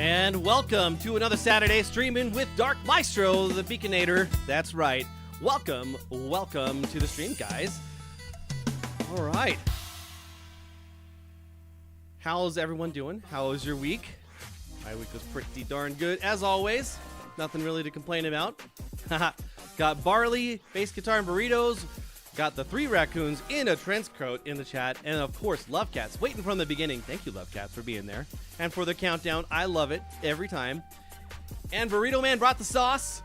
And welcome to another Saturday streaming with Dark Maestro, the Beaconator. That's right. Welcome to the stream, guys. All right. How's everyone doing? How was your week? My week was pretty darn good, as always. Nothing really to complain about. Got Barley, bass guitar, and burritos. Got the 3 raccoons in a trench coat in the chat. And, of course, Love Cats, waiting from the beginning. Thank you, Love Cats, for being there. And for the countdown, I love it every time. And Burrito Man brought the sauce.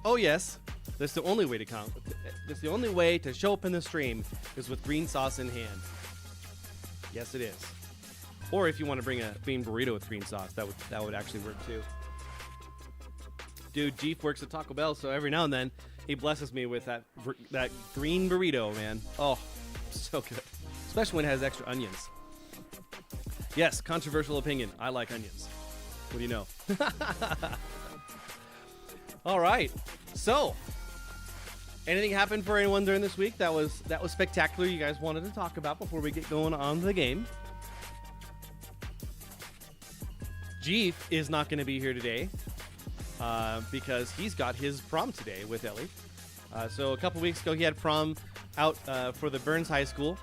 Oh, yes. That's the only way to count. That's the only way to show up in the stream is with green sauce in hand. Yes, it is. Or if you want to bring a bean burrito with green sauce, that would actually work, too. Dude, Jeep works at Taco Bell, so every now and then he blesses me with that green burrito, man. Oh, so good. Especially when it has extra onions. Yes, controversial opinion. I like onions. What do you know? All right. So, anything happened for anyone during this week that was spectacular you guys wanted to talk about before we get going on the game? Jeep is not going to be here today. Because he's got his prom today with Ellie. So a couple weeks ago, he had prom out for the Burns High School,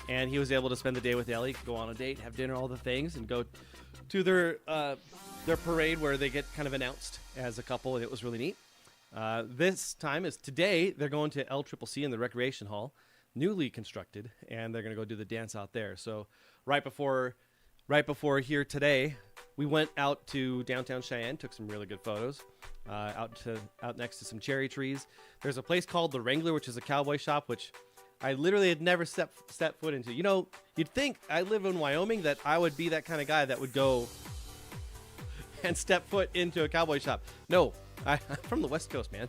and he was able to spend the day with Ellie, go on a date, have dinner, all the things, and go to their parade where they get kind of announced as a couple, and it was really neat. This time is today. They're going to LCCC in the Recreation Hall, newly constructed, and they're going to go do the dance out there. So right before here today, we went out to downtown Cheyenne, took some really good photos, out next to some cherry trees. There's a place called The Wrangler, which is a cowboy shop, which I literally had never stepped foot into. You know, you'd think I live in Wyoming that I would be that kind of guy that would go and step foot into a cowboy shop. No, I'm from the West Coast, man.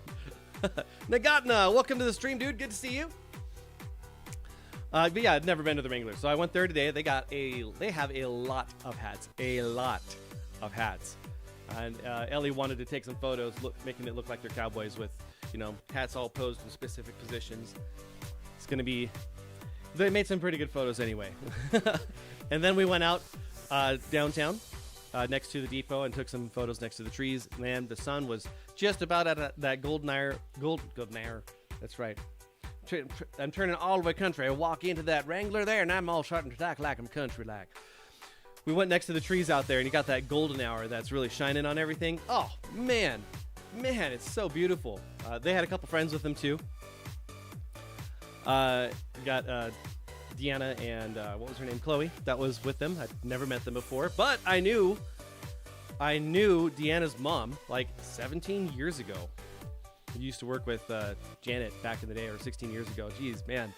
Nagatna, welcome to the stream, dude. Good to see you. But yeah, I'd never been to the Wrangler, so I went there today. They have a lot of hats, and Ellie wanted to take some photos, making it look like they're cowboys with, hats all posed in specific positions. It's gonna be. They made some pretty good photos anyway. And then we went out downtown next to the depot and took some photos next to the trees. Man, the sun was just about at that golden hour. That's right. I'm turning all the way country. I walk into that Wrangler there, and I'm all starting to talk like I'm country-like. We went next to the trees out there, and you got that golden hour that's really shining on everything. Oh, man, it's so beautiful. They had a couple friends with them, too. Got Deanna and, what was her name, Chloe, that was with them. I'd never met them before, but I knew Deanna's mom, like, 17 years ago. I used to work with Janet back in the day, or 16 years ago. Jeez, man.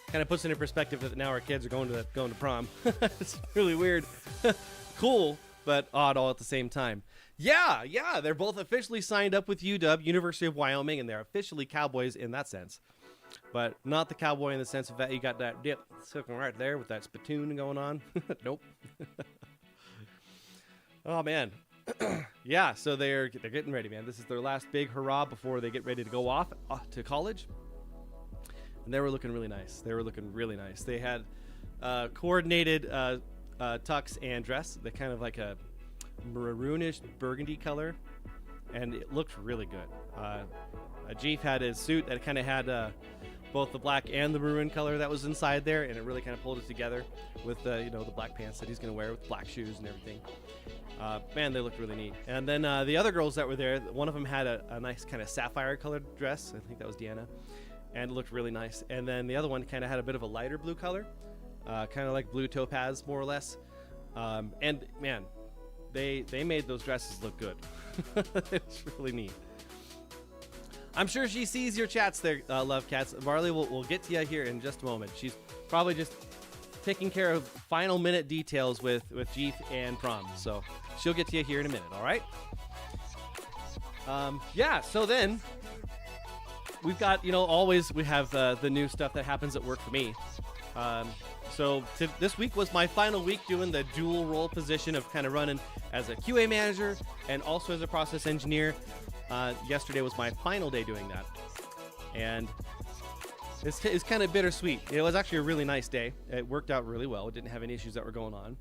Kind of puts into perspective that now our kids are going to prom. It's really weird. Cool, but odd all at the same time. Yeah, they're both officially signed up with UW, University of Wyoming, and they're officially cowboys in that sense. But not the cowboy in the sense of that you got that dip sitting right there with that spittoon going on. Nope. Oh, man. Yeah, so they're getting ready, man. This is their last big hurrah before they get ready to go off to college. And they were looking really nice. They had coordinated tux and dress. They're kind of like a maroonish burgundy color, and it looked really good. Jeep had his suit that kind of had both the black and the maroon color that was inside there, and it really kind of pulled it together with the black pants that he's going to wear with black shoes and everything. Man, they looked really neat. And then the other girls that were there, one of them had a nice kind of sapphire colored dress. I think that was Deanna. And it looked really nice. And then the other one kind of had a bit of a lighter blue color, kind of like blue topaz, more or less. And man, they made those dresses look good. It was really neat. I'm sure she sees your chats there, Love Cats. Marley, we'll get to you here in just a moment. She's probably just taking care of final minute details with Jeep and prom. So she'll get to you here in a minute, all right? Yeah, so then we've got, always we have the new stuff that happens at work for me. So this week was my final week doing the dual role position of kind of running as a QA manager and also as a process engineer. Yesterday was my final day doing that. And it's kind of bittersweet. It was actually a really nice day. It worked out really well. It didn't have any issues that were going on.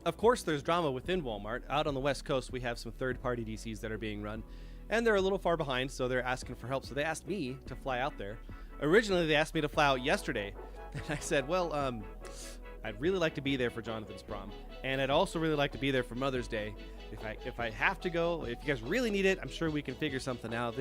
of course, there's drama within Walmart. Out on the West Coast, we have some third-party DCs that are being run, and they're a little far behind, so they're asking for help. So they asked me to fly out there. Originally, they asked me to fly out yesterday, and I said, well, I'd really like to be there for Jonathan's prom, and I'd also really like to be there for Mother's Day. If I have to go, if you guys really need it, I'm sure we can figure something out.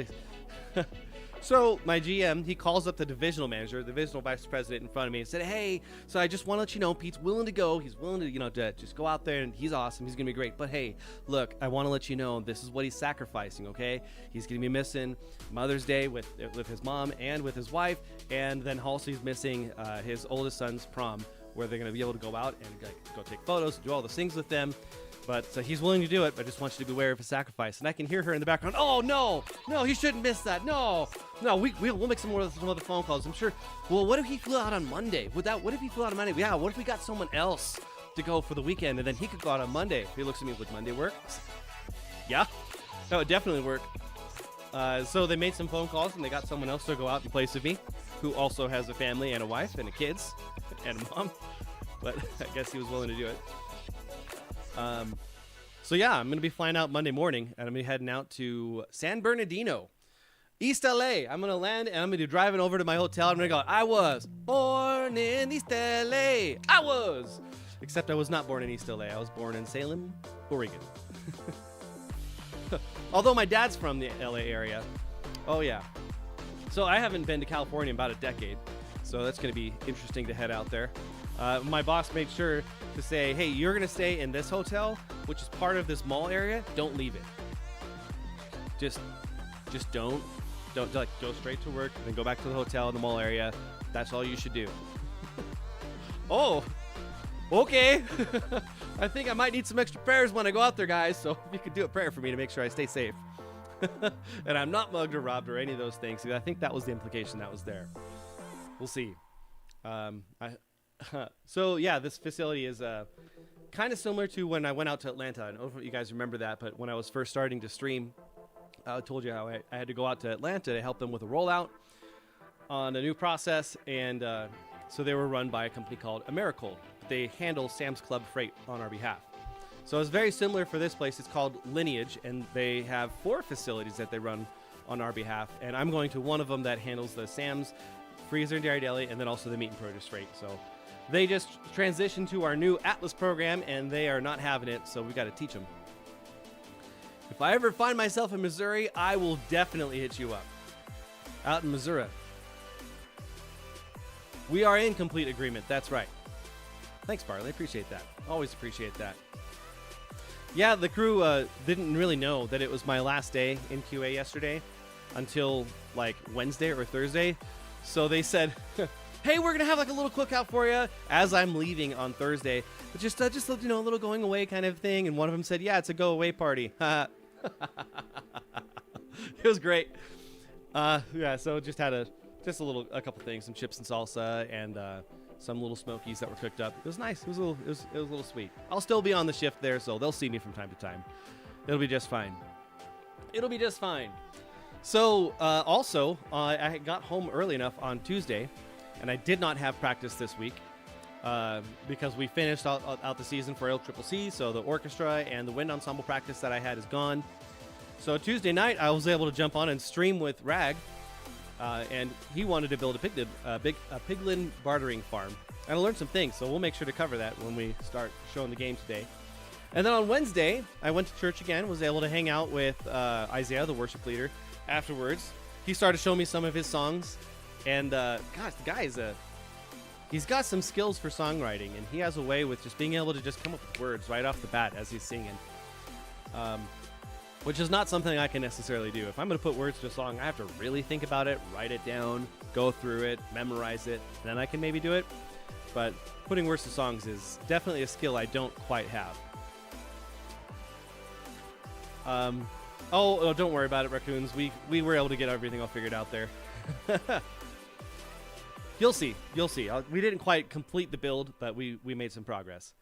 So my GM, he calls up the divisional manager, the divisional vice president in front of me and said, hey, so I just want to let you know, Pete's willing to go. He's willing to, to just go out there, and he's awesome. He's going to be great. But hey, look, I want to let you know this is what he's sacrificing, okay? He's going to be missing Mother's Day with his mom and with his wife, and then also he's missing his oldest son's prom, where they're going to be able to go out and go take photos and do all the things with them. But he's willing to do it, but I just want you to be aware of his sacrifice. And I can hear her in the background, oh, no, he shouldn't miss that. No, we'll make some other phone calls. I'm sure. Well, what if he flew out on Monday? What if he flew out on Monday? Yeah, what if we got someone else to go for the weekend, and then he could go out on Monday? He looks at me, would Monday work? Yeah, that would definitely work. So they made some phone calls, and they got someone else to go out in place of me, who also has a family and a wife and kids and a mom. But I guess he was willing to do it. So yeah, I'm going to be flying out Monday morning, and I'm going to be heading out to San Bernardino, East LA. I'm going to land, and I'm going to be driving over to my hotel. I'm going to go, I was born in East LA. Except I was not born in East LA. I was born in Salem, Oregon. Although my dad's from the LA area. Oh yeah. So I haven't been to California in about a decade. So that's going to be interesting to head out there. My boss made sure to say, hey, you're going to stay in this hotel, which is part of this mall area. Don't leave it. Just don't like go straight to work, then go back to the hotel in the mall area. That's all you should do. Oh, okay. I think I might need some extra prayers when I go out there, guys. So if you could do a prayer for me to make sure I stay safe. And I'm not mugged or robbed or any of those things. I think that was the implication that was there. We'll see. So yeah, this facility is kind of similar to when I went out to Atlanta. I don't know if you guys remember that, but when I was first starting to stream, I told you how I had to go out to Atlanta to help them with a rollout on a new process, and so they were run by a company called Americold. They handle Sam's Club freight on our behalf. So it's very similar for this place. It's called Lineage, and they have 4 facilities that they run on our behalf, and I'm going to one of them that handles the Sam's freezer and dairy deli, and then also the meat and produce freight. So they just transitioned to our new Atlas program, and they are not having it, so we got to teach them. If I ever find myself in Missouri, I will definitely hit you up. Out in Missouri. We are in complete agreement. That's right. Thanks, Barley. Appreciate that. Always appreciate that. Yeah, the crew didn't really know that it was my last day in QA yesterday until like Wednesday or Thursday. So they said, hey, we're going to have like a little cookout for you as I'm leaving on Thursday. But just a little going away kind of thing. And one of them said, yeah, it's a go away party. It was great. Yeah, so just had a couple things, some chips and salsa and some little smokies that were cooked up. It was nice. It was a little sweet. I'll still be on the shift there, so they'll see me from time to time. It'll be just fine. So also, I got home early enough on Tuesday, and I did not have practice this week because we finished out the season for LCCC, so the orchestra and the wind ensemble practice that I had is gone. So Tuesday night, I was able to jump on and stream with Rag, and he wanted to build a piglin bartering farm. And I learned some things, so we'll make sure to cover that when we start showing the game today. And then on Wednesday, I went to church again, was able to hang out with Isaiah, the worship leader, afterwards. He started showing me some of his songs, and gosh, the guy he's got some skills for songwriting, and he has a way with just being able to just come up with words right off the bat as he's singing, which is not something I can necessarily do. If I'm going to put words to a song, I have to really think about it, write it down, go through it, memorize it, then I can maybe do it. But putting words to songs is definitely a skill I don't quite have. Oh, don't worry about it, raccoons. We were able to get everything all figured out there. You'll see. We didn't quite complete the build, but we made some progress.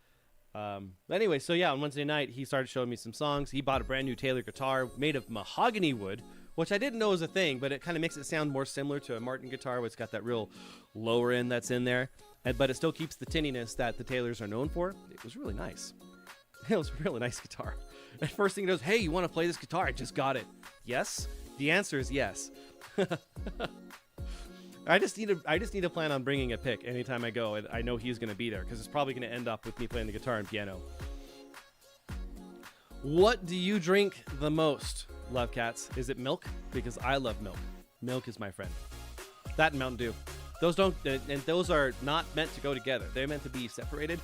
Anyway, so yeah, on Wednesday night, he started showing me some songs. He bought a brand new Taylor guitar made of mahogany wood, which I didn't know was a thing, but it kind of makes it sound more similar to a Martin guitar, where it's got that real lower end that's in there, but it still keeps the tinniness that the Taylors are known for. It was really nice. It was a really nice guitar. And first thing he goes, hey, you want to play this guitar? I just got it. Yes? The answer is yes. I just need to plan on bringing a pick anytime I go, and I know he's going to be there because it's probably going to end up with me playing the guitar and piano. What do you drink the most, Love Cats? Is it milk? Because I love milk. Milk is my friend. That and Mountain Dew. Those don't, and those are not meant to go together. They're meant to be separated.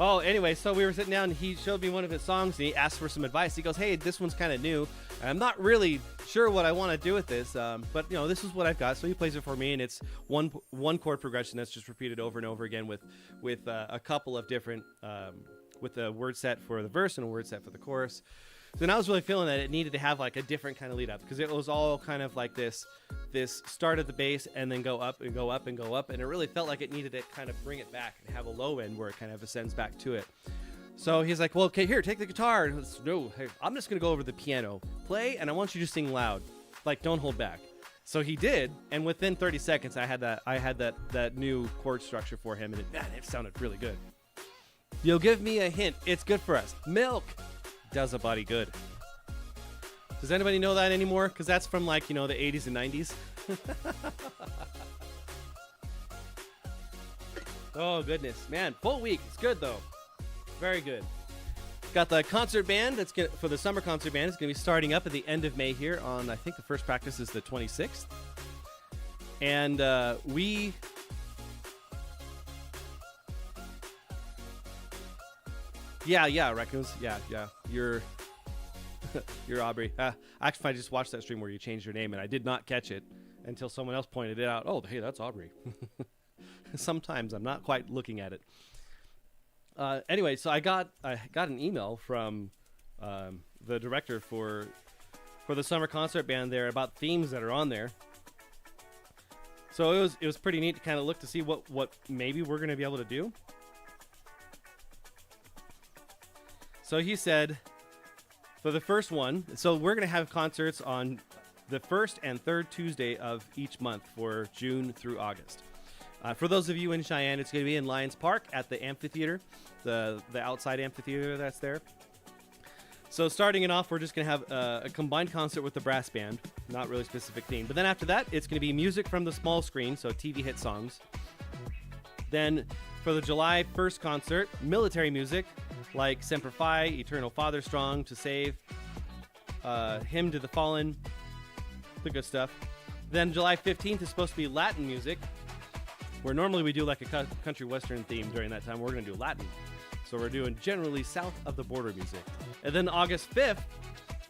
Oh, anyway, so we were sitting down, and he showed me one of his songs, and he asked for some advice. He goes, hey, this one's kind of new. I'm not really sure what I want to do with this, but, you know, this is what I've got. So he plays it for me, and it's one chord progression that's just repeated over and over again with a couple of different, with a word set for the verse and a word set for the chorus. So then I was really feeling that it needed to have like a different kind of lead up because it was all kind of like this start at the bass and then go up and go up and go up, and it really felt like it needed to kind of bring it back and have a low end where it kind of ascends back to it. So he's like, well, okay, here, take the guitar. And no, hey, I'm just gonna go over the piano, play, and I want you to sing loud, like don't hold back. So he did, and within 30 seconds, I had that new chord structure for him, and it sounded really good. You'll give me a hint. It's good for us. Milk does a body good. Does anybody know that anymore? Because that's from like, you know, the 80s and 90s. Oh, goodness. Man, full week. It's good, though. Very good. Got the concert band that's for the summer concert band. It's going to be starting up at the end of May here on, I think the first practice is the 26th. And we... Yeah, raccoons. Yeah. You're Aubrey. Actually, I just watched that stream where you changed your name, and I did not catch it until someone else pointed it out. Oh, hey, that's Aubrey. Sometimes I'm not quite looking at it. Anyway, so I got an email from the director for the summer concert band there about themes that are on there. So it was pretty neat to kind of look to see what maybe we're going to be able to do. So he said, for the first one, so we're going to have concerts on the first and third Tuesday of each month for June through August. For those of you in Cheyenne, it's going to be in Lions Park at the amphitheater, the outside amphitheater that's there. So starting it off, we're just going to have a combined concert with the brass band, not really specific theme. But then after that, it's going to be music from the small screen, so TV hit songs. Then for the July 1st concert, military music, like Semper Fi, Eternal Father Strong, To Save, Hymn to the Fallen, the good stuff. Then July 15th is supposed to be Latin music, where normally we do like a country western theme during that time. We're going to do Latin. So we're doing generally south of the border music. And then August 5th,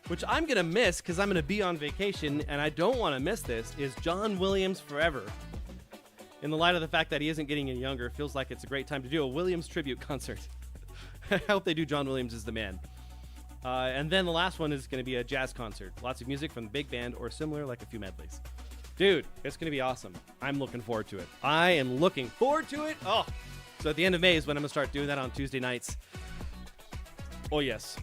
which I'm going to miss because I'm going to be on vacation and I don't want to miss this, is John Williams Forever. In the light of the fact that he isn't getting any younger, it feels like it's a great time to do a Williams tribute concert. I hope they do John Williams as the man. And then the last one is going to be a jazz concert. Lots of music from the big band or similar, like a few medleys. Dude, it's going to be awesome. I'm looking forward to it. I am looking forward to it. Oh, so at the end of May is when I'm going to start doing that on Tuesday nights. Oh, yes.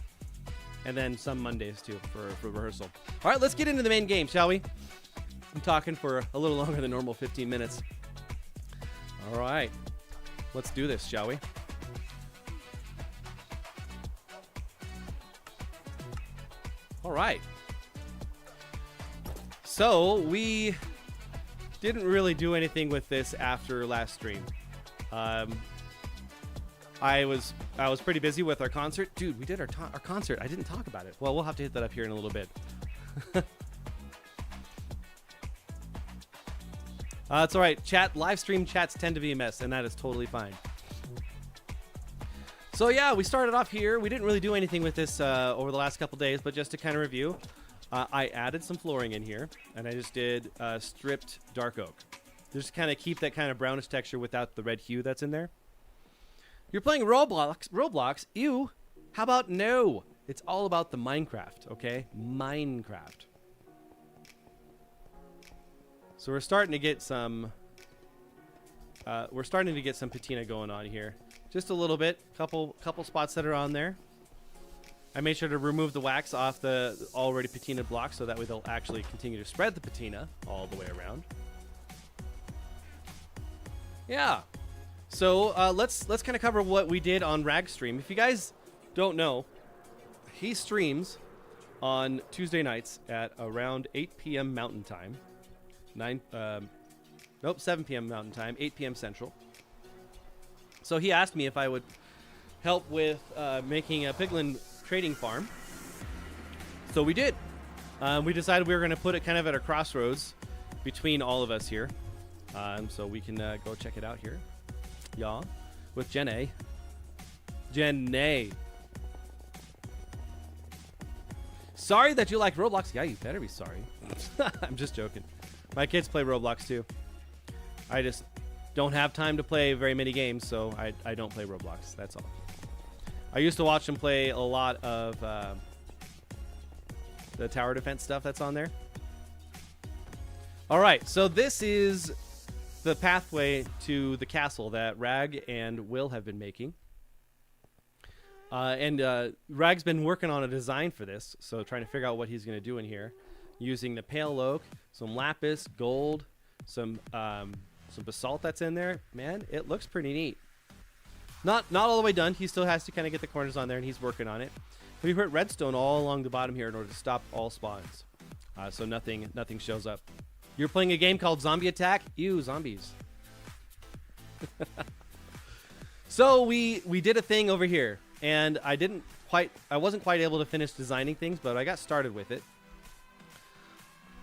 And then some Mondays, too, for rehearsal. All right, let's get into the main game, shall we? I'm talking for a little longer than normal, 15 minutes. All right. Let's do this, shall we? All right. So we didn't really do anything with this after last stream. I was pretty busy with our concert. Dude, we did our concert. I didn't talk about it. Well, we'll have to hit that up here in a little bit. It's all right. Live stream chats tend to be a mess, and that is totally fine. So yeah, we started off here. We didn't really do anything with this over the last couple days, but just to kind of review, I added some flooring in here, and I just did stripped dark oak. Just kind of keep that kind of brownish texture without the red hue that's in there. You're playing Roblox? Ew. How about no? It's all about the Minecraft, okay? Minecraft. So we're starting to get some patina going on here. Just a little bit, couple spots that are on there. I made sure to remove the wax off the already patinaed blocks so that way they'll actually continue to spread the patina all the way around. Yeah. So let's kind of cover what we did on Rag's stream. If you guys don't know, he streams on Tuesday nights at around 8 p.m. Mountain Time. 7 p.m. Mountain Time, 8 p.m. Central. So he asked me if I would help with making a piglin trading farm. So we did. We decided we were going to put it kind of at a crossroads between all of us here. So we can go check it out here. Yeah. With Jenna. Sorry that you like Roblox. Yeah, you better be sorry. I'm just joking. My kids play Roblox too. I just don't have time to play very many games, so I don't play Roblox. That's all. I used to watch them play a lot of the tower defense stuff that's on there. All right, so this is the pathway to the castle that Rag and Will have been making. Rag's been working on a design for this, so trying to figure out what he's going to do in here. Using the pale oak, some lapis, gold, some basalt that's in there. Man, it looks pretty neat. Not all the way done. He still has to kind of get the corners on there, and he's working on it. We put redstone all along the bottom here in order to stop all spawns, so nothing shows up. You're playing a game called Zombie Attack? Ew, zombies. So we did a thing over here, and I wasn't quite able to finish designing things, but I got started with it.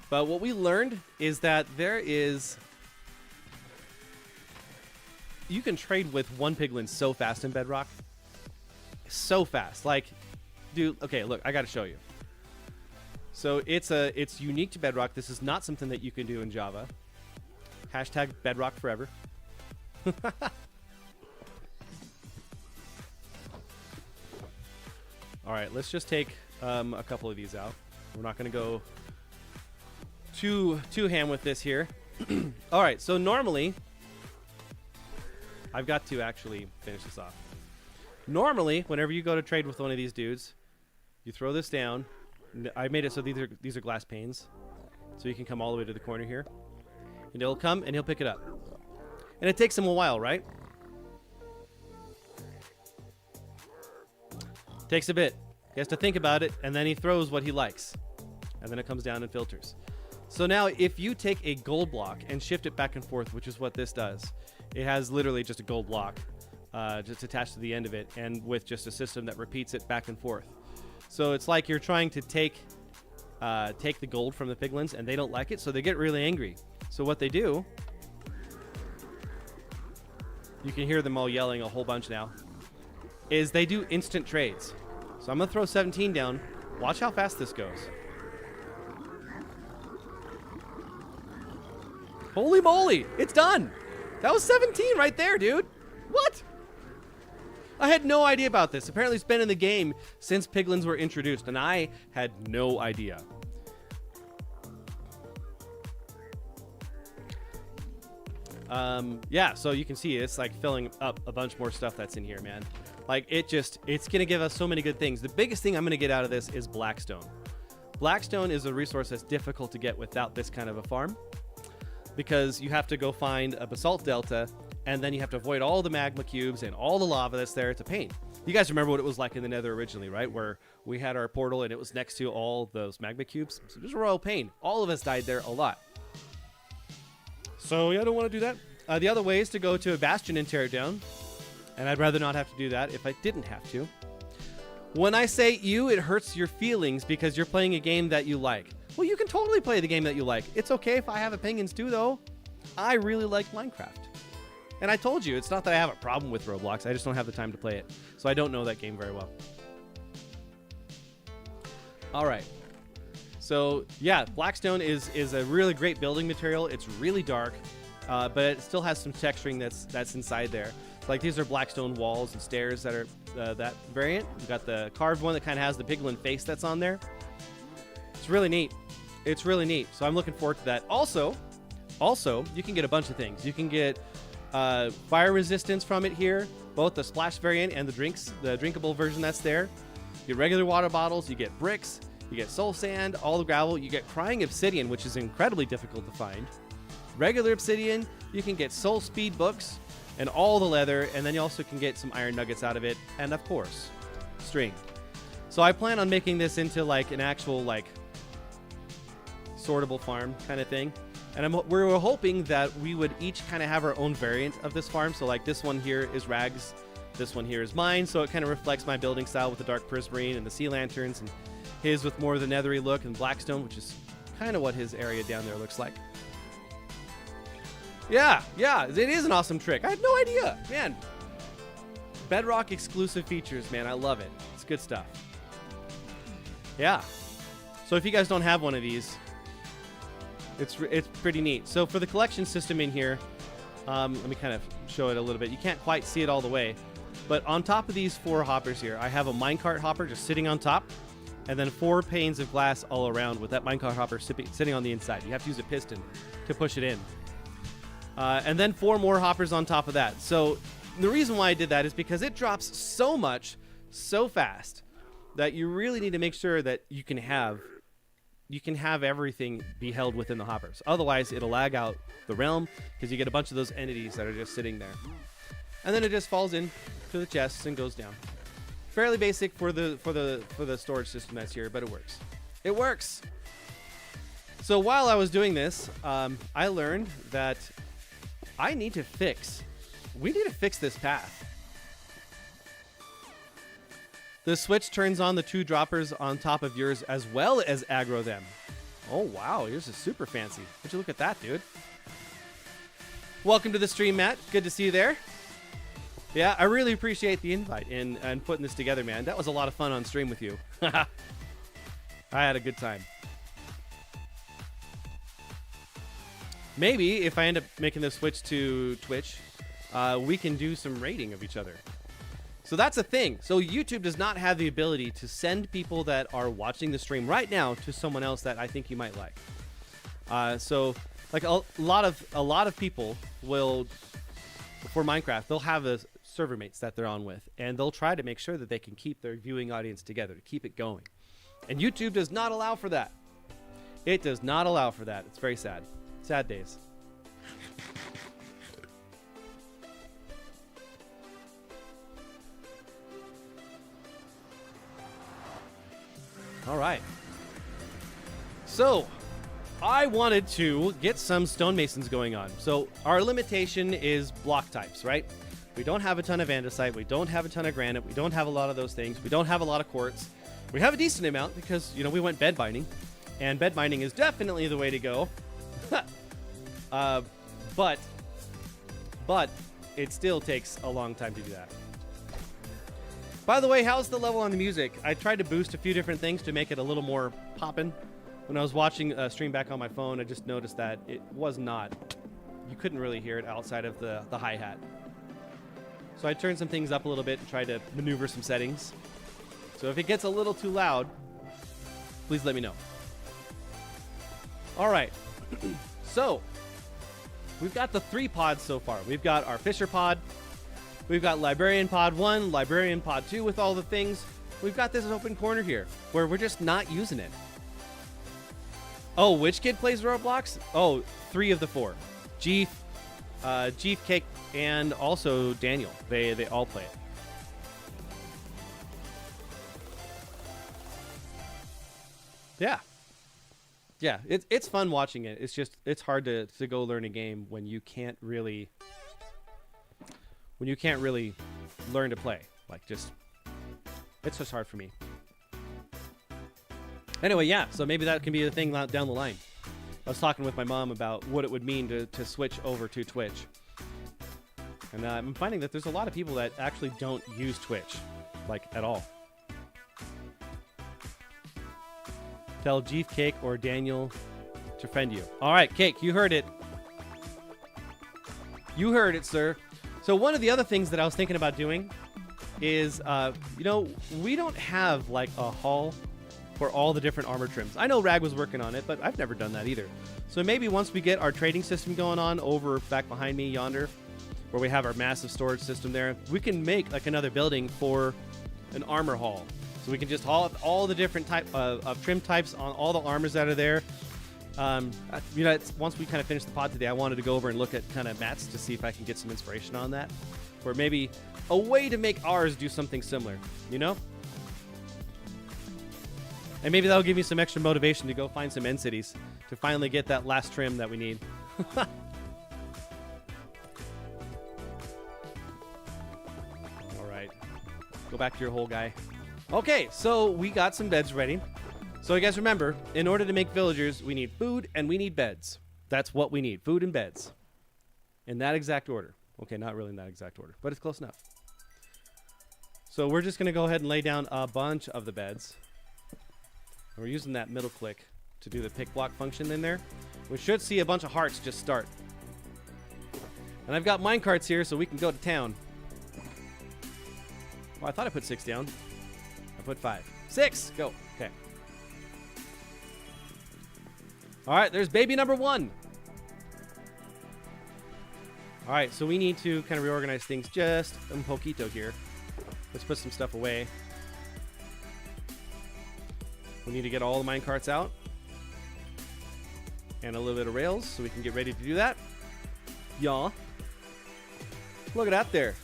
But what we learned is that you can trade with one piglin so fast in Bedrock. So fast. Like, dude, okay, look, I got to show you. So it's unique to Bedrock. This is not something that you can do in Java. Hashtag Bedrock forever. All right, let's just take a couple of these out. We're not going to go too ham with this here. All right, so normally, I've got to actually finish this off. Normally, whenever you go to trade with one of these dudes, you throw this down. I made it so these are glass panes, so you can come all the way to the corner here, and he'll come and he'll pick it up. And it takes him a while, right? Takes a bit. He has to think about it, and then he throws what he likes, and then it comes down and filters. So now, if you take a gold block and shift it back and forth, which is what this does, it has literally just a gold block just attached to the end of it, and with just a system that repeats it back and forth. So it's like you're trying to take the gold from the piglins, and they don't like it, so they get really angry. So what they do, you can hear them all yelling a whole bunch now, is they do instant trades. So I'm going to throw 17 down. Watch how fast this goes. Holy moly, it's done. That was 17 right there, dude. What? I had no idea about this. Apparently it's been in the game since piglins were introduced, and I had no idea. Yeah, so you can see it's like filling up a bunch more stuff that's in here, man. Like, it's going to give us so many good things. The biggest thing I'm going to get out of this is blackstone. Blackstone is a resource that's difficult to get without this kind of a farm, because you have to go find a basalt delta, and then you have to avoid all the magma cubes and all the lava that's there. It's a pain. You guys remember what it was like in the Nether originally, right? Where we had our portal and it was next to all those magma cubes. So it was a royal pain. All of us died there a lot. So yeah, I don't want to do that. The other way is to go to a bastion and tear it down. And I'd rather not have to do that if I didn't have to. When I say you, it hurts your feelings because you're playing a game that you like. Well, you can totally play the game that you like. It's okay if I have opinions too, though. I really like Minecraft. And I told you, it's not that I have a problem with Roblox. I just don't have the time to play it. So I don't know that game very well. All right. So, yeah, Blackstone is a really great building material. It's really dark, but it still has some texturing that's inside there. Like, these are Blackstone walls and stairs that are that variant. We've got the carved one that kind of has the piglin face that's on there. It's really neat. It's really neat. So I'm looking forward to that. Also, you can get a bunch of things. You can get fire resistance from it here, both the splash variant and the drinkable version that's there. You get regular water bottles, you get bricks, you get soul sand, all the gravel, you get crying obsidian, which is incredibly difficult to find. Regular obsidian, you can get soul speed books, and all the leather, and then you also can get some iron nuggets out of it, and of course, string. So I plan on making this into like an actual like sortable farm kind of thing. And we're hoping that we would each kind of have our own variant of this farm. So like this one here is Rag's, this one here is mine. So it kind of reflects my building style with the dark prismarine and the sea lanterns, and his with more of the neathery look and blackstone, which is kind of what his area down there looks like. Yeah, it is an awesome trick. I had no idea, man. Bedrock exclusive features, man. I love it. It's good stuff. Yeah. So if you guys don't have one of these, it's pretty neat. So for the collection system in here, let me kind of show it a little bit. You can't quite see it all the way, but on top of these 4 hoppers here, I have a minecart hopper just sitting on top, and then 4 panes of glass all around with that minecart hopper sitting on the inside. You have to use a piston to push it in. And then 4 more hoppers on top of that. So the reason why I did that is because it drops so much, so fast, that you really need to make sure that you can have everything be held within the hoppers. Otherwise, it'll lag out the realm because you get a bunch of those entities that are just sitting there. And then it just falls in to the chests and goes down. Fairly basic for the storage system that's here, but it works. It works. So while I was doing this, I learned that we need to fix this path. The switch turns on the 2 droppers on top of yours as well as aggro them. Oh, wow. Yours is super fancy. Would you look at that, dude? Welcome to the stream, Matt. Good to see you there. Yeah, I really appreciate the invite and putting this together, man. That was a lot of fun on stream with you. I had a good time. Maybe if I end up making the switch to Twitch, we can do some rating of each other. So that's a thing. So YouTube does not have the ability to send people that are watching the stream right now to someone else that I think you might like. So like a lot of people will, for Minecraft, they'll have a server mates that they're on with, and they'll try to make sure that they can keep their viewing audience together to keep it going. And YouTube does not allow for that. It does not allow for that. It's very sad. Sad days. All right. So, I wanted to get some stonemasons going on. So, our limitation is block types, right? We don't have a ton of andesite. We don't have a ton of granite. We don't have a lot of those things. We don't have a lot of quartz. We have a decent amount because, you know, we went bed binding. And bed binding is definitely the way to go. But it still takes a long time to do that. By the way, how's the level on the music? I tried to boost a few different things to make it a little more poppin'. When I was watching a stream back on my phone, I just noticed that it was not. You couldn't really hear it outside of the hi-hat. So I turned some things up a little bit and tried to maneuver some settings. So if it gets a little too loud, please let me know. All right. So we've got the 3 pods so far. We've got our Fisher pod. We've got Librarian Pod 1, Librarian Pod 2 with all the things. We've got this open corner here where we're just not using it. Oh, which kid plays Roblox? Oh, 3 of the 4. Jeef, Cake, and also Daniel. They all play it. Yeah. Yeah, it's fun watching it. It's just, it's hard to go learn a game when you can't really learn to play. Like, just, it's just hard for me. Anyway, yeah, so maybe that can be a thing down the line. I was talking with my mom about what it would mean to switch over to Twitch. And I'm finding that there's a lot of people that actually don't use Twitch, like, at all. Tell Jeef, Cake, or Daniel to friend you. All right, Cake, you heard it. You heard it, sir. So one of the other things that I was thinking about doing is, you know, we don't have, like, a haul for all the different armor trims. I know Rag was working on it, but I've never done that either. So maybe once we get our trading system going on over back behind me yonder, where we have our massive storage system there, we can make, like, another building for an armor haul. So we can just haul all the different type of trim types on all the armors that are there. You know, once we kind of finish the pod today, I wanted to go over and look at kind of mats to see if I can get some inspiration on that, or maybe a way to make ours do something similar, you know? And maybe that'll give me some extra motivation to go find some end cities to finally get that last trim that we need. All right. Go back to your hole, guy. Okay, so we got some beds ready. So you guys remember, in order to make villagers, we need food and we need beds. That's what we need, food and beds. In that exact order. Okay, not really in that exact order, but it's close enough. So we're just going to go ahead and lay down a bunch of the beds. And we're using that middle click to do the pick block function in there. We should see a bunch of hearts just start. And I've got minecarts here so we can go to town. Well, I thought I put 6 down. I put 5. 6! Go. Okay. Alright, there's baby number 1. Alright, so we need to kind of reorganize things just un poquito here. Let's put some stuff away. We need to get all the minecarts out. And a little bit of rails so we can get ready to do that. Yaw. Look at that there.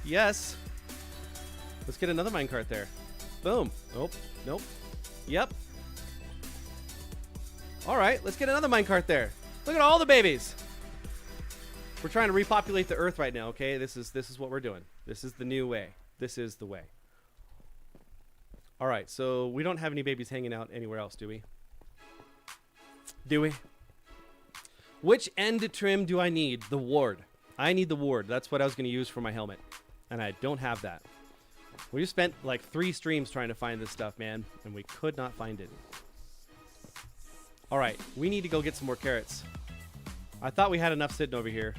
Yes. Let's get another minecart there. Boom. Nope. Nope. Yep. Alright, let's get another minecart there. Look at all the babies. We're trying to repopulate the earth right now, okay? This is what we're doing. This is the new way. This is the way. Alright, so we don't have any babies hanging out anywhere else, do we? Do we? Which end trim do I need? The ward. I need the ward. That's what I was going to use for my helmet. And I don't have that. We spent like 3 streams trying to find this stuff, man. And we could not find it. Alright, we need to go get some more carrots. I thought we had enough sitting over here.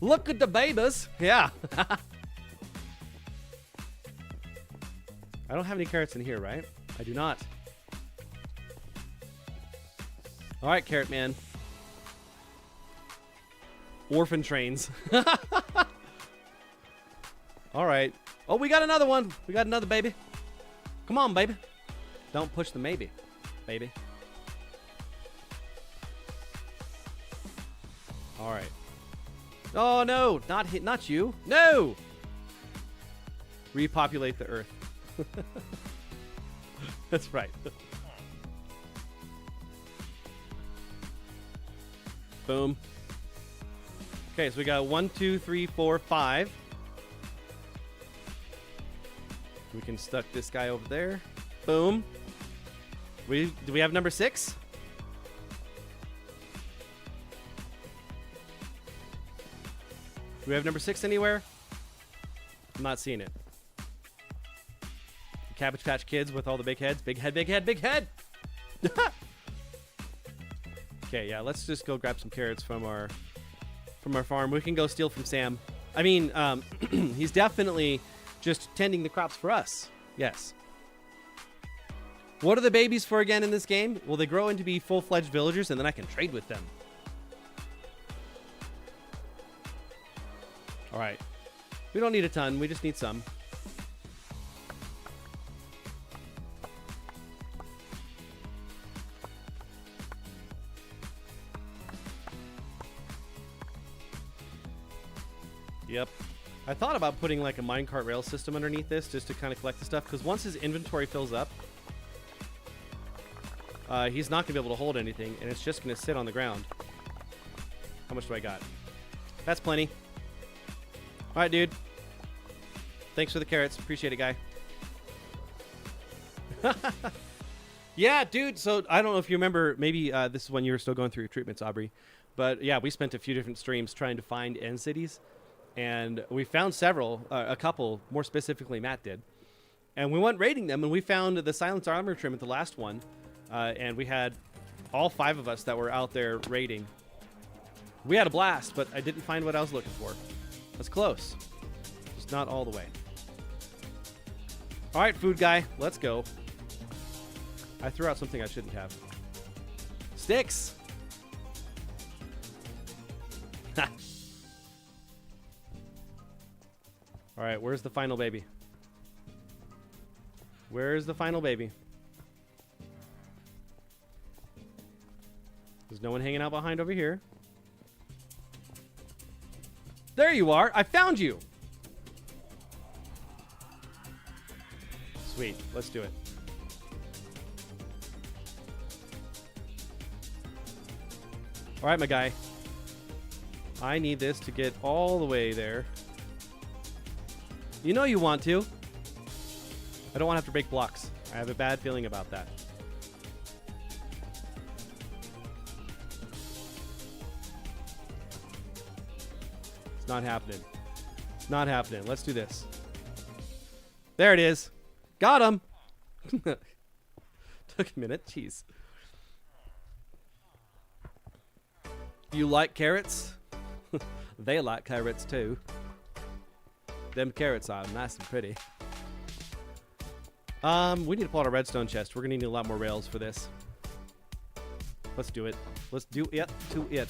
Look at the babies! Yeah! I don't have any carrots in here, right? I do not. Alright, Carrot Man. Orphan trains. Alright. Oh, we got another one. We got another baby. Come on, baby. Don't push the maybe, baby. Alright. Oh, no. Not you. No! Repopulate the earth. That's right. Boom. Okay, so we got 1, 2, 3, 4, 5. We can stuck this guy over there. Boom. Do we have number 6? Do we have number 6 anywhere? I'm not seeing it. Cabbage Patch Kids with all the big heads. Big head, big head, big head! Okay, yeah, let's just go grab some carrots from our farm. We can go steal from Sam. I mean, he's definitely just tending the crops for us. Yes. What are the babies for again in this game? Well, they grow into be full-fledged villagers, and then I can trade with them. All right. We don't need a ton. We just need some. Yep. I thought about putting like a minecart rail system underneath this just to kind of collect the stuff, because once his inventory fills up, he's not going to be able to hold anything, and it's just going to sit on the ground. How much do I got? That's plenty. All right, dude. Thanks for the carrots. Appreciate it, guy. Yeah, dude. So I don't know if you remember, maybe this is when you were still going through your treatments, Aubrey. But yeah, we spent a few different streams trying to find end cities. And we found several, a couple, more specifically Matt did. And we went raiding them, and we found the Silence Armor trim at the last one. And we had all 5 of us that were out there raiding. We had a blast, but I didn't find what I was looking for. That's close. Just not all the way. All right, food guy, let's go. I threw out something I shouldn't have. Sticks! All right, where's the final baby? Where's the final baby? There's no one hanging out behind over here. There you are. I found you. Sweet. Let's do it. All right, my guy. I need this to get all the way there. You know you want to. I don't want to have to break blocks. I have a bad feeling about that. It's not happening. It's not happening. Let's do this. There it is. Got him. Took a minute. Jeez. You like carrots? They like carrots too. Them carrots are nice and pretty. We need to pull out a redstone chest. We're gonna need a lot more rails for this. Let's do it. Let's do it to it.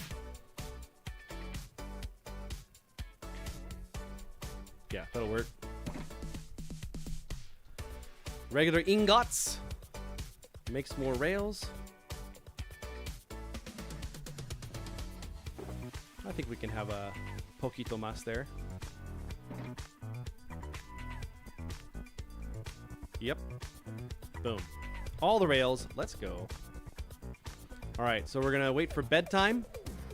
Yeah, that'll work. Regular ingots. Makes more rails. I think we can have a poquito más there. Yep. Boom. All the rails. Let's go. All right, so we're going to wait for bedtime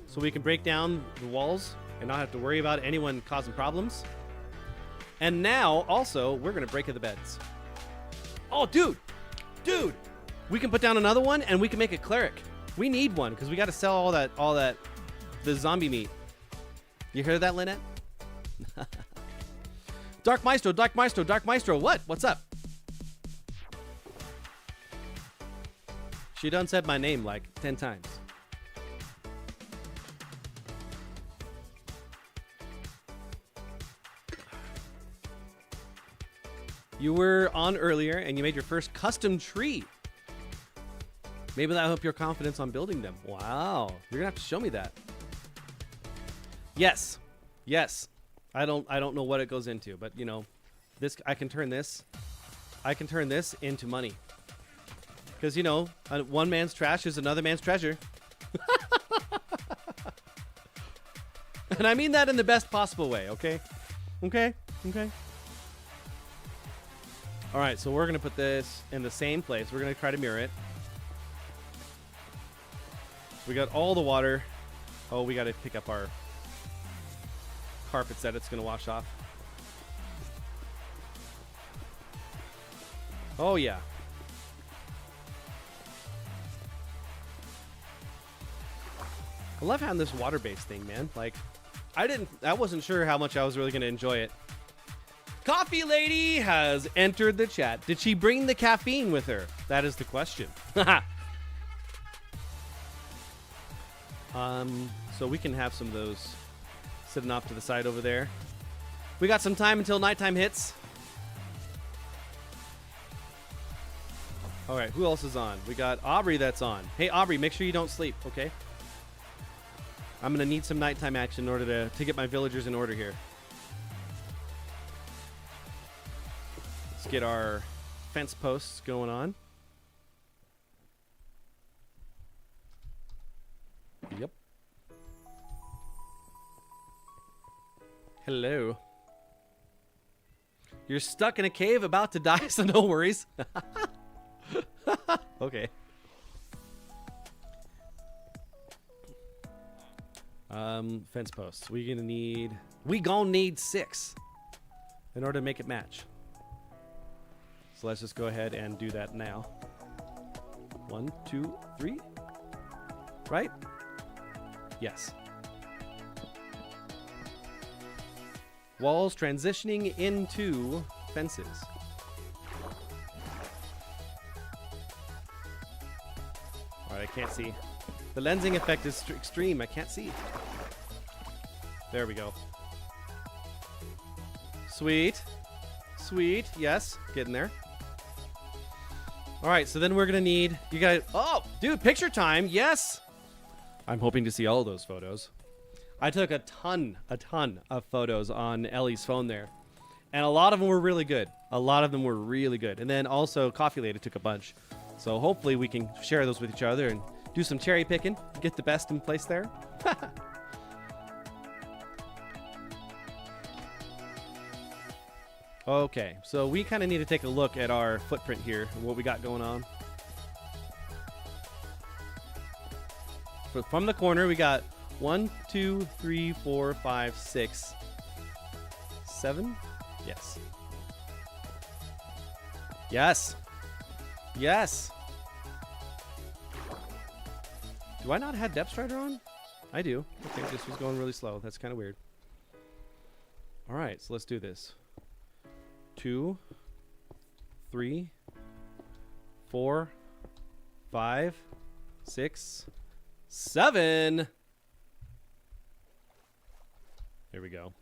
so we can break down the walls and not have to worry about anyone causing problems. And now, also, we're going to break the beds. Oh, dude. Dude. We can put down another one and we can make a cleric. We need one because we got to sell all that, the zombie meat. You heard that, Lynette? Dark Maestro, Dark Maestro, Dark Maestro. What? What's up? She done said my name like 10 times. You were on earlier and you made your first custom tree. Maybe that'll help your confidence on building them. Wow. You're gonna have to show me that. Yes. Yes. I don't know what it goes into, but you know, this I can turn this into money. Because, you know, one man's trash is another man's treasure. And I mean that in the best possible way, okay? Okay? Okay? All right, so we're going to put this in the same place. We're going to try to mirror it. We got all the water. Oh, we got to pick up our carpets that it's going to wash off. Oh, yeah. I love having this water-based thing, man. Like, I wasn't sure how much I was really going to enjoy it. Coffee Lady has entered the chat. Did she bring the caffeine with her? That is the question. So we can have some of those sitting off to the side over there. We got some time until nighttime hits. All right, who else is on? We got Aubrey that's on. Hey, Aubrey, make sure you don't sleep, okay? I'm going to need some nighttime action in order to get my villagers in order here. Let's get our fence posts going on. Yep. Hello. You're stuck in a cave about to die, so no worries. Okay. Fence posts. We gonna need 6 in order to make it match. So let's just go ahead and do that now. 1, 2, 3. Right? Yes. Walls transitioning into fences. All right, I can't see. The lensing effect is extreme. I can't see. There we go. Sweet. Sweet. Yes. Getting there. All right, so then we're going to need... You guys... Oh, dude, picture time. Yes. I'm hoping to see all of those photos. I took a ton of photos on Ellie's phone there. And a lot of them were really good. A lot of them were really good. And then also Coffee Lady took a bunch. So hopefully we can share those with each other and do some cherry picking, get the best in place there. Okay, so we kind of need to take a look at our footprint here, what we got going on. From the corner, we got 1, 2, 3, 4, 5, 6, 7. Yes. Yes. Yes. Do I not have Depth Strider on? I do. Okay, this was going really slow. That's kind of weird. All right, so let's do this. 2, 3, 4, 5, 6, 7. There we go.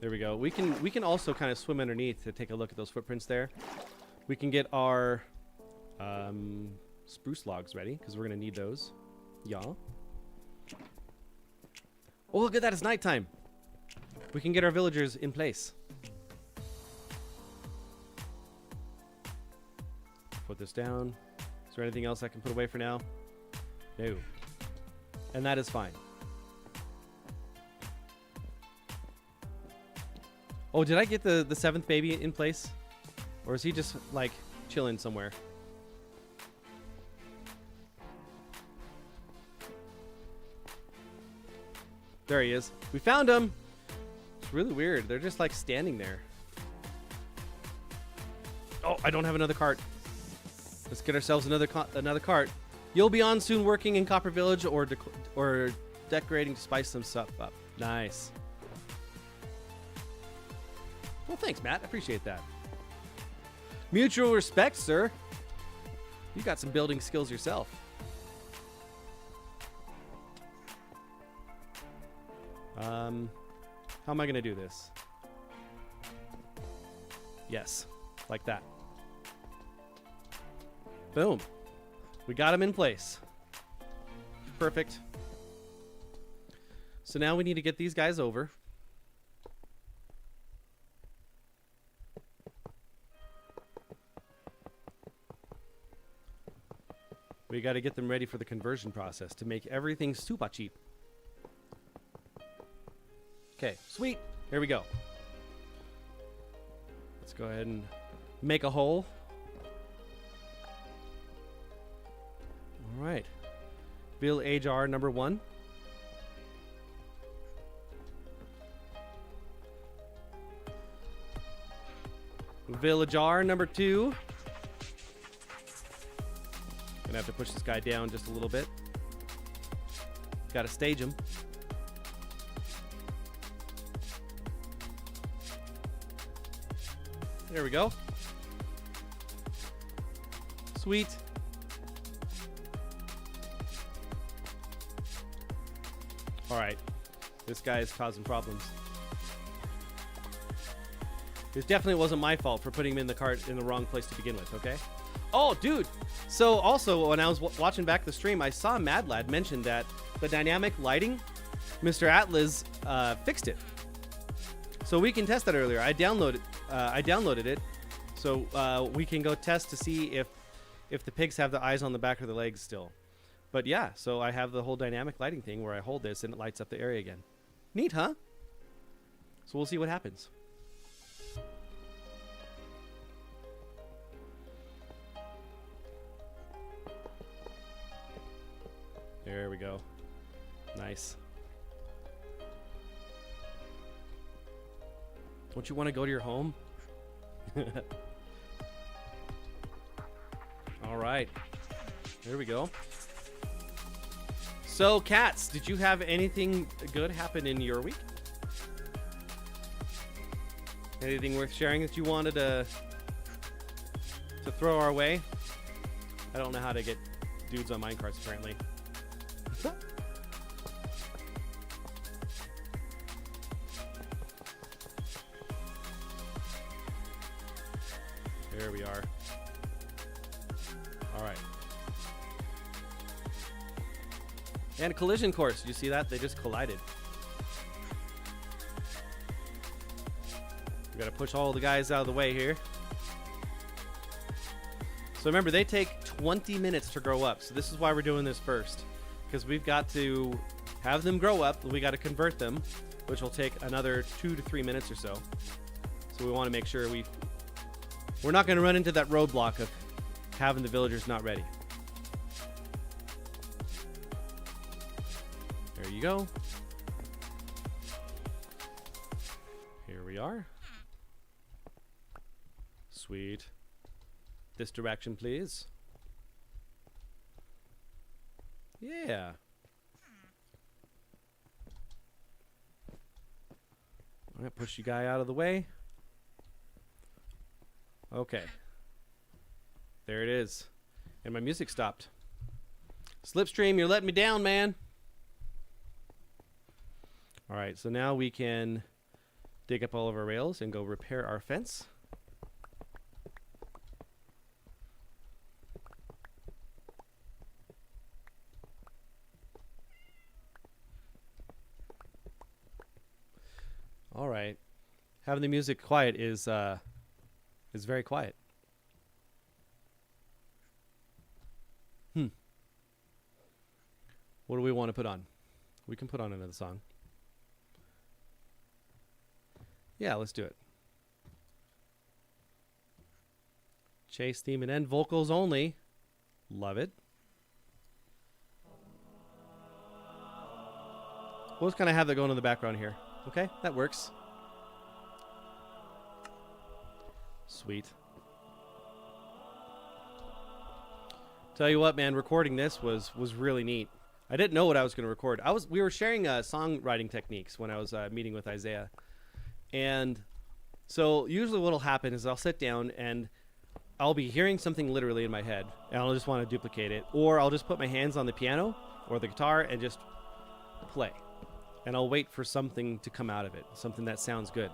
There we go. We can also kind of swim underneath to take a look at those footprints there. We can get our spruce logs ready because we're gonna need those. Yeah. Oh, look at that! It's nighttime. We can get our villagers in place. Put this down. Is there anything else I can put away for now? No. And that is fine. Oh, did I get the seventh baby in place? Or is he just, like, chilling somewhere? There he is. We found him! It's really weird. They're just, like, standing there. Oh, I don't have another cart. Let's get ourselves another cart. You'll be on soon working in Copper Village or decorating to spice some stuff up. Nice. Well, thanks, Matt. I appreciate that. Mutual respect, sir. You got some building skills yourself. How am I going to do this? Yes, like that. Boom. We got him in place. Perfect. So now we need to get these guys over. We got to get them ready for the conversion process to make everything super cheap. Okay, sweet. Here we go. Let's go ahead and make a hole. All right. Villager number 1. Villager number 2. Gonna have to push this guy down just a little bit. Gotta stage him. There we go. Sweet. All right. This guy is causing problems. This definitely wasn't my fault for putting him in the cart in the wrong place to begin with, okay? Oh, dude. So also, when I was watching back the stream, I saw MadLad mention that the dynamic lighting, Mr. Atlas fixed it. So we can test that earlier. I downloaded it, so we can go test to see if the pigs have the eyes on the back of the legs still. But yeah, so I have the whole dynamic lighting thing where I hold this and it lights up the area again. Neat, huh? So we'll see what happens. There we go. Nice. Don't you want to go to your home? All right. There we go. So, Cats, did you have anything good happen in your week? Anything worth sharing that you wanted to throw our way? I don't know how to get dudes on minecarts, apparently. There we are. All right. And a collision course. Did you see that? They just collided. We got to push all the guys out of the way here. So remember, they take 20 minutes to grow up. So this is why we're doing this first, because we've got to have them grow up. We got to convert them, which will take another 2 to 3 minutes or so. So we want to make sure we're not going to run into that roadblock of having the villagers not ready. There you go. Here we are. Sweet. This direction, please. Yeah. I'm going to push you guy out of the way. Okay. There it is. And my music stopped. Slipstream, you're letting me down, man. All right, so now we can dig up all of our rails and go repair our fence. All right. Having the music quiet is very quiet. What do we want to put on? We can put on another song. Yeah, let's do it. Chase theme and end vocals only. Love it. We'll just kind of have that going in the background here. Okay, that works. Sweet. Tell you what, man, recording this was really neat. I didn't know what I was going to record. We were sharing songwriting techniques when I was meeting with Isaiah. And so usually what'll happen is I'll sit down and I'll be hearing something literally in my head and I'll just want to duplicate it, or I'll just put my hands on the piano or the guitar and just play. And I'll wait for something to come out of it, something that sounds good.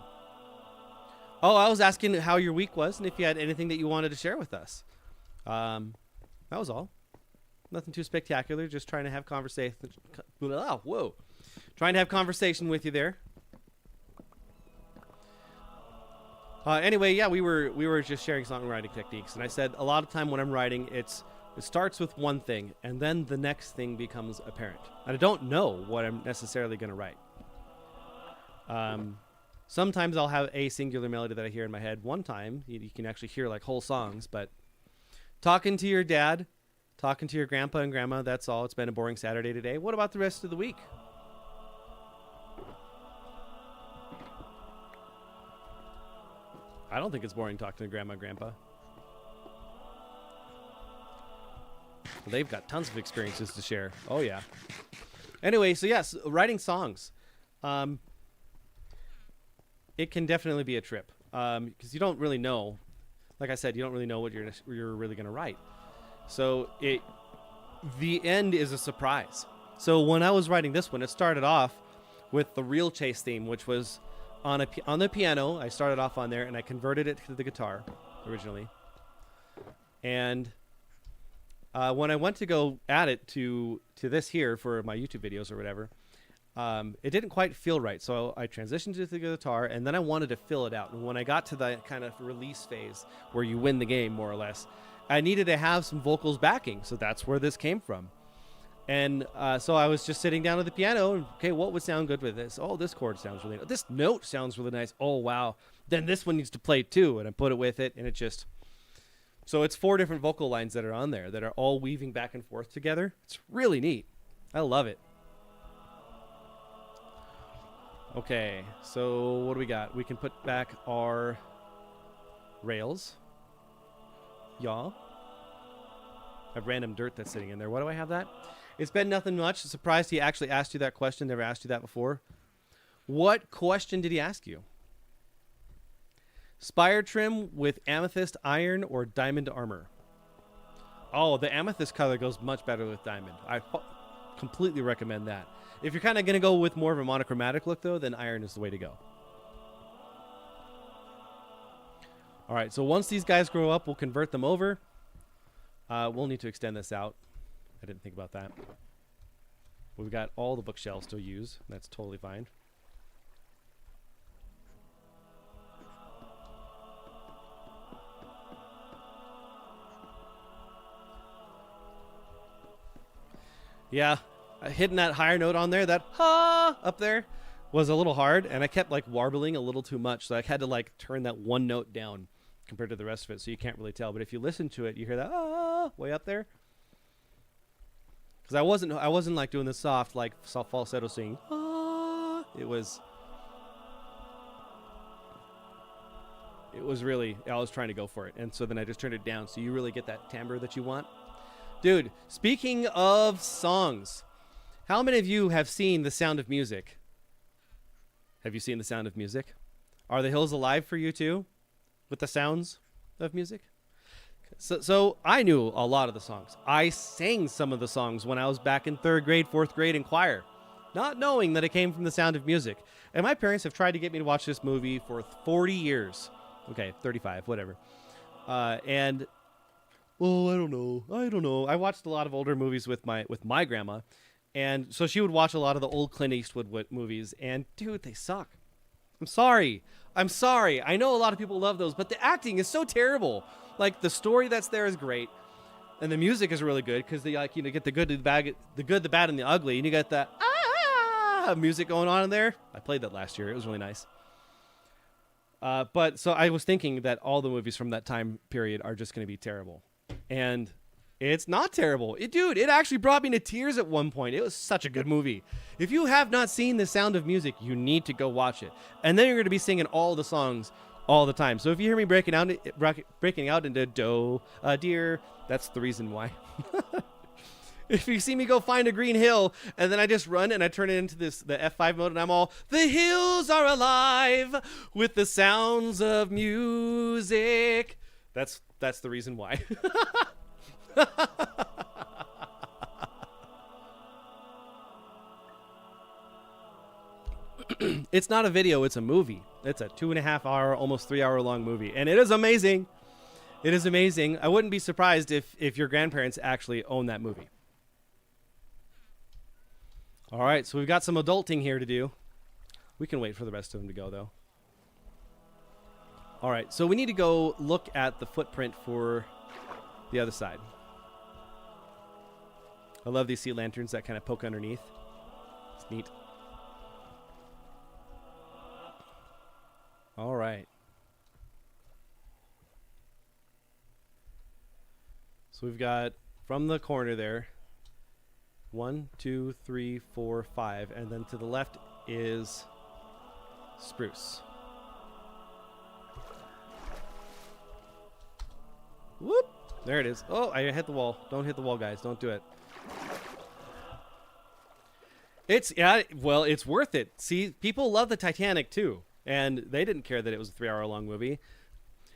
Oh, I was asking how your week was and if you had anything that you wanted to share with us. That was all. Nothing too spectacular, just trying to have conversation. Oh, whoa. Trying to have conversation with you there. Anyway, yeah, we were just sharing songwriting techniques, and I said a lot of time when I'm writing, it starts with one thing, and then the next thing becomes apparent. And I don't know what I'm necessarily going to write. Sometimes I'll have a singular melody that I hear in my head. One time, you can actually hear like whole songs, but talking to your dad, talking to your grandpa and grandma, that's all. It's been a boring Saturday today. What about the rest of the week? I don't think it's boring talking to grandma and grandpa. Well, they've got tons of experiences to share. Oh, yeah. Anyway, so yes, writing songs. It can definitely be a trip because you don't really know. Like I said, you don't really know what you're really going to write. So the end is a surprise. So when I was writing this one, it started off with the real Chase theme, which was on the piano. I started off on there, and I converted it to the guitar originally. And when I went to go add it to this here for my YouTube videos or whatever, it didn't quite feel right. So I transitioned to the guitar, and then I wanted to fill it out. And when I got to the kind of release phase where you win the game, more or less, I needed to have some vocals backing. So that's where this came from. And so I was just sitting down at the piano. And, okay, what would sound good with this? Oh, this chord sounds really nice. This note sounds really nice. Oh, wow. Then this one needs to play too. And I put it with it, and it just... So it's 4 different vocal lines that are on there that are all weaving back and forth together. It's really neat. I love it. Okay, so what do we got? We can put back our rails. Y'all. I have random dirt that's sitting in there. Why do I have that? It's been nothing much. Surprised he actually asked you that question. Never asked you that before. What question did he ask you? Spire trim with amethyst iron or diamond armor? Oh, the amethyst color goes much better with diamond. I completely recommend that. If you're kind of going to go with more of a monochromatic look, though, then iron is the way to go. All right, so once these guys grow up, we'll convert them over. We'll need to extend this out. I didn't think about that. We've got all the bookshelves to use. That's totally fine. Yeah, hitting that higher note on there, that ha up there, was a little hard, and I kept like warbling a little too much, so I had to like turn that one note down compared to the rest of it, so you can't really tell. But if you listen to it, you hear that ah way up there. Because I wasn't like doing the soft like falsetto singing. Ah, it was really, I was trying to go for it, and so then I just turned it down, so you really get that timbre that you want. Dude, speaking of songs, how many of you have seen The Sound of Music? Have you seen The Sound of Music? Are the hills alive for you too, with the sounds of music? So I knew a lot of the songs. I sang some of the songs when I was back in 3rd grade, 4th grade in choir, not knowing that it came from The Sound of Music. And my parents have tried to get me to watch this movie for 40 years. Okay, 35, whatever. And I don't know. I watched a lot of older movies with my grandma, and so she would watch a lot of the old Clint Eastwood movies. And dude, they suck. I'm sorry. I know a lot of people love those, but the acting is so terrible. Like, the story that's there is great, and the music is really good because they get the good, the bad, and the ugly, and you got that music going on in there. I played that last year. It was really nice. But so I was thinking that all the movies from that time period are just going to be terrible. And it's not terrible. It actually brought me to tears at one point. It was such a good movie. If you have not seen The Sound of Music, you need to go watch it. And then you're going to be singing all the songs all the time. So if you hear me breaking out into do, dear, that's the reason why. If you see me go find a green hill, and then I just run and I turn it into the F5 mode, and I'm all, the hills are alive with the sounds of music. That's the reason why. It's not a video, it's a movie. It's a 2.5 hour, almost 3 hour long movie, and it is amazing. It is amazing. I wouldn't be surprised if your grandparents actually own that movie. All right, so we've got some adulting here to do. We can wait for the rest of them to go, though. All right, so we need to go look at the footprint for the other side. I love these sea lanterns that kind of poke underneath. It's neat. All right. So we've got, from the corner there, 1, 2, 3, 4, 5, and then to the left is spruce. Whoop! There it is. Oh, I hit the wall. Don't hit the wall, guys. Don't do it. It's worth it. See, people love the Titanic too, and they didn't care that it was a 3 hour long movie.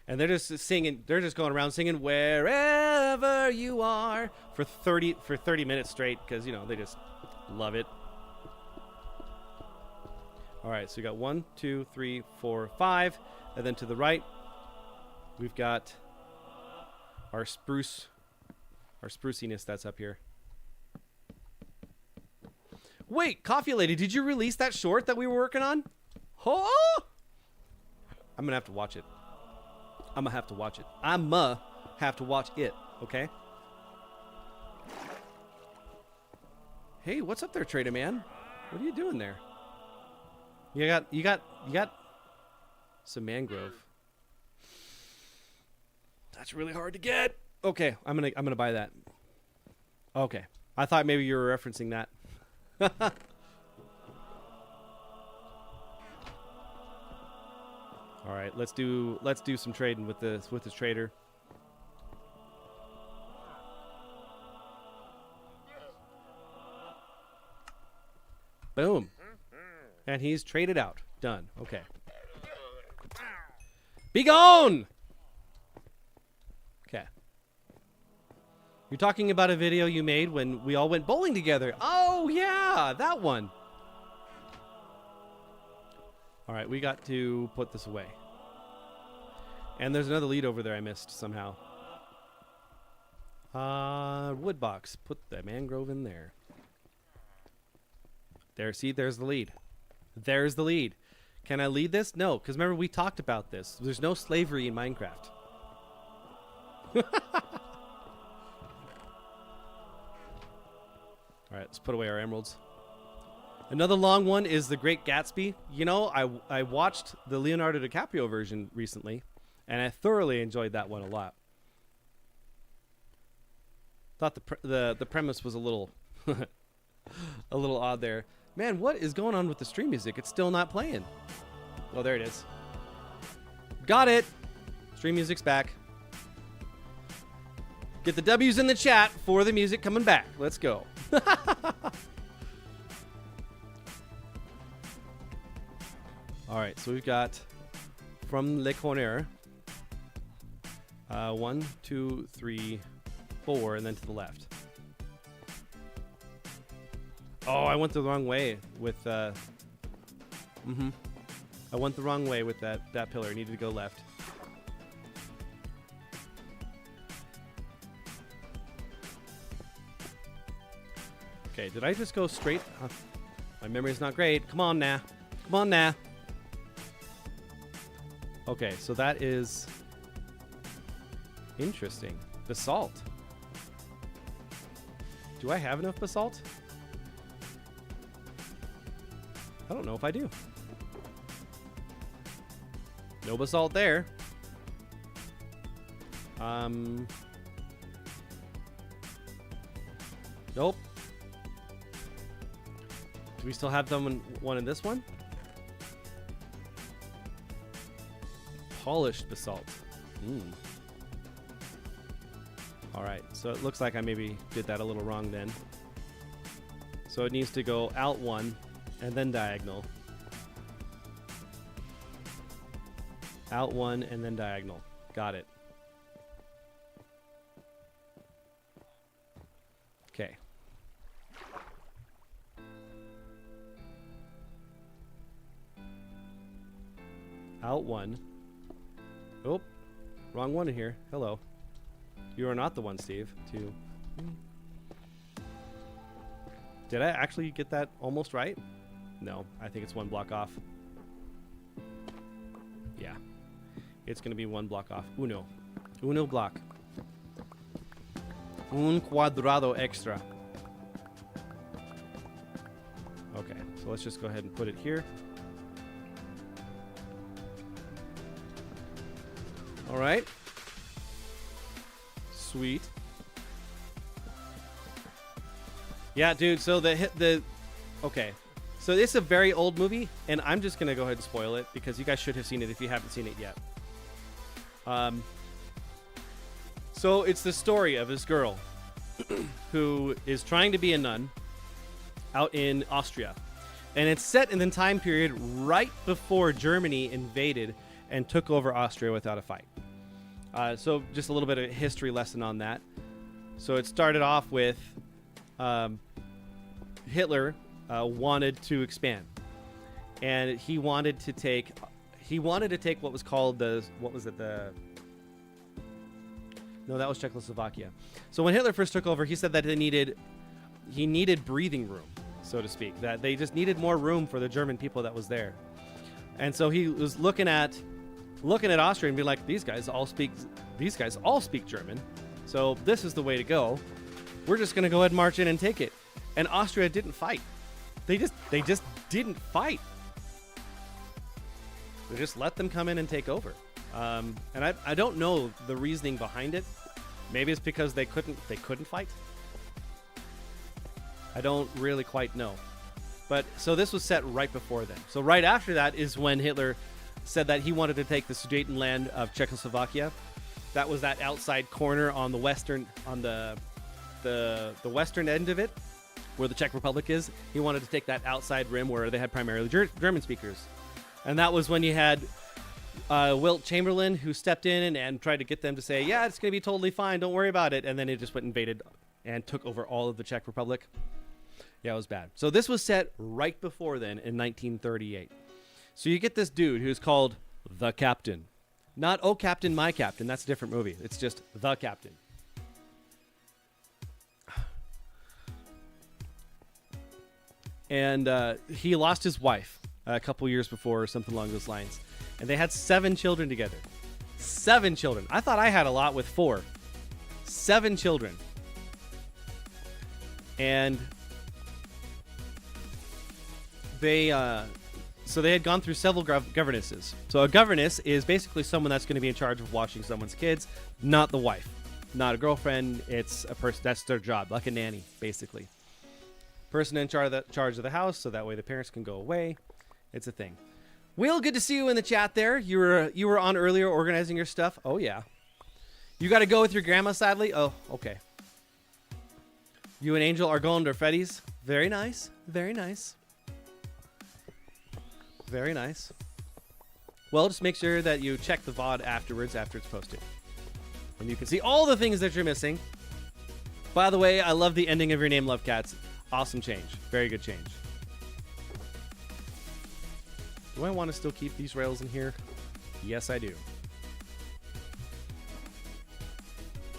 And they're just singing. They're just going around singing "Wherever You Are" for 30 minutes straight because they just love it. All right, so we got 1, 2, 3, 4, 5, and then to the right, we've got our spruciness that's up here. Wait, Coffee Lady, did you release that short that we were working on? Oh! I'm gonna have to watch it. I'ma have to watch it, okay? Hey, what's up there, Trader Man? What are you doing there? You got some mangrove. That's really hard to get. Okay, I'm gonna buy that. Okay. I thought maybe you were referencing that. All right, let's do some trading with this trader. Boom. And he's traded out. Done. Okay. Be gone! Okay. You're talking about a video you made when we all went bowling together. Oh, yeah, that one. All right, we got to put this away. And there's another lead over there I missed somehow. Wood box. Put the mangrove in there. There, see, there's the lead. There's the lead. Can I lead this? No, because remember we talked about this. There's no slavery in Minecraft. All right, let's put away our emeralds. Another long one is The Great Gatsby. You know, I watched the Leonardo DiCaprio version recently, and I thoroughly enjoyed that one a lot. Thought the premise was a little a little odd there. Man, what is going on with the stream music? It's still not playing. Oh, there it is. Got it. Stream music's back. Get the W's in the chat for the music coming back. Let's go. All right, so we've got from Le Corner 1, 2, 3, 4, and then to the left. Oh, I went the wrong way with I went the wrong way with that pillar. I needed to go left. Okay, did I just go straight? My memory's not great. Come on now. Come on now. Okay, so that is interesting. Basalt. Do I have enough basalt? I don't know if I do. No basalt there. Nope. Do we still have one in this one? Polished basalt. All right, so it looks like I maybe did that a little wrong then. So it needs to go out one and then diagonal. Out one and then diagonal. Got it. Okay. Out one. Oh, wrong one in here. Hello. You are not the one, Steve. Two. Did I actually get that almost right? No, I think it's one block off. Yeah. It's going to be one block off. Uno. Uno block. Un cuadrado extra. Okay, so let's just go ahead and put it here. All right. Sweet. Yeah, dude, so okay. So it's a very old movie, and I'm just going to go ahead and spoil it because you guys should have seen it if you haven't seen it yet. So it's the story of this girl who is trying to be a nun out in Austria. And it's set in the time period right before Germany invaded and took over Austria without a fight. So just a little bit of a history lesson on that. So it started off with Hitler wanted to expand, and he wanted to take what was called no, that was Czechoslovakia. So when Hitler first took over, he said that he needed breathing room, so to speak, that they just needed more room for the German people that was there. And so he was looking at Austria and be like, these guys all speak German, so this is the way to go. We're just going to go ahead and march in and take it. And Austria didn't fight. They just didn't fight. They just let them come in and take over. And I don't know the reasoning behind it. Maybe it's because they couldn't fight. I don't really quite know. But so this was set right before then. So right after that is when Hitler said that he wanted to take the Sudetenland of Czechoslovakia. That was that outside corner on the western the western end of it, where the Czech Republic is. He wanted to take that outside rim where they had primarily German speakers. And that was when you had Wilt Chamberlain, who stepped in and tried to get them to say, yeah, it's going to be totally fine, don't worry about it. And then it just went invaded and took over all of the Czech Republic. Yeah, it was bad. So this was set right before then in 1938. So you get this dude who's called The Captain. Not, oh, Captain, my Captain. That's a different movie. It's just The Captain. And he lost his wife a couple years before or something along those lines. And they had 7 children together. 7 children. I thought I had a lot with 4. 7 children. And So they had gone through several governesses. So a governess is basically someone that's going to be in charge of watching someone's kids, not the wife, not a girlfriend. It's a person. That's their job, like a nanny, basically. Person in charge of the house, so that way the parents can go away. It's a thing. Will, good to see you in the chat there. You were on earlier organizing your stuff. Oh, yeah. You got to go with your grandma, sadly? Oh, okay. You and Angel are going to Freddy's. Very nice. Very nice. Very nice. Well, just make sure that you check the VOD afterwards, after it's posted. And you can see all the things that you're missing. By the way, I love the ending of your name, Love Cats. Awesome change. Very good change. Do I want to still keep these rails in here? Yes, I do.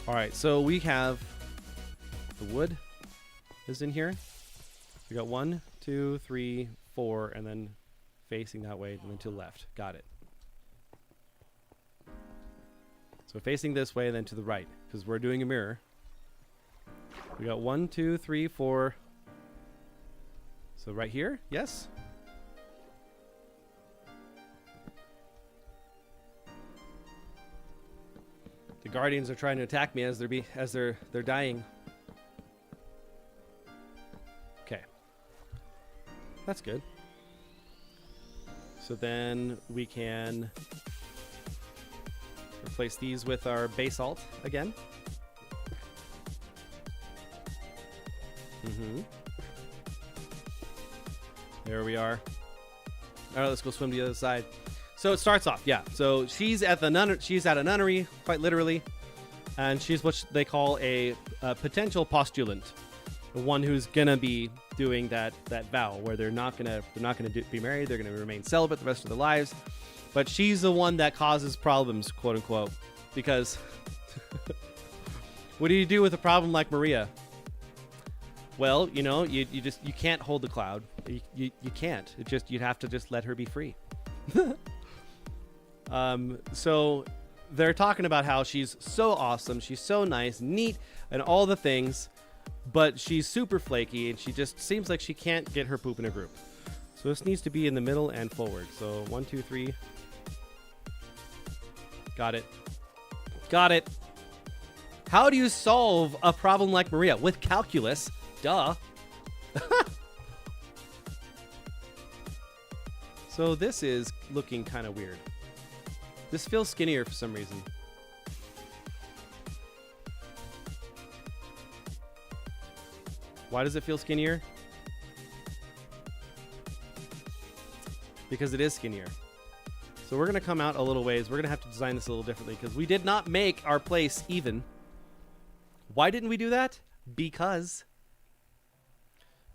All right, so we have the wood is in here. We got 1, 2, 3, 4, and then facing that way, and then to the left. Got it. So facing this way, and then to the right, because we're doing a mirror. We got 1, 2, 3, 4. So right here, yes. The guardians are trying to attack me as they're dying. Okay, that's good. So then we can replace these with our basalt again. There we are. All right, let's go swim to the other side. So it starts off, yeah. So she's at a nunnery, quite literally, and she's what they call a potential postulant, the one who's gonna be doing that vow where they're not gonna be married. They're gonna remain celibate the rest of their lives. But she's the one that causes problems, quote unquote, because what do you do with a problem like Maria? Well, you know, you can't hold the cloud. You can't. You'd have to just let her be free. So they're talking about how she's so awesome, she's so nice, neat, and all the things, but she's super flaky, and she just seems like she can't get her poop in a group. So this needs to be in the middle and forward. So 1, 2, 3. Got it. Got it. How do you solve a problem like Maria? With calculus. Duh. So this is looking kind of weird. This feels skinnier for some reason. Why does it feel skinnier? Because it is skinnier. So we're going to come out a little ways. We're going to have to design this a little differently because we did not make our place even. Why didn't we do that? Because.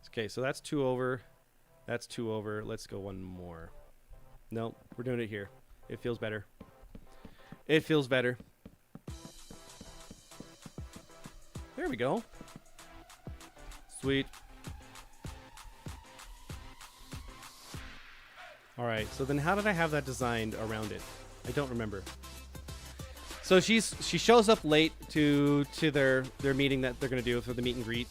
Okay, so that's 2 over. That's 2 over. Let's go one more. No, we're doing it here. It feels better. It feels better. There we go. Sweet. All right, so then how did I have that designed around it? I don't remember. So she shows up late to their meeting that they're going to do for the meet and greet.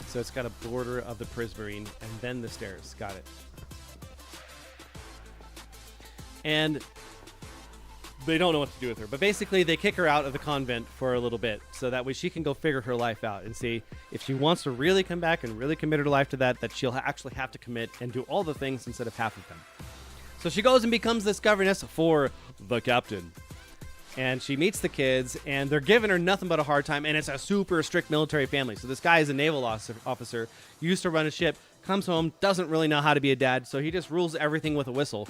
So it's got a border of the prismarine and then the stairs. Got it. And they don't know what to do with her. But basically, they kick her out of the convent for a little bit. So that way she can go figure her life out and see if she wants to really come back and really commit her life to that she'll actually have to commit and do all the things instead of half of them. So she goes and becomes this governess for the captain. And she meets the kids, and they're giving her nothing but a hard time, and it's a super strict military family. So this guy is a naval officer, used to run a ship, comes home, doesn't really know how to be a dad, so he just rules everything with a whistle.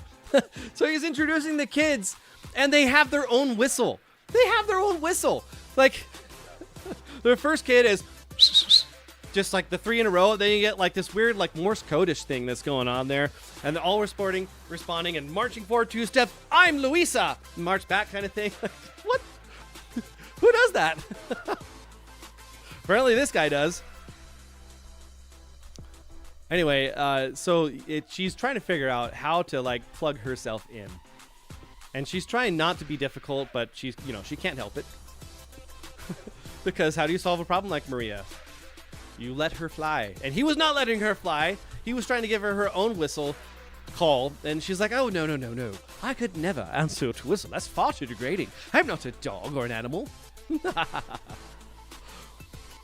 So he's introducing the kids, and they have their own whistle. They have their own whistle. Like, their first kid is just like the 3 in a row. Then you get like this weird like Morse code-ish thing that's going on there. And they're all responding and marching forward 2 steps. I'm Louisa. March back kind of thing. What? Who does that? Apparently this guy does. Anyway, she's trying to figure out how to like plug herself in. And she's trying not to be difficult, but she can't help it. Because how do you solve a problem like Maria? You let her fly. And he was not letting her fly. He was trying to give her her own whistle call, and she's like, oh, no, no, no, no. I could never answer to whistle. That's far too degrading. I'm not a dog or an animal.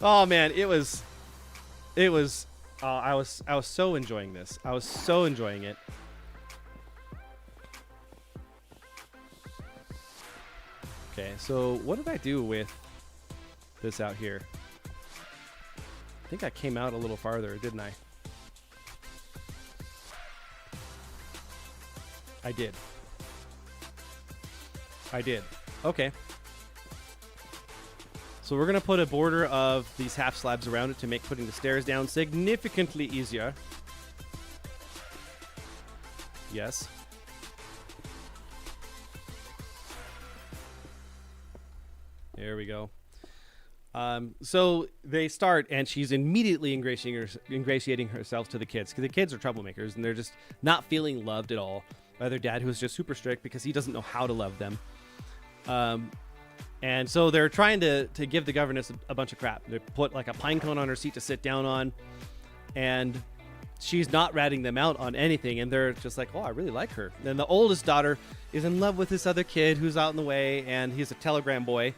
Oh, man, I was so enjoying this. I was so enjoying it. Okay, so what did I do with this out here? I think I came out a little farther, didn't I? I did. Okay. So we're going to put a border of these half slabs around it to make putting the stairs down significantly easier. Yes. There we go. So they start, and she's immediately ingratiating herself to the kids, because the kids are troublemakers, and they're just not feeling loved at all by their dad, who's just super strict because he doesn't know how to love them. And so they're trying to give the governess a bunch of crap. They put like a pine cone on her seat to sit down on, and she's not ratting them out on anything, and they're just like, oh, I really like her. Then the oldest daughter is in love with this other kid who's out in the way, and he's a telegram boy.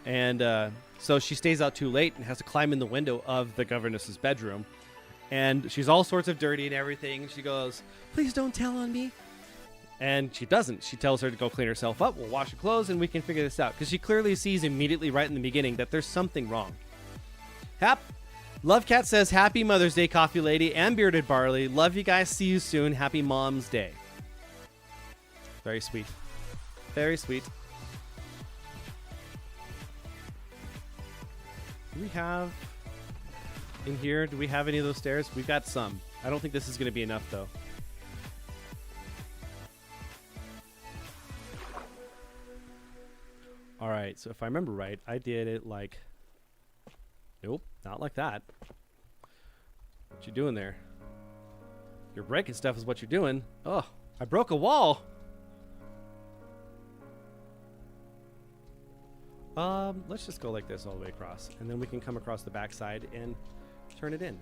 And so she stays out too late and has to climb in the window of the governess's bedroom. And she's all sorts of dirty and everything. She goes, please don't tell on me. And she doesn't. She tells her to go clean herself up. We'll wash her clothes and we can figure this out. Because she clearly sees immediately right in the beginning that there's something wrong. Lovecat says, happy Mother's Day, Coffee Lady and Bearded Barley. Love you guys. See you soon. Happy Mom's Day. Very sweet. Very sweet. Do we have in here? Do we have any of those stairs? We've got some. I don't think this is going to be enough, though. All right. So if I remember right, I did it like... Nope, not like that. What you doing there? You're breaking stuff is what you're doing. Oh, I broke a wall. Let's just go like this all the way across, and then we can come across the backside and turn it in.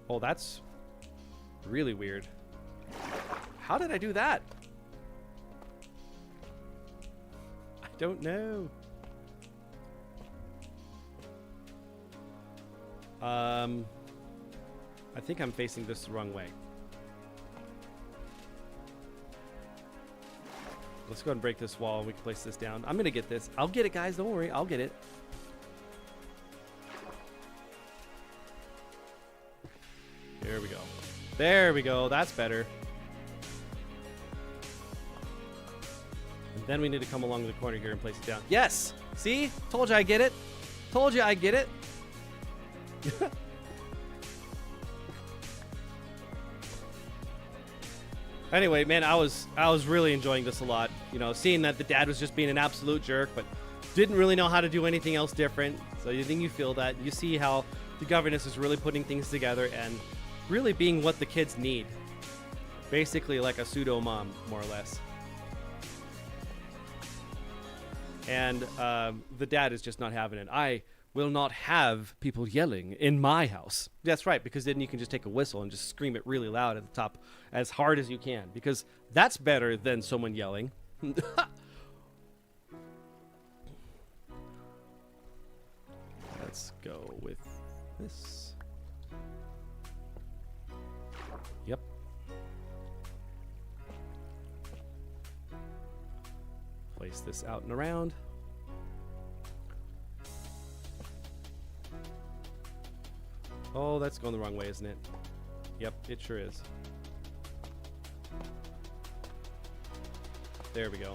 Oh, that's really weird. How did I do that? I don't know. I think I'm facing this the wrong way. Let's go ahead and break this wall. We can place this down. I'm going to get this. I'll get it, guys. Don't worry. I'll get it. There we go. There we go. That's better. And then we need to come along the corner here and place it down. Yes! See? Told you I get it. Told you I get it. Anyway, man, I was really enjoying this a lot. You know, seeing that the dad was just being an absolute jerk, but didn't really know how to do anything else different. So you think you feel that. You see how the governess is really putting things together and really being what the kids need. Basically like a pseudo mom, more or less. And the dad is just not having it. I will not have people yelling in my house. That's right, because then you can just take a whistle and just scream it really loud at the top as hard as you can, because that's better than someone yelling. Let's go with this. Yep. Place this out and around. Oh, that's going the wrong way, isn't it? Yep, it sure is. There we go.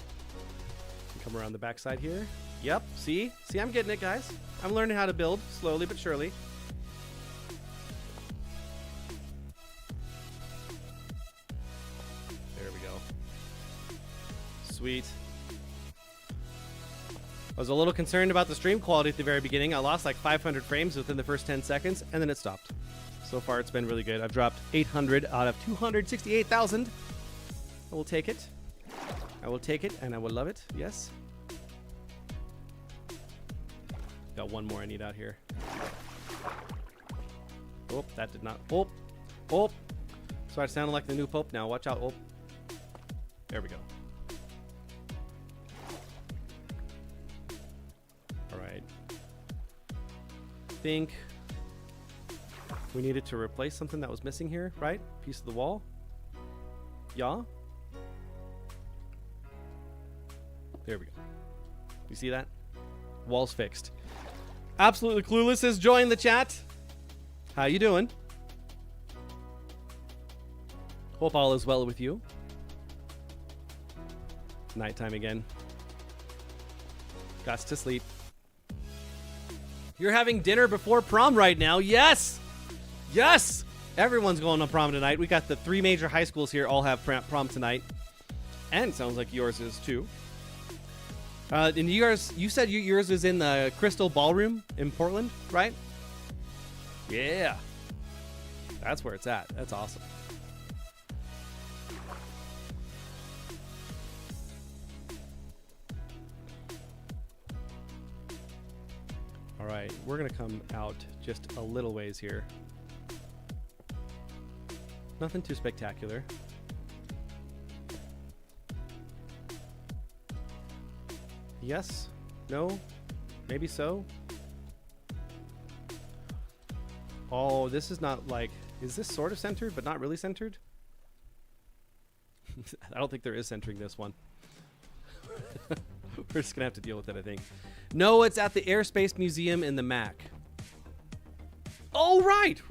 Come around the backside here. Yep, see? See, I'm getting it, guys. I'm learning how to build, slowly but surely. There we go. Sweet. I was a little concerned about the stream quality at the very beginning. I lost like 500 frames within the first 10 seconds, and then it stopped. So far, it's been really good. I've dropped 800 out of 268,000. I will take it. I will take it, and I will love it. Yes. Got one more I need out here. Oh, that did not. Oh, oh. Started sounding like the new Pope now. Watch out. Oh. There we go. All right. Think we needed to replace something that was missing here, right? Piece of the wall. Yeah. There we go. You see that? Wall's fixed. Absolutely Clueless has joined the chat. How you doing? Hope all is well with you. Nighttime again. Got to sleep. You're having dinner before prom right now. Yes! Yes! Everyone's going on prom tonight. We got the 3 major high schools here all have prom tonight. And it sounds like yours is too. And yours, you said yours is in the Crystal Ballroom in Portland, right? Yeah. That's where it's at. That's awesome. All right, we're going to come out just a little ways here. Nothing too spectacular. Yes? No? Maybe so? Oh, this is not like... Is this sort of centered, but not really centered? I don't think there is centering this one. We're just going to have to deal with it, I think. No, it's at the Airspace Museum in the MAC. Oh, right.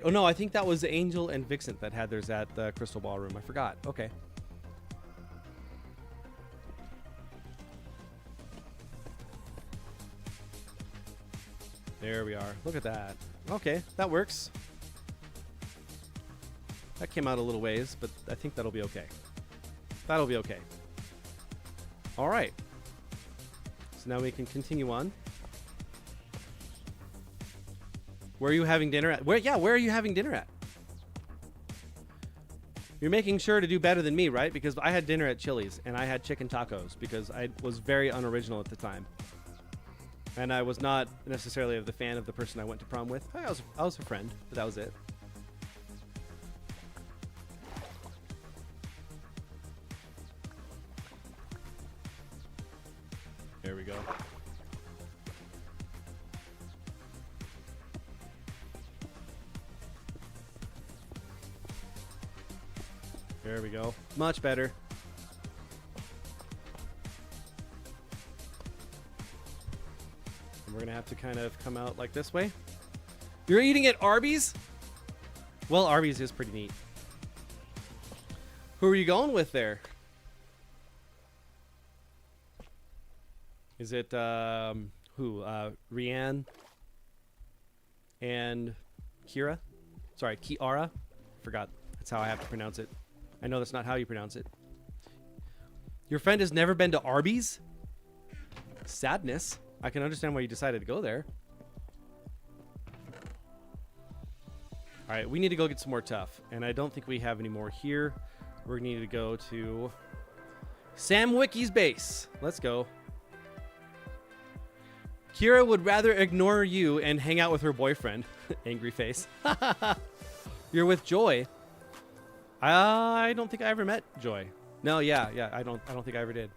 Oh, no, I think that was Angel and Vixen that had theirs at the Crystal Ballroom. I forgot. Okay. There we are. Look at that. Okay, that works. That came out a little ways, but I think that'll be okay. That'll be okay. All right. So now we can continue on. Where are you having dinner at? Where are you having dinner at? You're making sure to do better than me, right? Because I had dinner at Chili's, and I had chicken tacos because I was very unoriginal at the time. And I was not necessarily the fan of the person I went to prom with. I was a friend, but that was it. There we go. There we go. Much better. And we're going to have to kind of come out like this way. You're eating at Arby's? Well, Arby's is pretty neat. Who are you going with there? Is it, who? Rianne and Kira? Sorry, Kiara? Forgot. That's how I have to pronounce it. I know that's not how you pronounce it. Your friend has never been to Arby's? Sadness. I can understand why you decided to go there. All right, we need to go get some more tough. And I don't think we have any more here. We're going to need to go to Sam Wickie's base. Let's go. Kira would rather ignore you and hang out with her boyfriend. Angry face. You're with Joy. I don't think I ever met Joy. No, yeah. I don't think I ever did.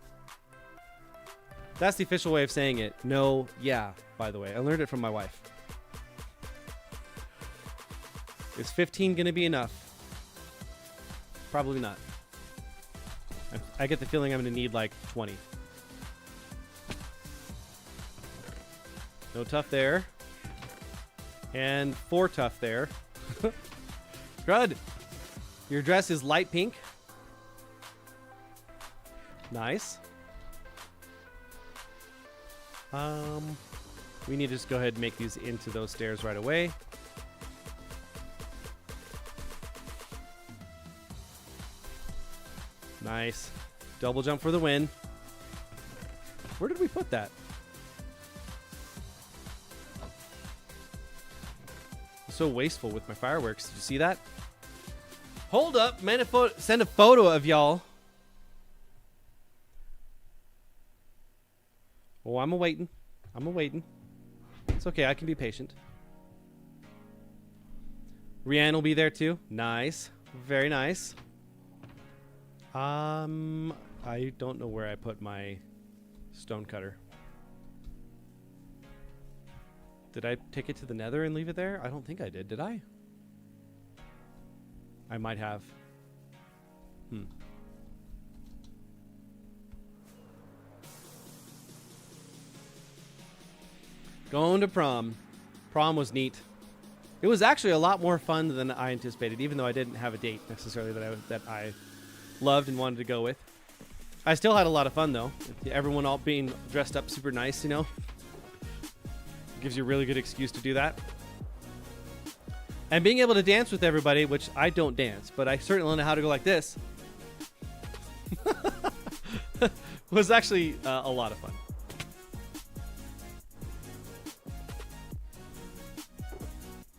That's the official way of saying it. No, yeah, by the way. I learned it from my wife. Is 15 going to be enough? Probably not. I get the feeling I'm going to need like 20. No tough there. And 4 tough there. Good. Your dress is light pink. Nice. We need to just go ahead and make these into those stairs right away. Nice. Double jump for the win. Where did we put that? I'm so wasteful with my fireworks. Did you see that? Hold up. Send a photo of y'all. Oh, I'm a-waiting. It's okay. I can be patient. Rianne will be there too. Nice. Very nice. I don't know where I put my stone cutter. Did I take it to the nether and leave it there? I don't think I did I? I might have. Going to prom. Prom was neat. It was actually a lot more fun than I anticipated, even though I didn't have a date necessarily that I loved and wanted to go with. I still had a lot of fun though. Everyone all being dressed up super nice, you know. Gives you a really good excuse to do that. And being able to dance with everybody, which I don't dance, but I certainly know how to go like this, was actually a lot of fun.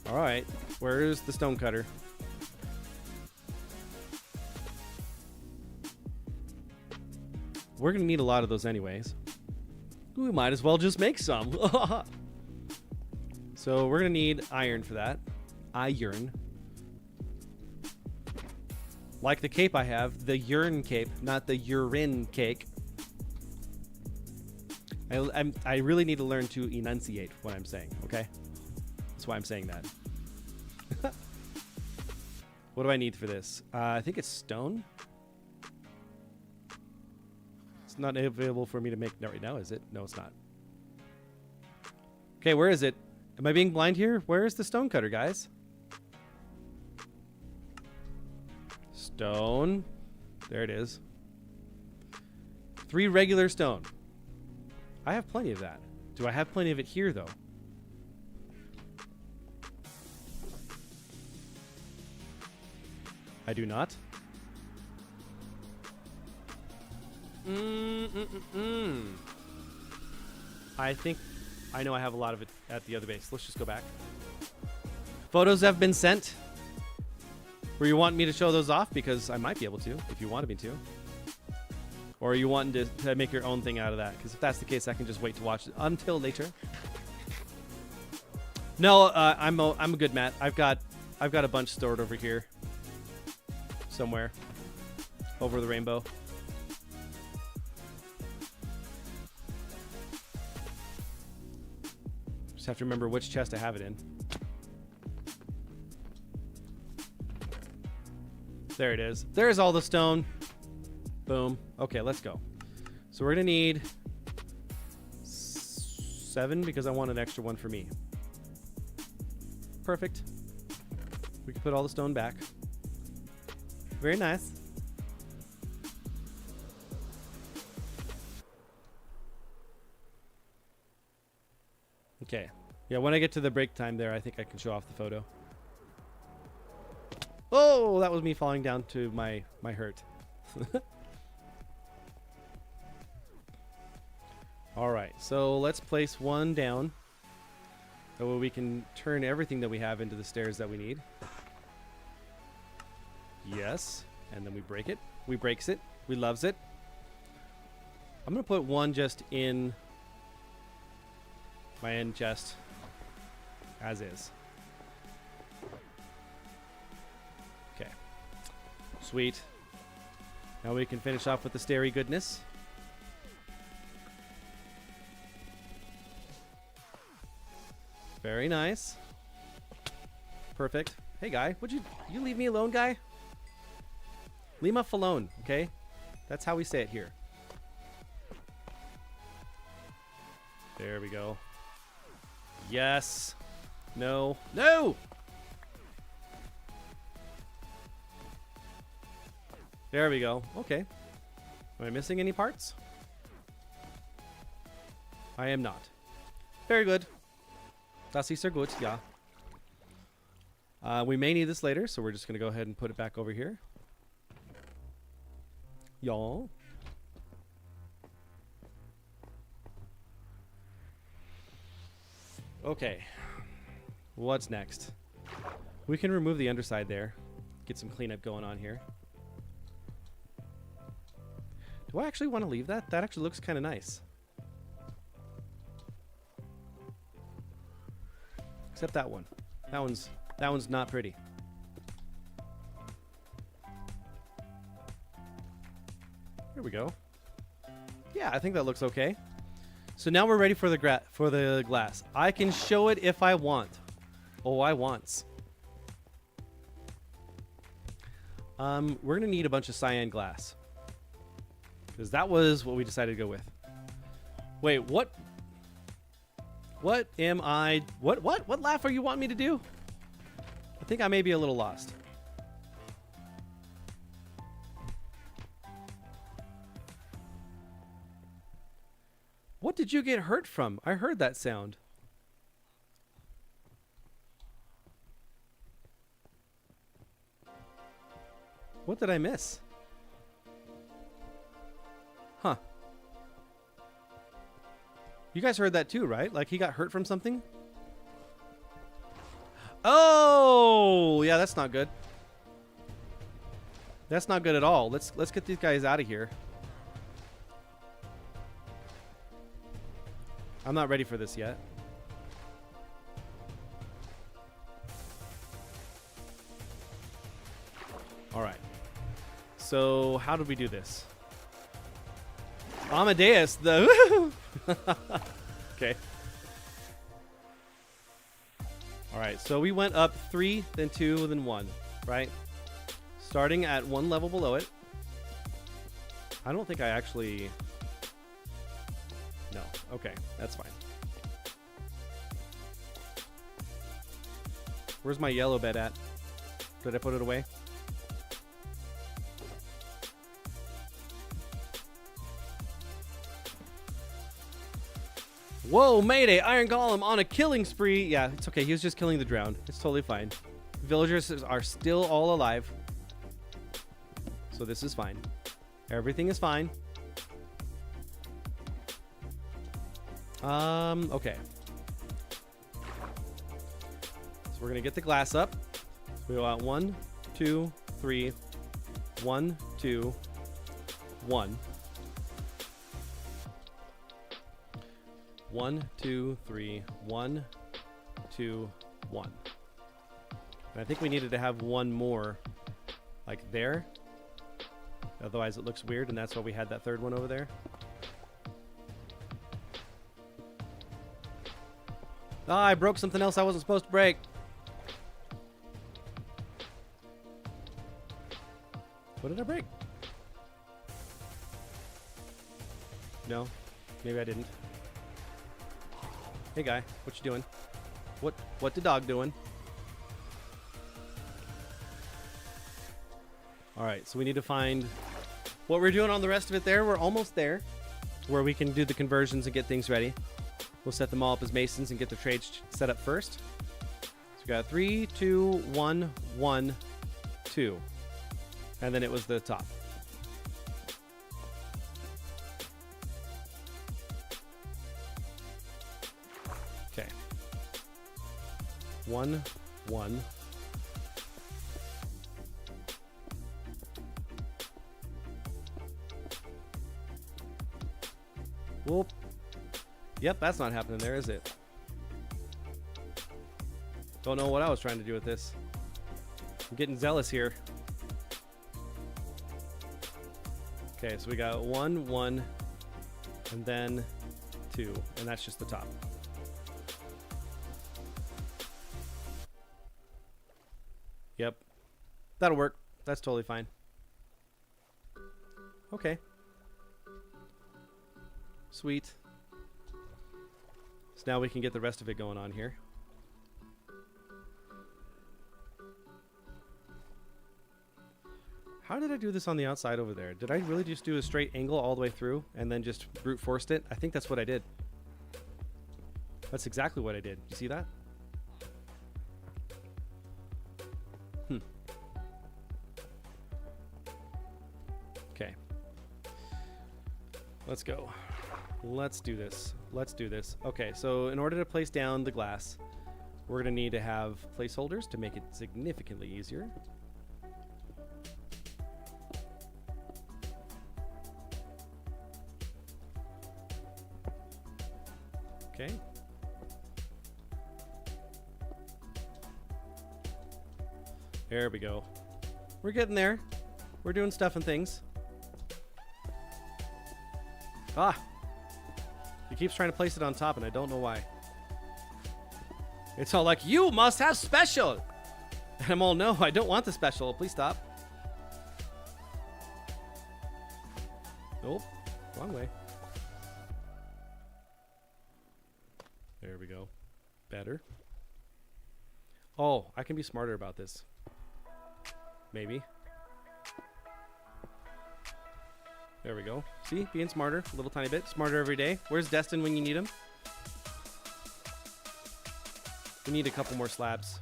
All right, where's the stone cutter? We're gonna need a lot of those anyways. We might as well just make some. So we're gonna need iron for that. Iron. Like the cape I have, the urine cape, not the urine cake. I really need to learn to enunciate what I'm saying, okay? That's why I'm saying that. What do I need for this? I think it's stone. It's not available for me to make right now, is it? No, it's not. Okay, where is it? Am I being blind here? Where is the stone cutter, guys? Stone. There it is. 3 regular stone. I have plenty of that. Do I have plenty of it here, though? I do not. I think I know I have a lot of it at the other base. Let's just go back. Photos have been sent. Were you wanting me to show those off? Because I might be able to, if you wanted me to. Or are you wanting to make your own thing out of that? Because if that's the case, I can just wait to watch it until later. No, I'm a good Matt. I've got a bunch stored over here. Somewhere. Over the rainbow. Just have to remember which chest I have it in. There it is. There's all the stone. Boom. Okay, let's go. So we're going to need 7 because I want an extra one for me. Perfect. We can put all the stone back. Very nice. Okay. Yeah, when I get to the break time there, I think I can show off the photo. Oh, that was me falling down to my hurt. All right, so let's place one down. That way we can turn everything that we have into the stairs that we need. Yes, and then we break it. We breaks it. We loves it. I'm going to put one just in my end chest as is. Okay. Sweet. Now we can finish off with the stairy goodness. Very nice. Perfect. Hey, guy. Would you leave me alone, guy? Leave me alone, okay? That's how we say it here. There we go. Yes. No. No! There we go. Okay. Am I missing any parts? I am not. Very good. Das ist sehr gut, yeah. We may need this later, so we're just going to go ahead and put it back over here. Y'all. Okay. What's next? We can remove the underside there. Get some cleanup going on here. Do I actually want to leave that? That actually looks kind of nice. Except that one. That one's not pretty. Here we go. Yeah, I think that looks okay. So now we're ready for the glass. I can show it if I want. Oh, I wants. We're gonna need a bunch of cyan glass, because that was what we decided to go with. Wait, what? What am I? What laugh are you wanting me to do? I think I may be a little lost. What did you get hurt from? I heard that sound. What did I miss? Huh. You guys heard that too, right? Like he got hurt from something? Oh, yeah, that's not good. That's not good at all. Let's get these guys out of here. I'm not ready for this yet. All right. So how did we do this? Amadeus, the okay. All right, so we went up 3, then 2, then 1, right? Starting at 1 level below it. I don't think I actually... No, okay, that's fine. Where's my yellow bed at? Did I put it away? Whoa, Mayday! Iron Golem on a killing spree! Yeah, it's okay. He was just killing the drowned. It's totally fine. Villagers are still all alive. So this is fine. Everything is fine. Okay. So we're gonna get the glass up. So we go out 1, 2, 3. 1, 2, 1. 1, 2, 3. 1, 2, 1. And I think we needed to have one more, like there. Otherwise, it looks weird, and that's why we had that third one over there. Ah, I broke something else I wasn't supposed to break. What did I break? No, maybe I didn't. Hey guy, what you doing? What the dog doing? All right, so we need to find what we're doing on the rest of it there. We're almost there, where we can do the conversions and get things ready. We'll set them all up as masons and get the trades set up first. So we got 3, 2, 1, 1, 2. And then it was the top. Okay. 1, 1. Whoop. Yep, that's not happening there, is it? Don't know what I was trying to do with this. I'm getting zealous here. Okay, so we got 1, 1, and then 2, and that's just the top. Yep. That'll work. That's totally fine. Okay. Sweet. So now we can get the rest of it going on here. How did I do this on the outside over there? Did I really just do a straight angle all the way through and then just brute forced it? I think that's what I did. That's exactly what I did. You see that? Okay. Let's go. Let's do this. Let's do this. Okay, so in order to place down the glass, we're going to need to have placeholders to make it significantly easier. Okay. There we go. We're getting there. We're doing stuff and things. Ah! He keeps trying to place it on top, and I don't know why. It's all like, you must have special! And I'm all, no, I don't want the special. Please stop. Nope. Wrong way. There we go. Better. Oh, I can be smarter about this. Maybe. There we go. See? Being smarter. A little tiny bit. Smarter every day. Where's Destin when you need him? We need a couple more slabs.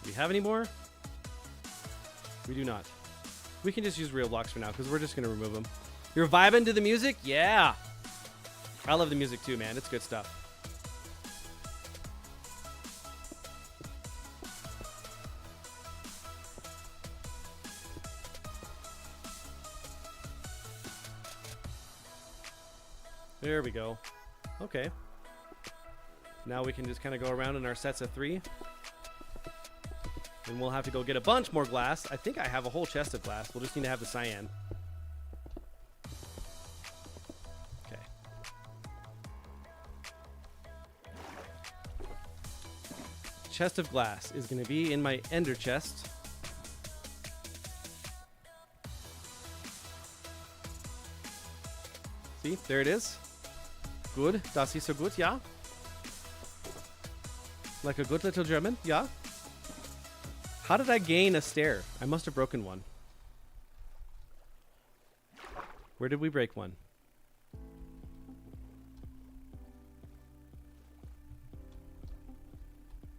Do we have any more? We do not. We can just use real blocks for now because we're just going to remove them. You're vibing to the music? Yeah. I love the music too, man. It's good stuff. There we go. Okay. Now we can just kind of go around in our sets of 3. And we'll have to go get a bunch more glass. I think I have a whole chest of glass. We'll just need to have the cyan. Okay. Chest of glass is going to be in my ender chest. See, there it is. Good. Das ist so gut, ja. Like a good little German, yeah. How did I gain a stair? I must have broken one. Where did we break one?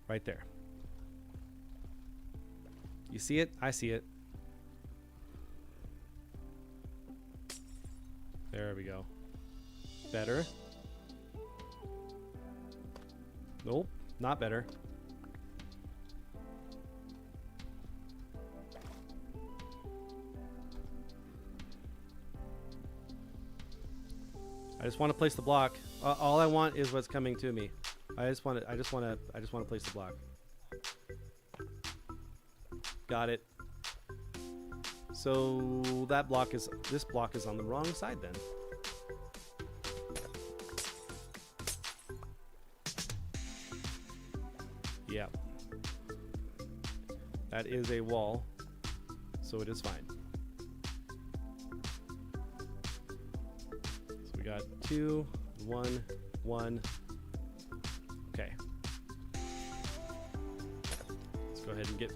Right there. You see it? I see it. There we go. Better. Nope, not better. I just want to place the block. All I want is what's coming to me. I just want to place the block. Got it. So this block is on the wrong side then. Yeah. That is a wall, so it is fine. So we got 2, 1, 1. Okay. Let's go ahead and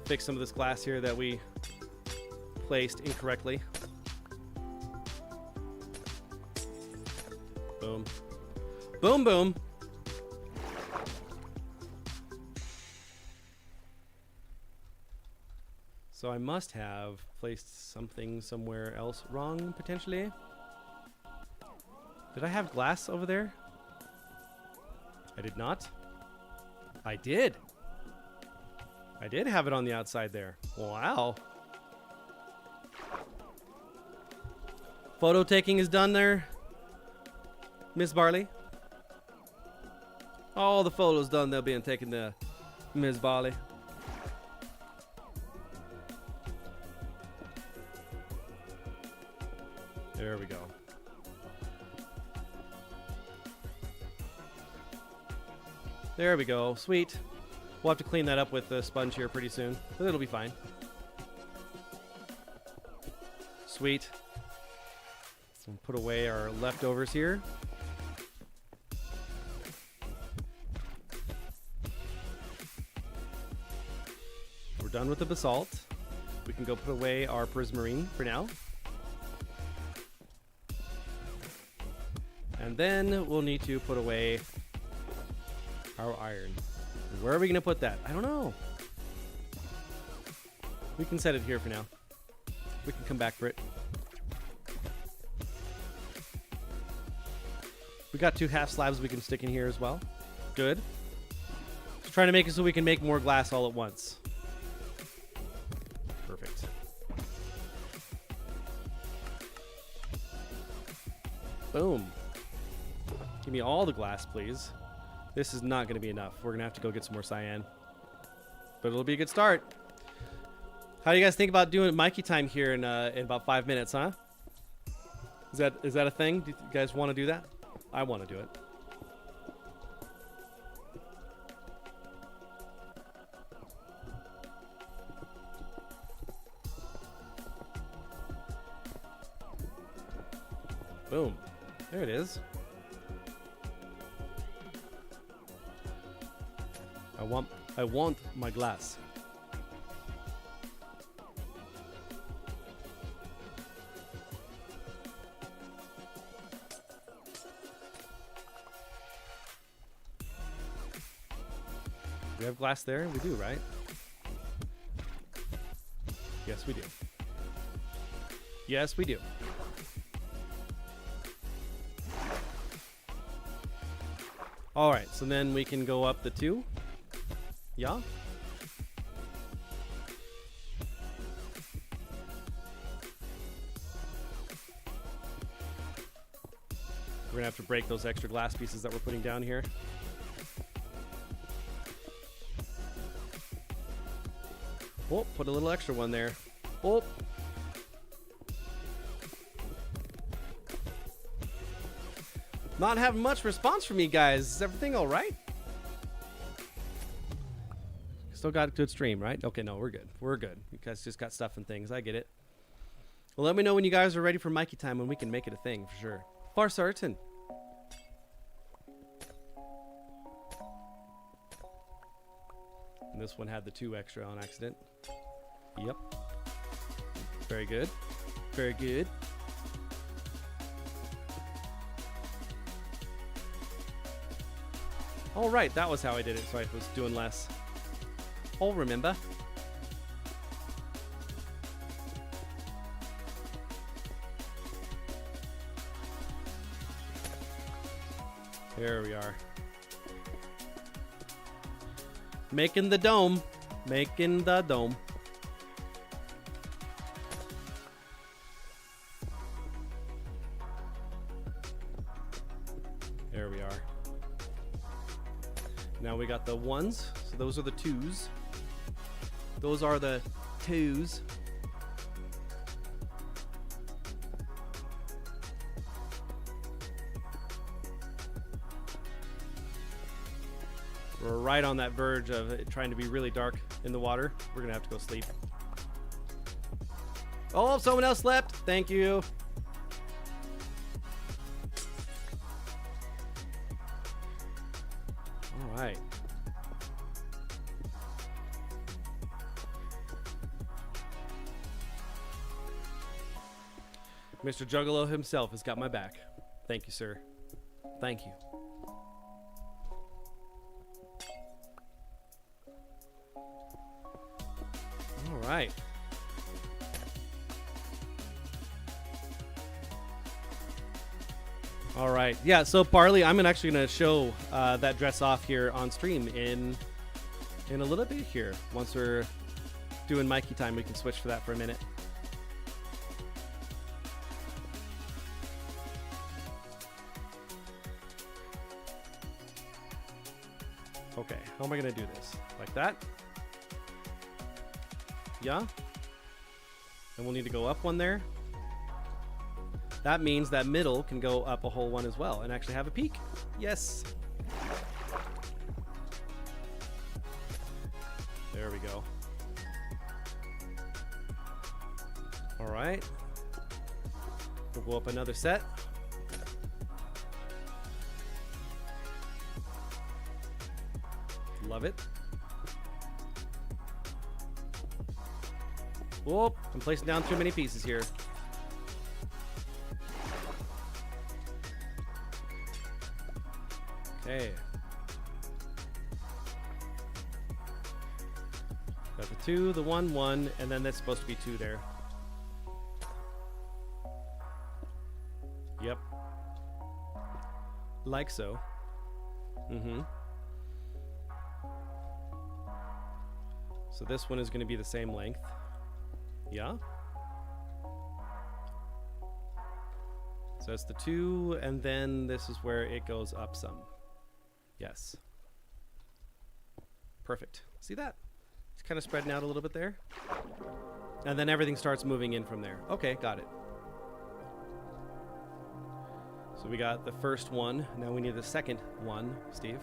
fix some of this glass here that we placed incorrectly. Boom. Boom, boom. So I must have placed something somewhere else wrong, potentially. Did I have glass over there? I did not. I did. I did have it on the outside there. Wow. Photo taking is done there, Miss Barley. All the photos done, they're being taken there, Miss Barley. There we go. There we go. Sweet. We'll have to clean that up with the sponge here pretty soon, but it'll be fine. Sweet. We'll put away our leftovers here. We're done with the basalt. We can go put away our prismarine for now. And then we'll need to put away our iron. Where are we going to put that? I don't know. We can set it here for now. We can come back for it. We got 2 half slabs we can stick in here as well. Good. Just trying to make it so we can make more glass all at once. Perfect. Boom. Give me all the glass, please. This is not going to be enough. We're going to have to go get some more cyan. But it'll be a good start. How do you guys think about doing Mikey time here in about 5 minutes, huh? Is that a thing? Do you guys want to do that? I want to do it. Boom. There it is. I want my glass. We have glass there? We do, right? Yes, we do. Yes, we do. All right, so then we can go up the 2. Yeah? We're gonna have to break those extra glass pieces that we're putting down here. Oh, put a little extra one there. Oh. Not having much response from you guys. Is everything all right? Still got a good stream, right? Okay, no, we're good. We're good. You guys just got stuff and things. I get it. Well, let me know when you guys are ready for Mikey time when we can make it a thing for sure. Far certain. And this one had the 2 extra on accident. Yep. Very good. Very good. All right, that was how I did it, so I was doing less. I'll remember. There we are. Making the dome. Making the dome. There we are. Now we got the 1s, so those are the 2s. Those are the 2s. We're right on that verge of it trying to be really dark in the water. We're gonna have to go sleep. Oh, someone else slept. Thank you. All right. Mr. Juggalo himself has got my back. Thank you, sir. Thank you. All right. All right. Yeah, so Barley, I'm actually going to show that dress off here on stream in a little bit here. Once we're doing Mikey time, we can switch for that for a minute. Okay, how am I going to do this? Like that? Yeah? And we'll need to go up one there. That means that middle can go up a whole one as well and actually have a peak. Yes. There we go. All right. We'll go up another set. Love it. Whoop, I'm placing down too many pieces here. Okay. Got the 2, the 1, 1, and then that's supposed to be 2 there. Yep. Like so. Mm-hmm. So this one is going to be the same length. Yeah. So that's the 2, and then this is where it goes up some. Yes. Perfect. See that? It's kind of spreading out a little bit there. And then everything starts moving in from there. Okay, got it. So we got the first one. Now we need the second one, Steve.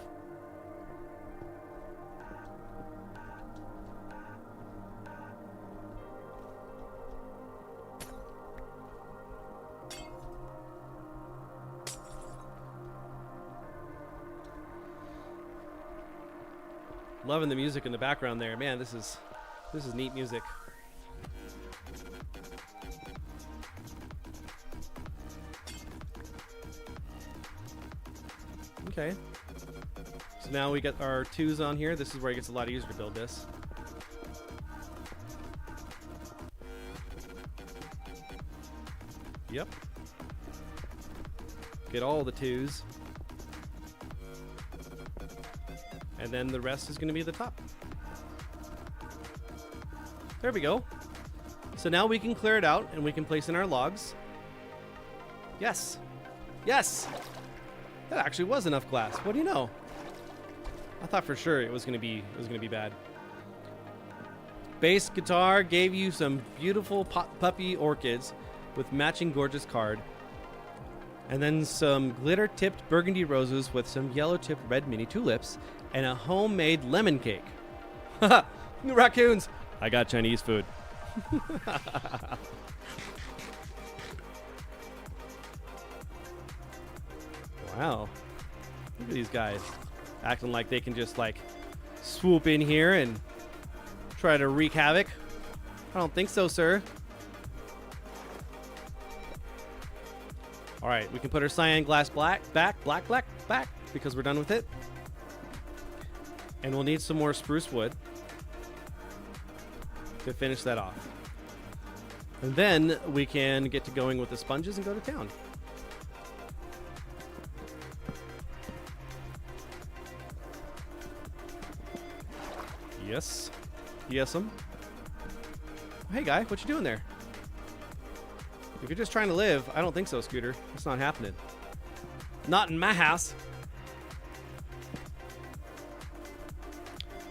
Loving the music in the background there. Man, this is neat music. Okay. So now we got our 2s on here. This is where it gets a lot easier to build this. Yep. Get all the 2s. And then the rest is going to be the top. There we go. So now we can clear it out and we can place in our logs. Yes. Yes. That actually was enough glass. What do you know? I thought for sure it was going to be bad. Bass guitar gave you some beautiful puppy orchids with matching gorgeous card. And then some glitter-tipped burgundy roses with some yellow-tipped red mini tulips and a homemade lemon cake. Haha, raccoons! I got Chinese food. Wow. Look at these guys acting like they can just like swoop in here and try to wreak havoc. I don't think so, sir. All right, we can put our cyan glass black back because we're done with it. And we'll need some more spruce wood to finish that off. And then we can get to going with the sponges and go to town. Yes. Yes'm. Hey, guy, what you doing there? If you're just trying to live, I don't think so, Scooter. It's not happening. Not in my house.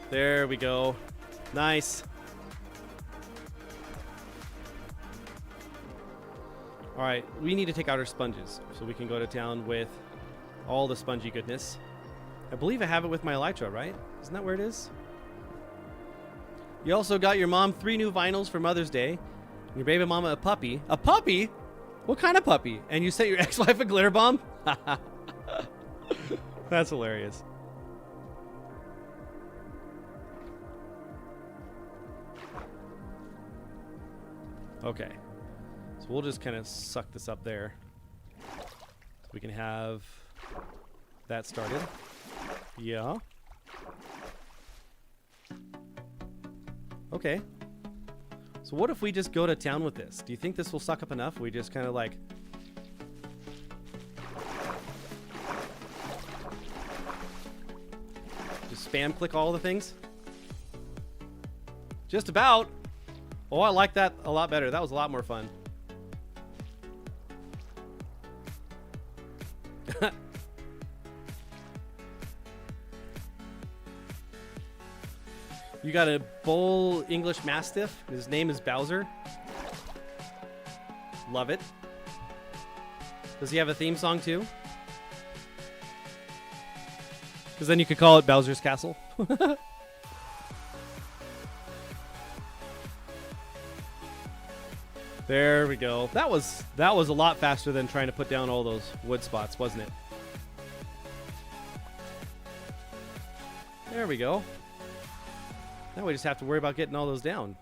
There we go. Nice. All right, we need to take out our sponges so we can go to town with all the spongy goodness. I believe I have it with my Elytra, right? Isn't that where it is? You also got your mom 3 new vinyls for Mother's Day. And your baby mama a puppy. A puppy? What kind of puppy? And you set your ex-wife a glitter bomb? That's hilarious. Okay. So we'll just kind of suck this up there. So we can have that started. Yeah. Okay. So what if we just go to town with this? Do you think this will suck up enough? We just kind of like... just spam click all the things? Just about. Oh, I like that a lot better. That was a lot more fun. You got a bull English Mastiff. His name is Bowser. Love it. Does he have a theme song too? Because then you could call it Bowser's Castle. There we go. That was a lot faster than trying to put down all those wood spots, wasn't it? There we go. Now we just have to worry about getting all those down.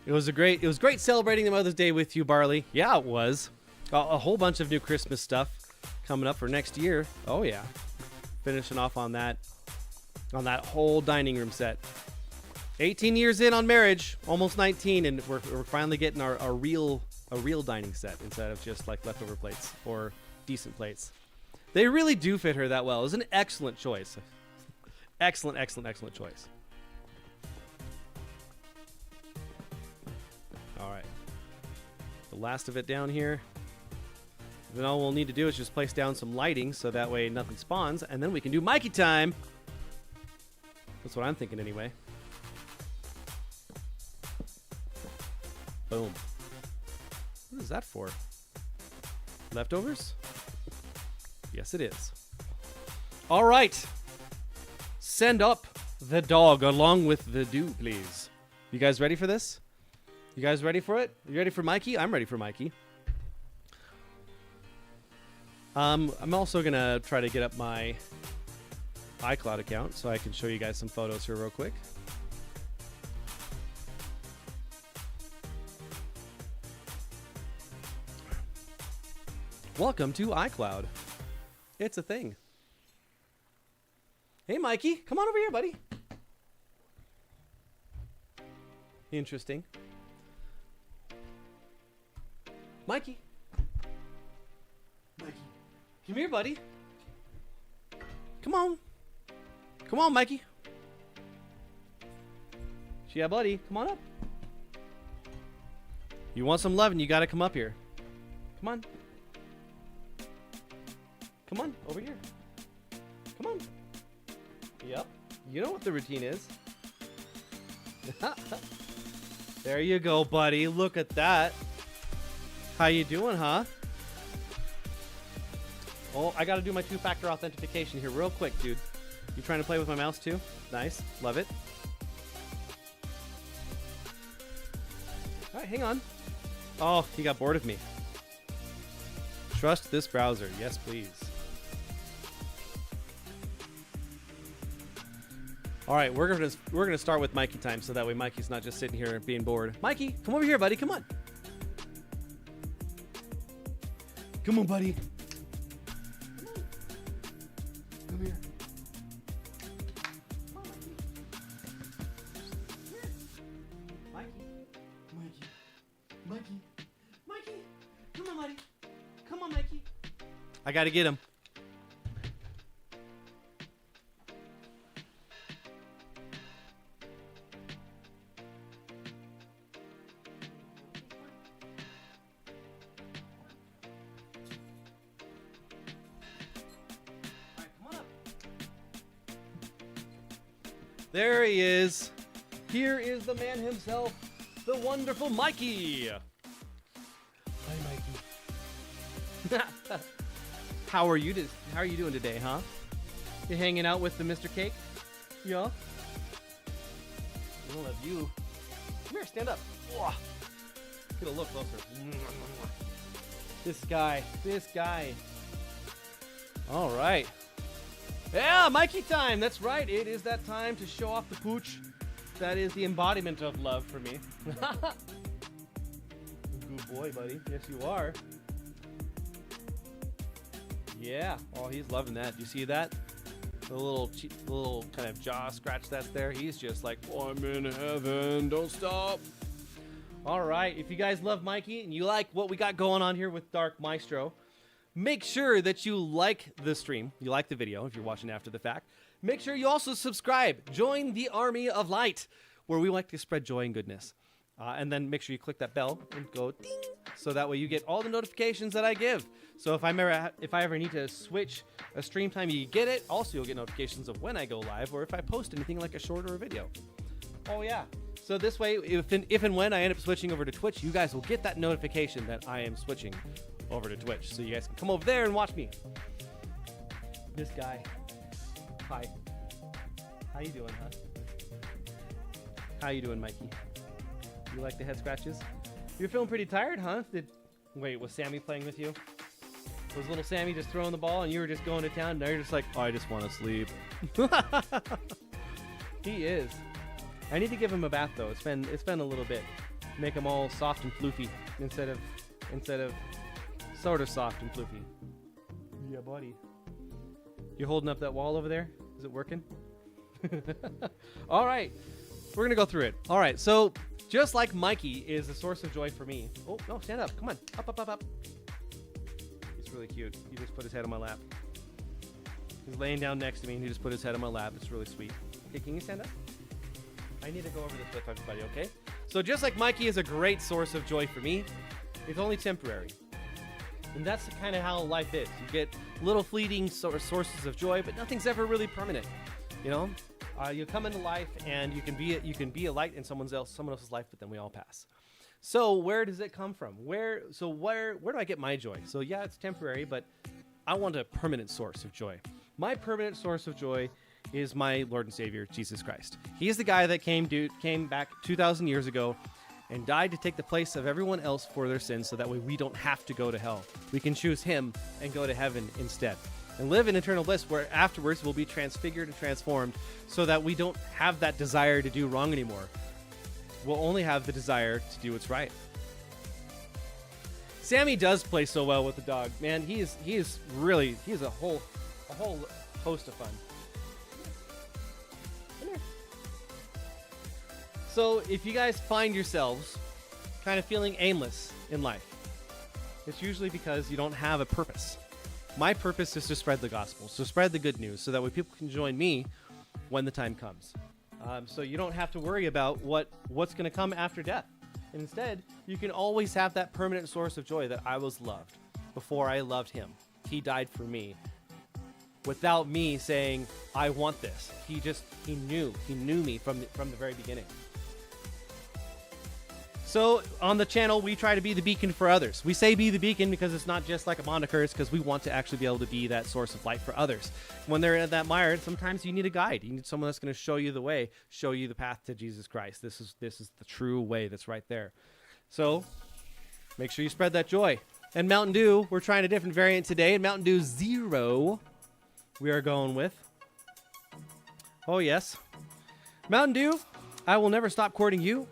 It was great celebrating the Mother's Day with you, Barley. Yeah, it was. A whole bunch of new Christmas stuff coming up for next year. Oh yeah. Finishing off on that whole dining room set. 18 years in on marriage, almost 19, and we're finally getting our real dining set instead of just like leftover plates or decent plates. They really do fit her that well. It was an excellent choice. Excellent choice. All right. The last of it down here. Then all we'll need to do is just place down some lighting so that way nothing spawns, and then we can do Mikey time. That's what I'm thinking anyway. Boom. What is that for? Leftovers? Yes, it is. All right. Send up the dog along with the dew, please. You guys ready for this? You guys ready for it? You ready for Mikey? I'm ready for Mikey. I'm also going to try to get up my iCloud account so I can show you guys some photos here real quick. Welcome to iCloud. It's a thing. Hey, Mikey, come on over here, buddy. Interesting. Mikey. Mikey. Come here, buddy. Come on. Come on, Mikey. Yeah, buddy. Come on up. You want some love and you gotta come up here. Come on. Come on, over here. Come on. Yep. You know what the routine is. There you go, buddy. Look at that. How you doing, huh? Oh, I gotta do my two-factor authentication here real quick, dude. You trying to play with my mouse too? Nice. Love it. All right, hang on. Oh, he got bored of me. Trust this browser. Yes, please. All right, we're gonna start with Mikey time, so that way Mikey's not just sitting here being bored. Mikey, come over here, buddy. Come on. Come on, buddy. Come here. Come on, Mikey. Mikey. Mikey. Mikey. Come on, buddy. Come on, Mikey. I gotta get him. There he is. Here is the man himself, the wonderful Mikey. Hi, Mikey. How are you doing today, huh? You hanging out with the Mr. Cake? Yeah. I love you. Come here, stand up. Get a look closer. This guy. All right. Yeah, Mikey time. That's right. It is that time to show off the pooch. That is the embodiment of love for me. Good boy, buddy. Yes, you are. Yeah. Oh, he's loving that. You see that? The little kind of jaw scratch that's there. He's just like, oh, I'm in heaven. Don't stop. All right. If you guys love Mikey and you like what we got going on here with Dark Maestro, make sure that you like the stream. You like the video if you're watching after the fact. Make sure you also subscribe. Join the Army of Light, where we like to spread joy and goodness. And then make sure you click that bell and go ding, so that way you get all the notifications that I give. So if I ever need to switch a stream time, you get it. Also, you'll get notifications of when I go live or if I post anything like a short or a video. Oh yeah. So this way, if and when I end up switching over to Twitch, you guys will get that notification that I am switching over to Twitch, so you guys can come over there and watch me. This guy. Hi. How you doing, huh? How you doing, Mikey? You like the head scratches? You're feeling pretty tired, huh? Wait, was Sammy playing with you? Was little Sammy just throwing the ball and you were just going to town? Now you're just like, oh, I just want to sleep. He is. I need to give him a bath though. It's been a little bit. Make him all soft and floofy instead of sort of soft and floofy. Yeah, buddy. You holding up that wall over there? Is it working? All right. We're going to go through it. All right. So just like Mikey is a source of joy for me. Oh, no, stand up. Come on. Up. He's really cute. He just put his head on my lap. He's laying down next to me and he just put his head on my lap. It's really sweet. Okay, can you stand up? I need to go over this with everybody, okay? So just like Mikey is a great source of joy for me, it's only temporary. And that's kind of how life is. You get little fleeting sources of joy, but nothing's ever really permanent. You know, you come into life and you can be a light in someone else's life, but then we all pass. So where does it come from? Where do I get my joy? So yeah, it's temporary, but I want a permanent source of joy. My permanent source of joy is my Lord and Savior, Jesus Christ. He is the guy that came back 2,000 years ago and died to take the place of everyone else for their sins, so that way we don't have to go to hell. We can choose him and go to heaven instead, and live in eternal bliss, where afterwards we'll be transfigured and transformed, so that we don't have that desire to do wrong anymore. We'll only have the desire to do what's right. Sammy does play so well with the dog, man. He is a whole host of fun. So if you guys find yourselves kind of feeling aimless in life, it's usually because you don't have a purpose. My purpose is to spread the gospel, so spread the good news, so that way people can join me when the time comes. So you don't have to worry about what's going to come after death. Instead, you can always have that permanent source of joy that I was loved before I loved him. He died for me without me saying, I want this. He knew me from the very beginning. So on the channel, we try to be the beacon for others. We say be the beacon because it's not just like a moniker. It's because we want to actually be able to be that source of light for others. When they're in that mire, sometimes you need a guide. You need someone that's going to show you the way, show you the path to Jesus Christ. This is the true way that's right there. So make sure you spread that joy. And Mountain Dew, we're trying a different variant today. And Mountain Dew Zero, we are going with. Oh, yes. Mountain Dew, I will never stop courting you.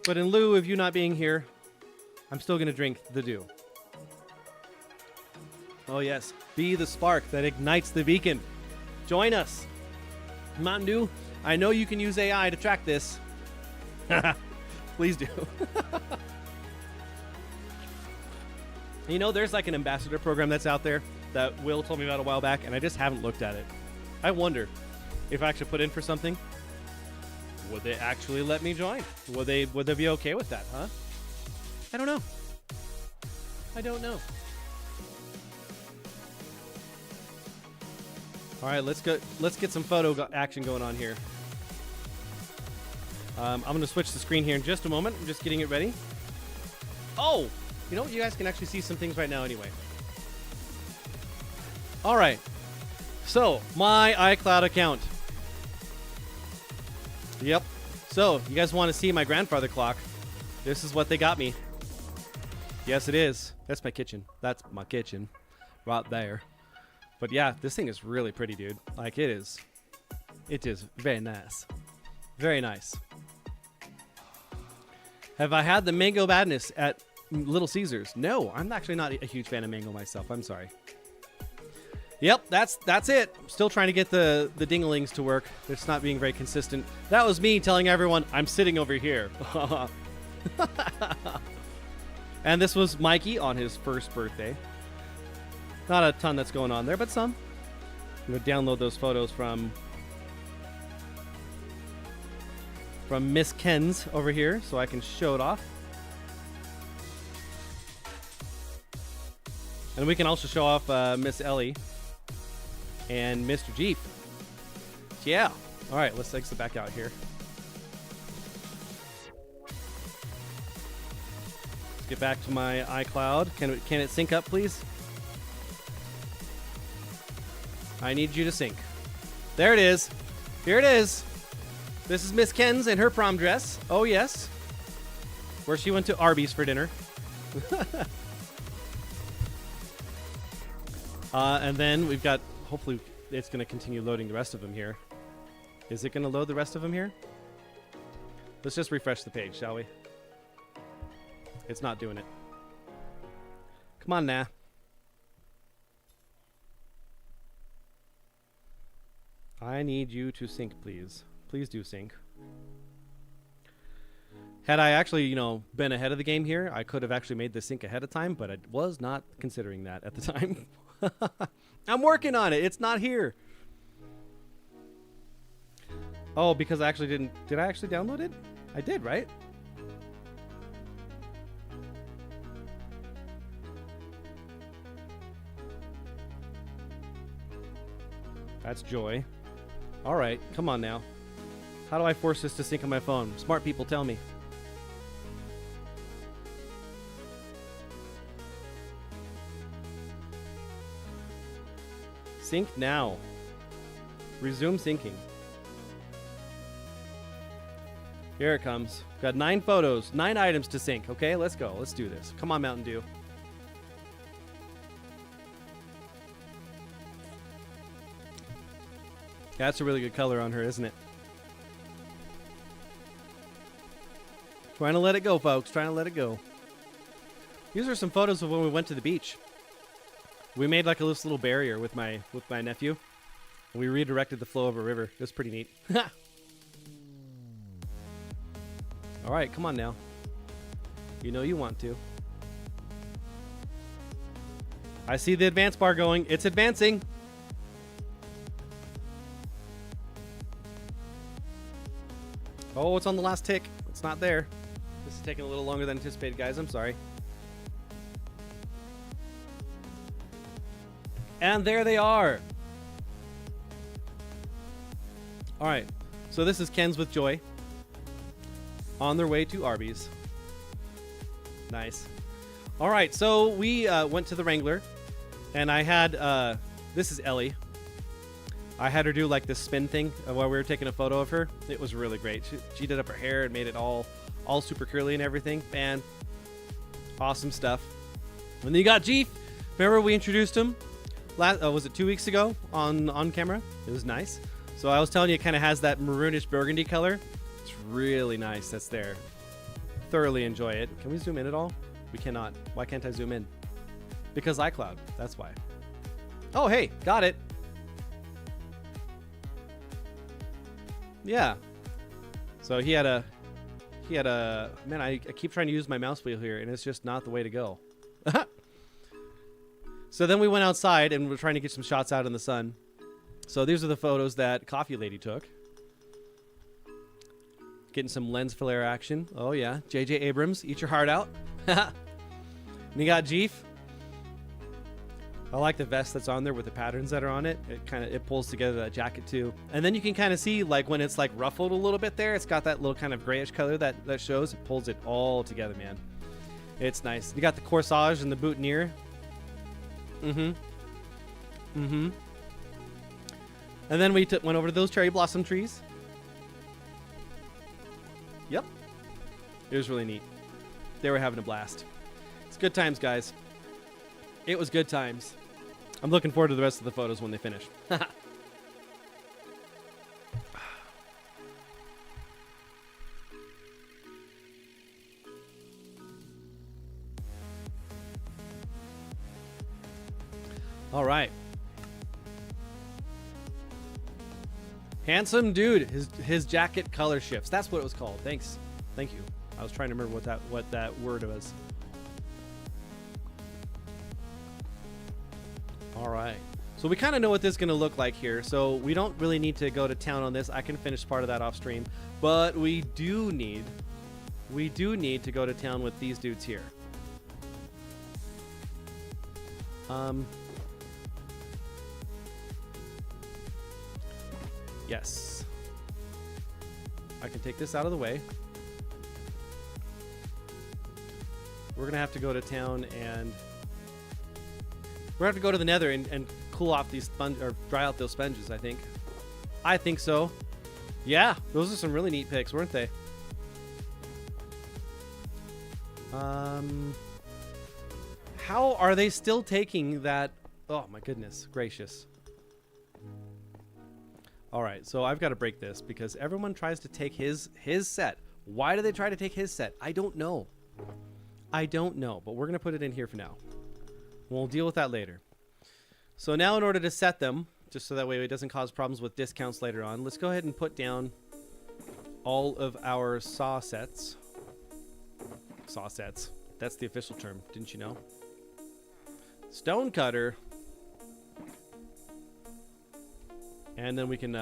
But in lieu of you not being here, I'm still going to drink the dew. Oh, yes. Be the spark that ignites the beacon. Join us. Mountain Dew, I know you can use AI to track this. Please do. You know, there's like an ambassador program that's out there that Will told me about a while back, and I just haven't looked at it. I wonder if I actually put in for something, would they actually let me join? Would they be okay with that, huh? I don't know. All right, let's get some photo action going on here. I'm going to switch the screen here in just a moment. I'm just getting it ready. Oh, you know what? You guys can actually see some things right now anyway. All right. So, my iCloud account. Yep. So, you guys want to see my grandfather clock? This is what they got me. Yes, it is. That's my kitchen. That's my kitchen. Right there. But yeah, this thing is really pretty, dude. Like, it is very nice. Very nice. Have I had the mango badness at Little Caesars? No, I'm actually not a huge fan of mango myself. I'm sorry. Yep, that's it. I'm still trying to get the dinglings to work. It's not being very consistent. That was me telling everyone I'm sitting over here. And this was Mikey on his first birthday. Not a ton that's going on there, but some. I'm going to download those photos from Miss Ken's over here so I can show it off. And we can also show off Miss Ellie and Mr. Jeep. Yeah. All right, let's exit back out here. Let's get back to my iCloud. Can it sync up, please? I need you to sync. There it is. Here it is. This is Miss Ken's in her prom dress. Oh, yes. Where she went to Arby's for dinner. And then we've got, hopefully it's going to continue loading the rest of them here. Is it going to load the rest of them here? Let's just refresh the page, shall we? It's not doing it. Come on now. I need you to sync, please. Please do sync. Had I actually, been ahead of the game here, I could have actually made the sync ahead of time, but I was not considering that at the time. I'm working on it. It's not here. Oh, because I actually didn't. Did I actually download it? I did, right? That's Joy. All right, come on now. How do I force this to sync on my phone? Smart people, tell me. Sync now. Resume syncing. Here it comes. Got 9 photos, 9 items to sync. Okay, let's go. Let's do this. Come on, Mountain Dew. That's a really good color on her, isn't it? Trying to let it go, folks. Trying to let it go. These are some photos of when we went to the beach. We made like a little barrier with my nephew. We redirected the flow of a river. It was pretty neat. All right, come on now. You know you want to. I see the advance bar going. It's advancing. Oh, it's on the last tick. It's not there. This is taking a little longer than anticipated, guys. I'm sorry. And there they are. All right. So this is Ken's with Joy. On their way to Arby's. Nice. All right. So we went to the Wrangler. And I had... this is Ellie. I had her do like this spin thing while we were taking a photo of her. It was really great. She did up her hair and made it all super curly and everything. Man, awesome stuff. And then you got Jeef. Remember we introduced him? Was it 2 weeks ago on camera? It was nice. So I was telling you, it kind of has that maroonish burgundy color. It's really nice. That's there. Thoroughly enjoy it. Can we zoom in at all? We cannot. Why can't I zoom in? Because iCloud. That's why. Oh, hey, got it. Yeah. So he had a man, I keep trying to use my mouse wheel here and it's just not the way to go. So then we went outside and we're trying to get some shots out in the sun. So these are the photos that Coffee Lady took. Getting some lens flare action. Oh yeah, JJ Abrams, eat your heart out. And you got Jeef. I like the vest that's on there with the patterns that are on it. It pulls together that jacket too. And then you can kind of see like when it's like ruffled a little bit there, it's got that little kind of grayish color that shows. It pulls it all together, man. It's nice. You got the corsage and the boutonniere. And then we went over to those cherry blossom trees. Yep. It was really neat. They were having a blast. It's good times, guys. It was good times. I'm looking forward to the rest of the photos when they finish. All right. Handsome dude. His jacket color shifts. That's what it was called. Thanks. Thank you. I was trying to remember what that word was. All right. So we kind of know what this is going to look like here. So we don't really need to go to town on this. I can finish part of that off stream, but we do need to go to town with these dudes here. Yes. I can take this out of the way. We're going to have to go to town and we're going to have to go to the nether and cool off these or dry out those sponges, I think. I think so. Yeah, those are some really neat pics, weren't they? How are they still taking that? Oh my goodness gracious. All right, so I've got to break this because everyone tries to take his set. Why do they try to take his set? I don't know. I don't know, but we're going to put it in here for now. We'll deal with that later. So now in order to set them, just so that way it doesn't cause problems with discounts later on, let's go ahead and put down all of our saw sets. Saw sets. That's the official term, didn't you know? Stone cutter. And then we can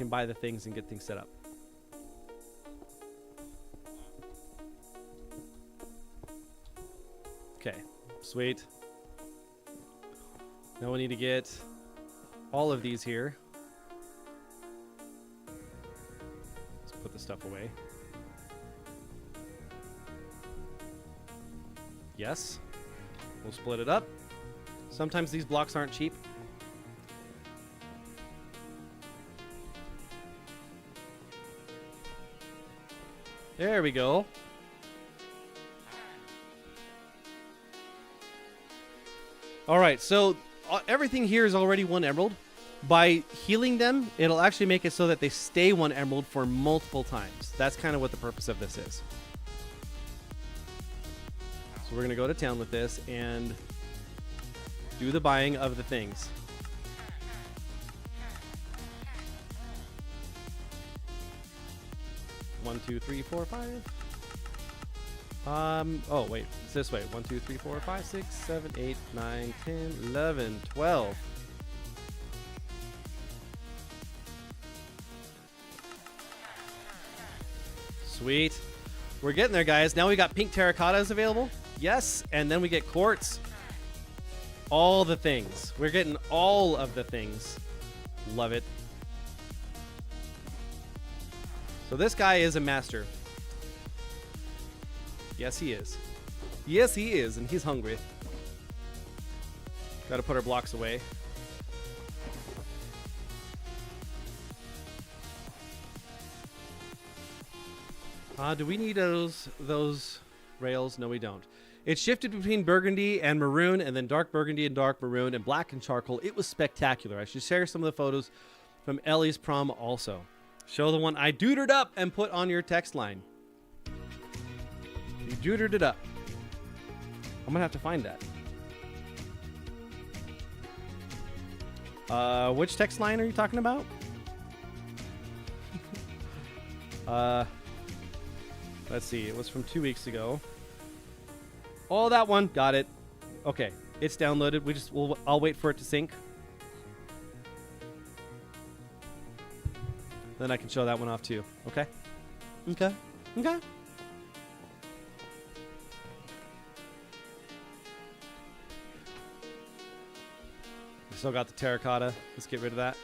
buy the things and get things set up. Okay, sweet. Now we need to get all of these here. this stuff away. Yes. We'll split it up. Sometimes these blocks aren't cheap. There we go. All right, so everything here is already 1 emerald. By healing them, it'll actually make it so that they stay 1 emerald for multiple times. That's kind of what the purpose of this is. So we're going to go to town with this and do the buying of the things. One, two, three, four, 5. Oh wait, it's this way. 1, 2, 3, 4, 5, 6, 7, 8, 9, 10, 11, 12. Sweet. We're getting there, guys. Now we got pink terracottas available. Yes, and then we get quartz. All the things. We're getting all of the things. Love it. So this guy is a master. Yes, he is. Yes, he is, and he's hungry. Got to put our blocks away. Do we need those rails? No, we don't. It shifted between burgundy and maroon, and then dark burgundy and dark maroon, and black and charcoal. It was spectacular. I should share some of the photos from Ellie's prom also. Show the one I deutered up and put on your text line. You deutered it up. I'm gonna have to find that. Which text line are you talking about? Let's see. It was from 2 weeks ago. Oh, that one. Got it. Okay, it's downloaded. I'll wait for it to sync. Then I can show that one off too. Okay. Okay. Okay. We still got the terracotta. Let's get rid of that.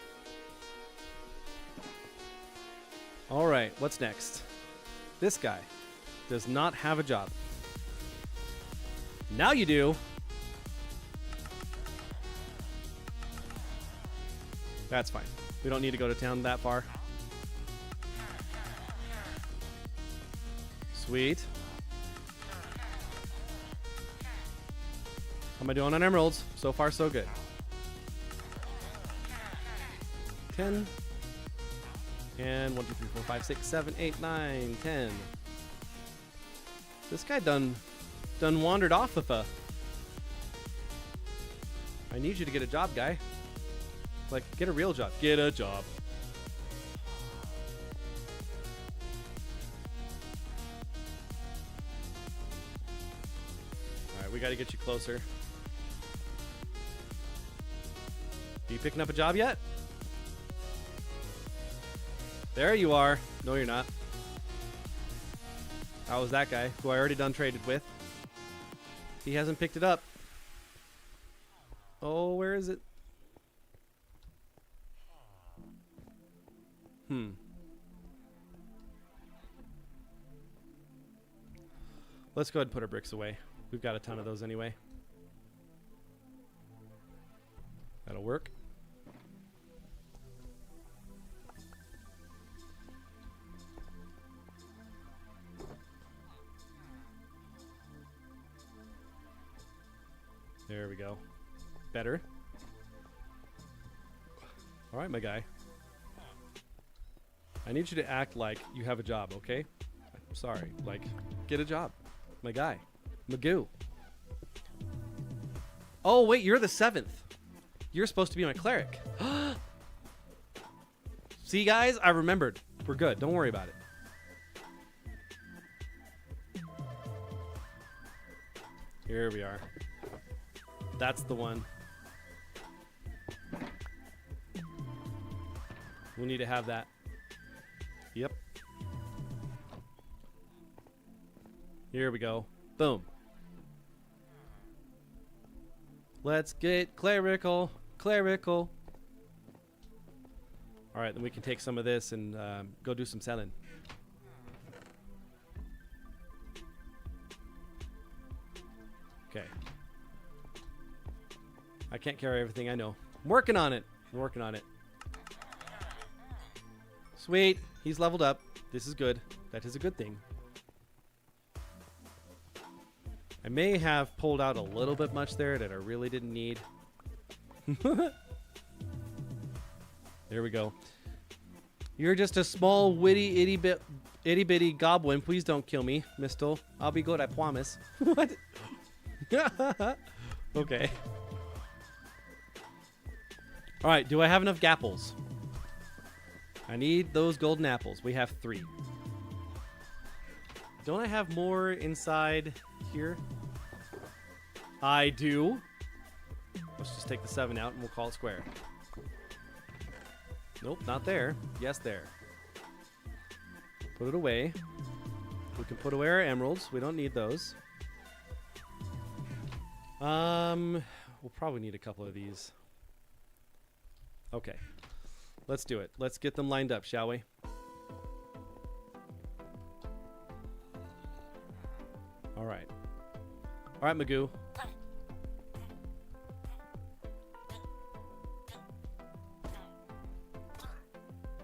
All right. What's next? This guy does not have a job. Now you do. That's fine. We don't need to go to town that far. Sweet. How am I doing on emeralds? So far, so good. 10. And 1, 2, 3, 4, 5, 6, 7, 8, 9, 10. This guy done wandered off with a. I need you to get a job, guy. Like, get a real job. Get a job. Alright, we gotta get you closer. Are you picking up a job yet? There you are. No, you're not. How was that guy, who I already done traded with? He hasn't picked it up. Oh, where is it? Let's go ahead and put our bricks away. We've got a ton of those anyway. That'll work. There we go. Better. All right, my guy. I need you to act like you have a job, okay? I'm sorry. Like, get a job. My guy. Magoo. Oh, wait, you're the 7th. You're supposed to be my cleric. See, guys? I remembered. We're good. Don't worry about it. Here we are. That's the one. We'll need to have that. Yep. Here we go. Boom. Let's get clerical. Clerical. All right, then we can take some of this and go do some selling. I can't carry everything, I know. I'm working on it. I'm working on it. Sweet. He's leveled up. This is good. That is a good thing. I may have pulled out a little bit much there that I really didn't need. There we go. You're just a small, witty, itty-bitty goblin. Please don't kill me, Mistle. I'll be good, I promise. What? Okay. Alright, do I have enough gapples? I need those golden apples. We have 3. Don't I have more inside here? I do. Let's just take the 7 out and we'll call it square. Nope, not there. Yes, there. Put it away. We can put away our emeralds. We don't need those. We'll probably need a couple of these. Okay. Let's do it. Let's get them lined up, shall we? All right. All right, Magoo.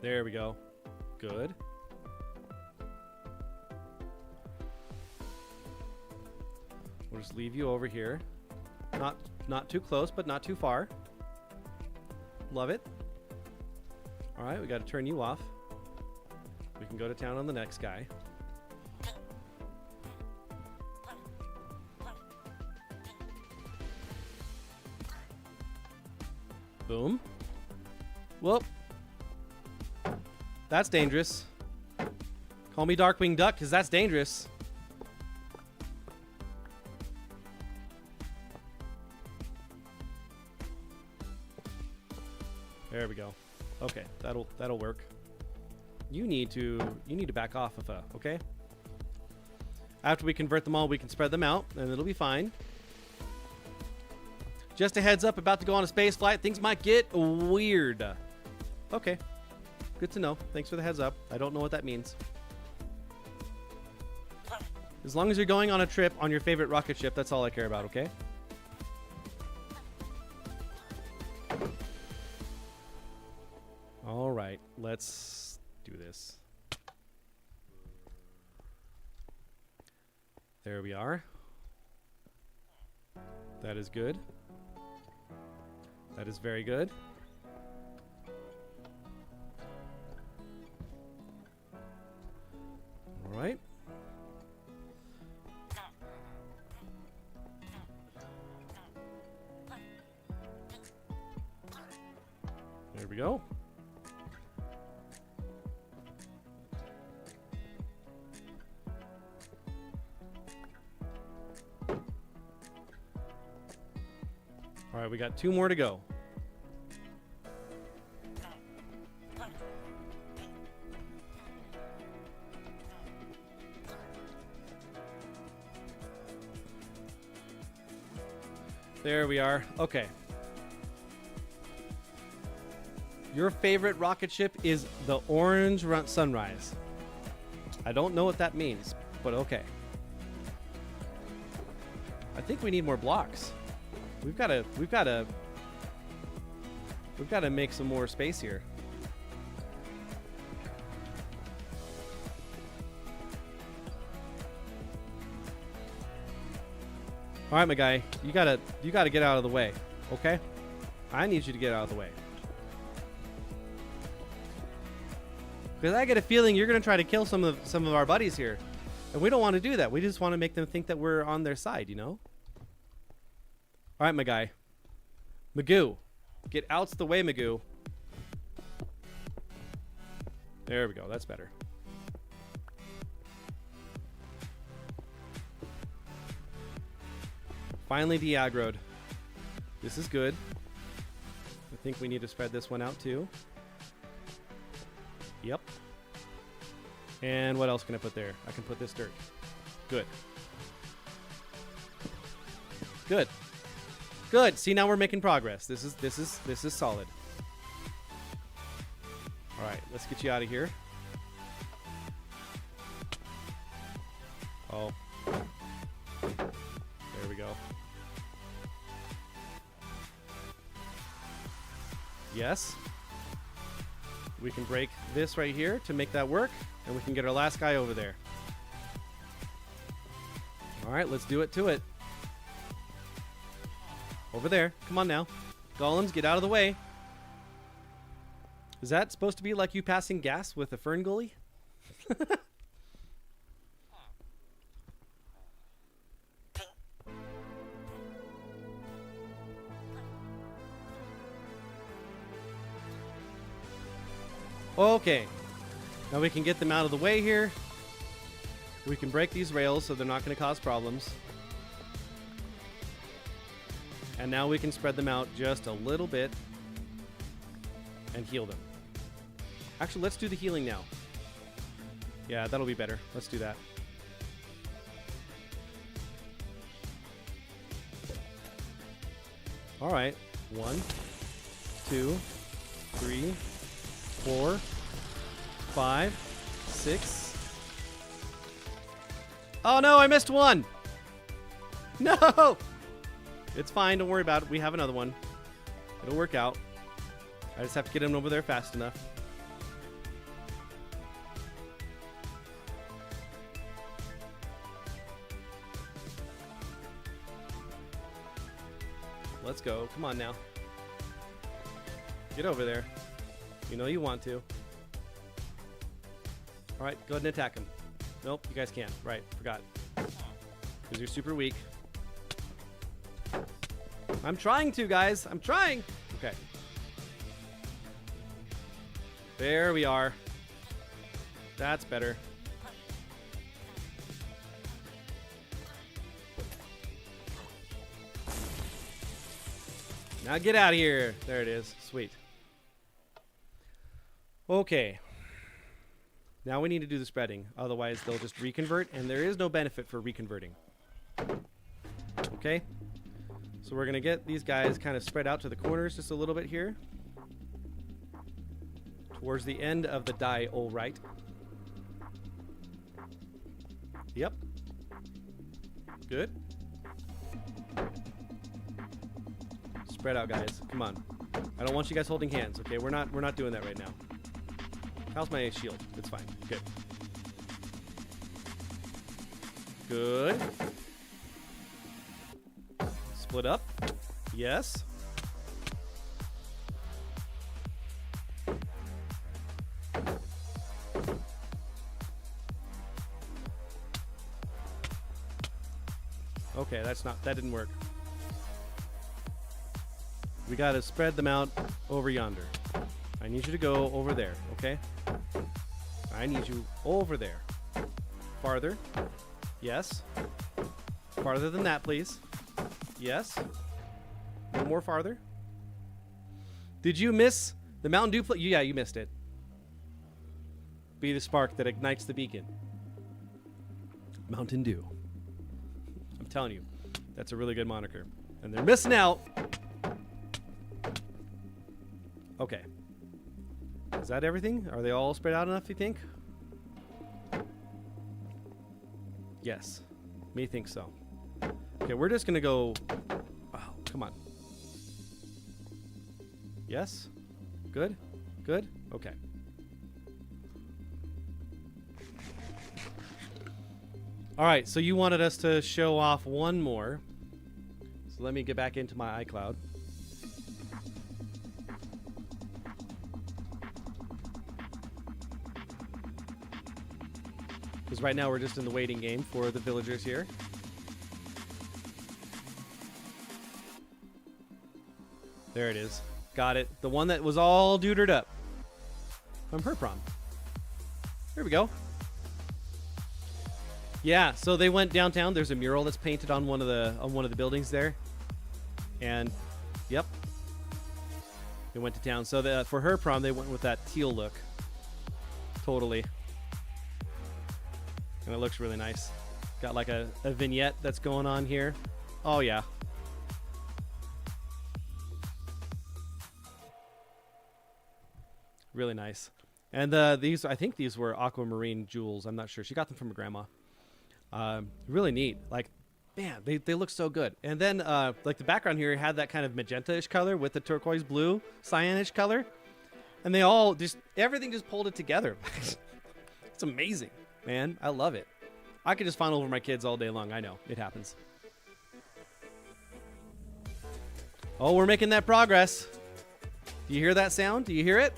There we go. Good. We'll just leave you over here. Not too close, but not too far. Love it. All right, we got to turn you off. We can go to town on the next guy. Boom. Whoop. That's dangerous. Call me Darkwing Duck, because that's dangerous. There we go. Okay, that'll work. You need to back off of okay? After we convert them all, we can spread them out, and it'll be fine. Just a heads up, about to go on a space flight. Things might get weird. Okay. Good to know. Thanks for the heads up. I don't know what that means. As long as you're going on a trip on your favorite rocket ship, that's all I care about, okay? All right, let's do this. There we are. That is good. That is very good. All right. There we go. All right, we got 2 more to go. There we are. Okay. Your favorite rocket ship is the Orange Sunrise. I don't know what that means, but okay. I think we need more blocks. We've got to make some more space here. All right, my guy, you gotta get out of the way, okay? I need you to get out of the way. Because I get a feeling you're gonna try to kill some of our buddies here, and we don't want to do that. We just want to make them think that we're on their side, you know? All right, my guy, Magoo, get out the way, Magoo. There we go. That's better. Finally de-aggroed. This is good. I think we need to spread this one out too. Yep. And what else can I put there? I can put this dirt. Good. Good. Good. See, now we're making progress. This is solid. All right, let's get you out of here. Oh. There we go. Yes. We can break this right here to make that work, and we can get our last guy over there. All right, let's do it to it. Over there. Come on now. Golems, get out of the way. Is that supposed to be like you passing gas with a fern gully? Okay. Now we can get them out of the way here. We can break these rails so they're not going to cause problems. And now we can spread them out just a little bit and heal them. Actually, let's do the healing now. Yeah, that'll be better. Let's do that. All right. 1, 2, 3, 4, 5, 6. Oh no, I missed one. No! It's fine, don't worry about it. We have another one. It'll work out. I just have to get him over there fast enough. Let's go. Come on now. Get over there. You know you want to. Alright, go ahead and attack him. Nope, you guys can't. Right, forgot. Because you're super weak. I'm trying to, guys. I'm trying. Okay. There we are. That's better. Now get out of here. There it is. Sweet. Okay. Now we need to do the spreading. Otherwise, they'll just reconvert, and there is no benefit for reconverting. Okay? So we're going to get these guys kind of spread out to the corners just a little bit here. Towards the end of the die, all right. Yep. Good. Spread out, guys. Come on. I don't want you guys holding hands, okay? We're not doing that right now. How's my shield? It's fine. Good. Good. Split up. Yes. Okay, that didn't work. We gotta spread them out over yonder. I need you to go over there, okay? I need you over there. Farther. Yes. Farther than that, please. Yes. No more farther. Did you miss the Mountain Dew plate? Yeah, you missed it. Be the spark that ignites the beacon. Mountain Dew. I'm telling you, that's a really good moniker. And they're missing out. Okay. Is that everything? Are they all spread out enough, you think? Yes. Me think so. Okay, we're just gonna go... Oh, come on. Yes? Good? Good? Okay. Alright, so you wanted us to show off one more. So let me get back into my iCloud. Because right now we're just in the waiting game for the villagers here. There it is. Got it. The one that was all dudered up. From her prom. Here we go. Yeah, so they went downtown. There's a mural that's painted on one of the buildings there. And yep. They went to town. So for her prom they went with that teal look. Totally. And it looks really nice. Got like a vignette that's going on here. Oh, yeah. Really nice. And these, I think these were aquamarine jewels. I'm not sure. She got them from her grandma. Really neat. Like, Man, they look so good. And then like the background here had that kind of magenta-ish color with the turquoise blue, cyanish color. And they all just, everything just pulled it together. It's amazing, man. I love it. I could just fawn over my kids all day long. I know. It happens. Oh, we're making that progress. Do you hear that sound? Do you hear it?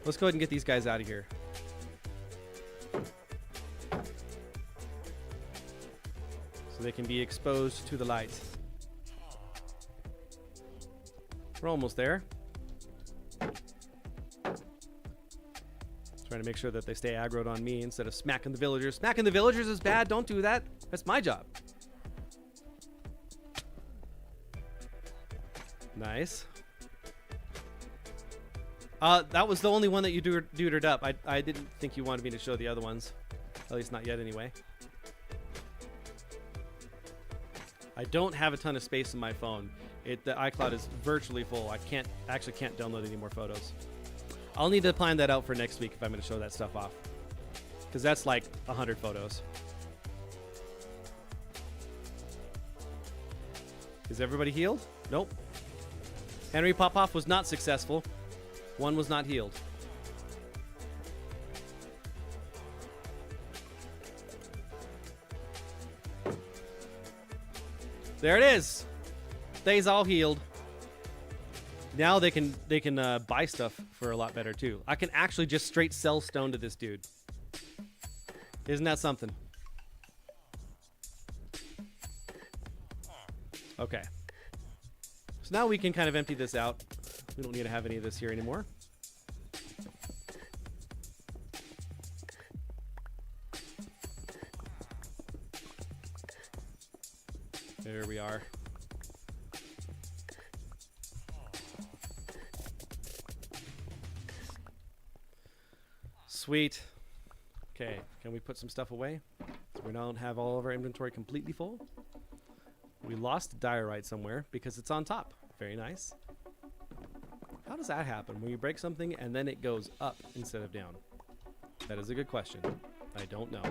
Let's go ahead and get these guys out of here. So they can be exposed to the light. We're almost there. Trying to make sure that they stay aggroed on me instead of smacking the villagers. Smacking the villagers is bad. Don't do that. That's my job. Nice. That was the only one that you dudered up. I didn't think you wanted me to show the other ones. At least not yet anyway. I don't have a ton of space in my phone. The iCloud is virtually full. I actually can't download any more photos. I'll need to plan that out for next week if I'm going to show that stuff off. Because that's like 100 photos. Is everybody healed? Nope. Henry Popoff was not successful. One was not healed. There it is. They's all healed. Now they can buy stuff for a lot better too. I can actually just straight sell stone to this dude. Isn't that something? Okay. So now we can kind of empty this out. We don't need to have any of this here anymore. There we are. Sweet. Okay, can we put some stuff away? So we don't have all of our inventory completely full. We lost diorite somewhere because it's on top. Very nice. How does that happen when you break something and then it goes up instead of down? That is a good question. I don't know.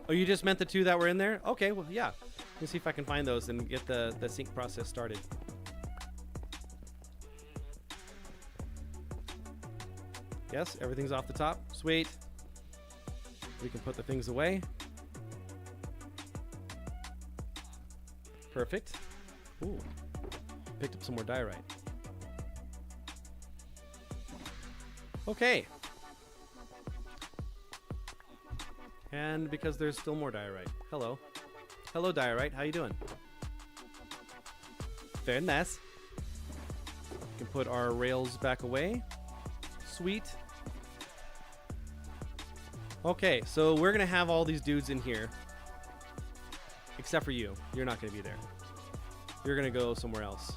Oh, you just meant the two that were in there? Okay, well, yeah. Let me see if I can find those and get the sync process started. Yes, everything's off the top. Sweet. We can put the things away. Perfect. Ooh. Picked up some more diorite. Okay. And because there's still more diorite. Hello. Hello, diorite. How you doing? Very nice. We can put our rails back away. Sweet. Okay, so we're going to have all these dudes in here. Except for you. You're not going to be there. You're going to go somewhere else.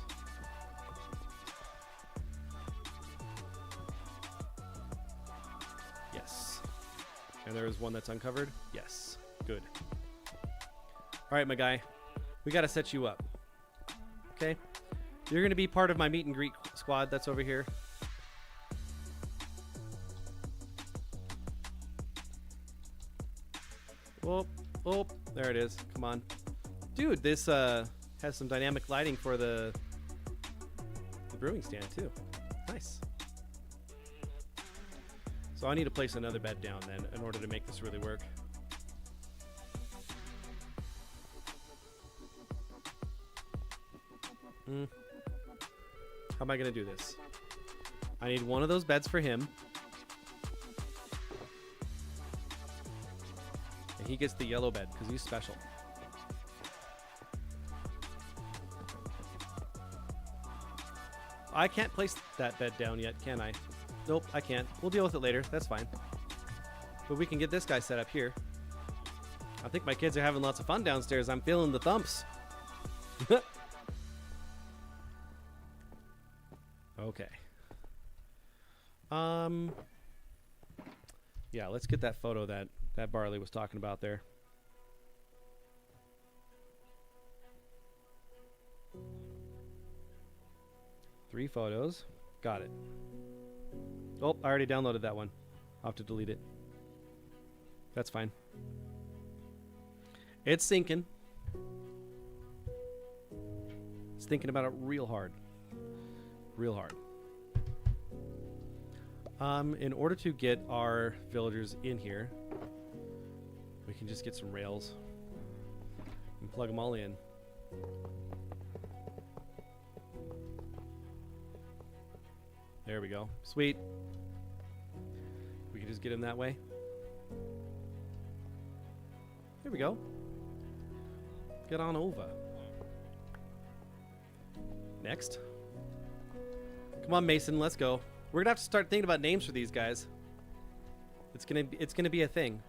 Yes. And there is one that's uncovered? Yes. Good. Alright, my guy. We got to set you up. Okay? You're going to be part of my meet and greet squad that's over here. Oh, oh, there it is. Come on. Dude, this has some dynamic lighting for the brewing stand too. Nice. So I need to place another bed down then in order to make this really work. How am I going to do this? I need one of those beds for him. And he gets the yellow bed because he's special. I can't place that bed down yet, can I? Nope, I can't. We'll deal with it later. That's fine. But we can get this guy set up here. I think my kids are having lots of fun downstairs. I'm feeling the thumps. Okay. Yeah, let's get that photo that Barley was talking about there. Three photos. Got it. Oh, I already downloaded that one. I'll have to delete it. That's fine. It's syncing. It's thinking about it real hard. Real hard. In order to get our villagers in here, we can just get some rails and plug them all in. There we go. Sweet. We can just get them that way. There we go. Get on over. Next. Come on, Mason, let's go. We're gonna have to start thinking about names for these guys. It's gonna be a thing.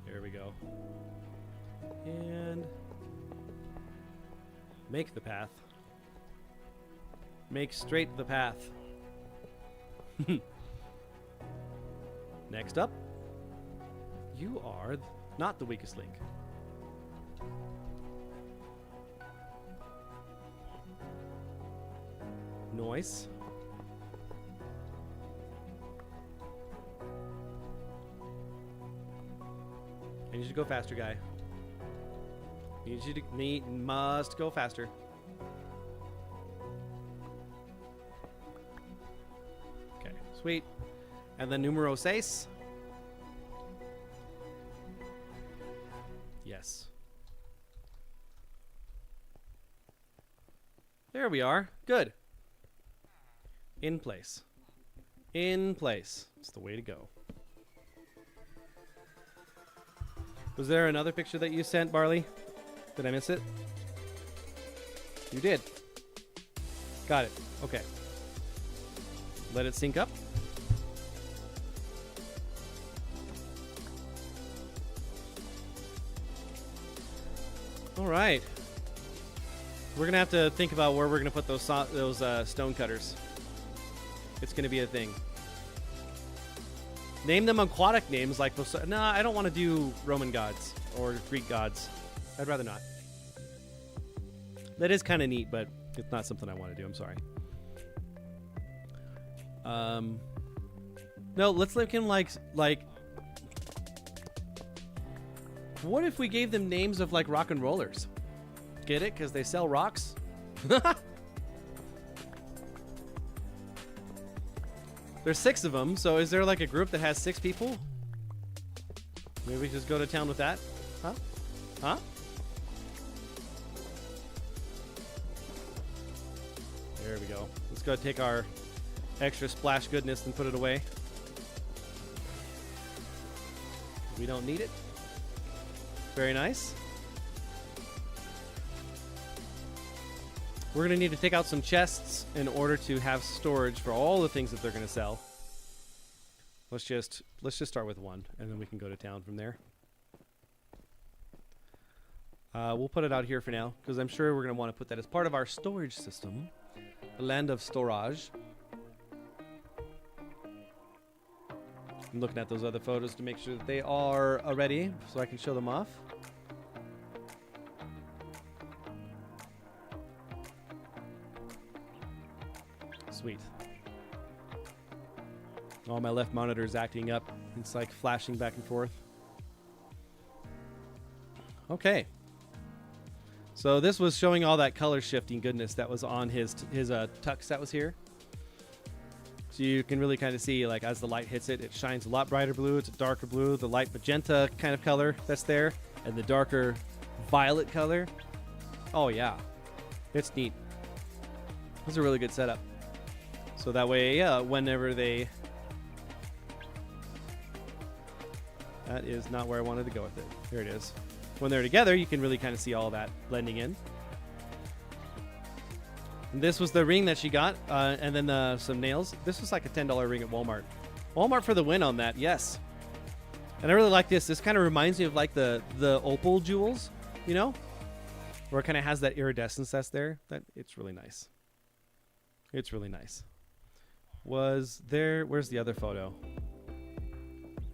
There we go. And make the path. Make straight the path. Next up. You are not the weakest link. Noise. I need you to go faster, guy. Must go faster. Okay, sweet. And then numero seis. Yes. There we are. Good. In place. In place. It's the way to go. Was there another picture that you sent, Barley? Did I miss it? You did. Got it. Okay. Let it sync up. All right. We're going to have to think about where we're going to put those stone cutters. It's going to be a thing. Name them aquatic names like... No, I don't want to do Roman gods or Greek gods. I'd rather not. That is kind of neat, but it's not something I want to do. I'm sorry. No, let's make him like... What if we gave them names of like rock and rollers? Get it? Because they sell rocks? There's 6 of them, so is there like a group that has 6 people? Maybe we just go to town with that? Huh? Huh? There we go. Let's go take our extra splash goodness and put it away. We don't need it. Very nice. We're going to need to take out some chests in order to have storage for all the things that they're going to sell. Let's just start with one, and then we can go to town from there. We'll put it out here for now, because I'm sure we're going to want to put that as part of our storage system. The land of storage. I'm looking at those other photos to make sure that they are ready, so I can show them off. Sweet. Oh, my left monitor is acting up. It's like flashing back and forth. Okay. So this was showing all that color shifting goodness that was on his tux that was here. So you can really kind of see, like, as the light hits it, it shines a lot brighter blue. It's a darker blue. The light magenta kind of color that's there, and the darker violet color. Oh yeah, it's neat. It's a really good setup. So that way, whenever they... That is not where I wanted to go with it. Here it is. When they're together, you can really kind of see all that blending in. And this was the ring that she got, and then some nails. This was like a $10 ring at Walmart. Walmart for the win on that, yes. And I really like this. This kind of reminds me of like the opal jewels, you know? Where it kind of has that iridescence that's there. It's really nice. It's really nice. Where's the other photo?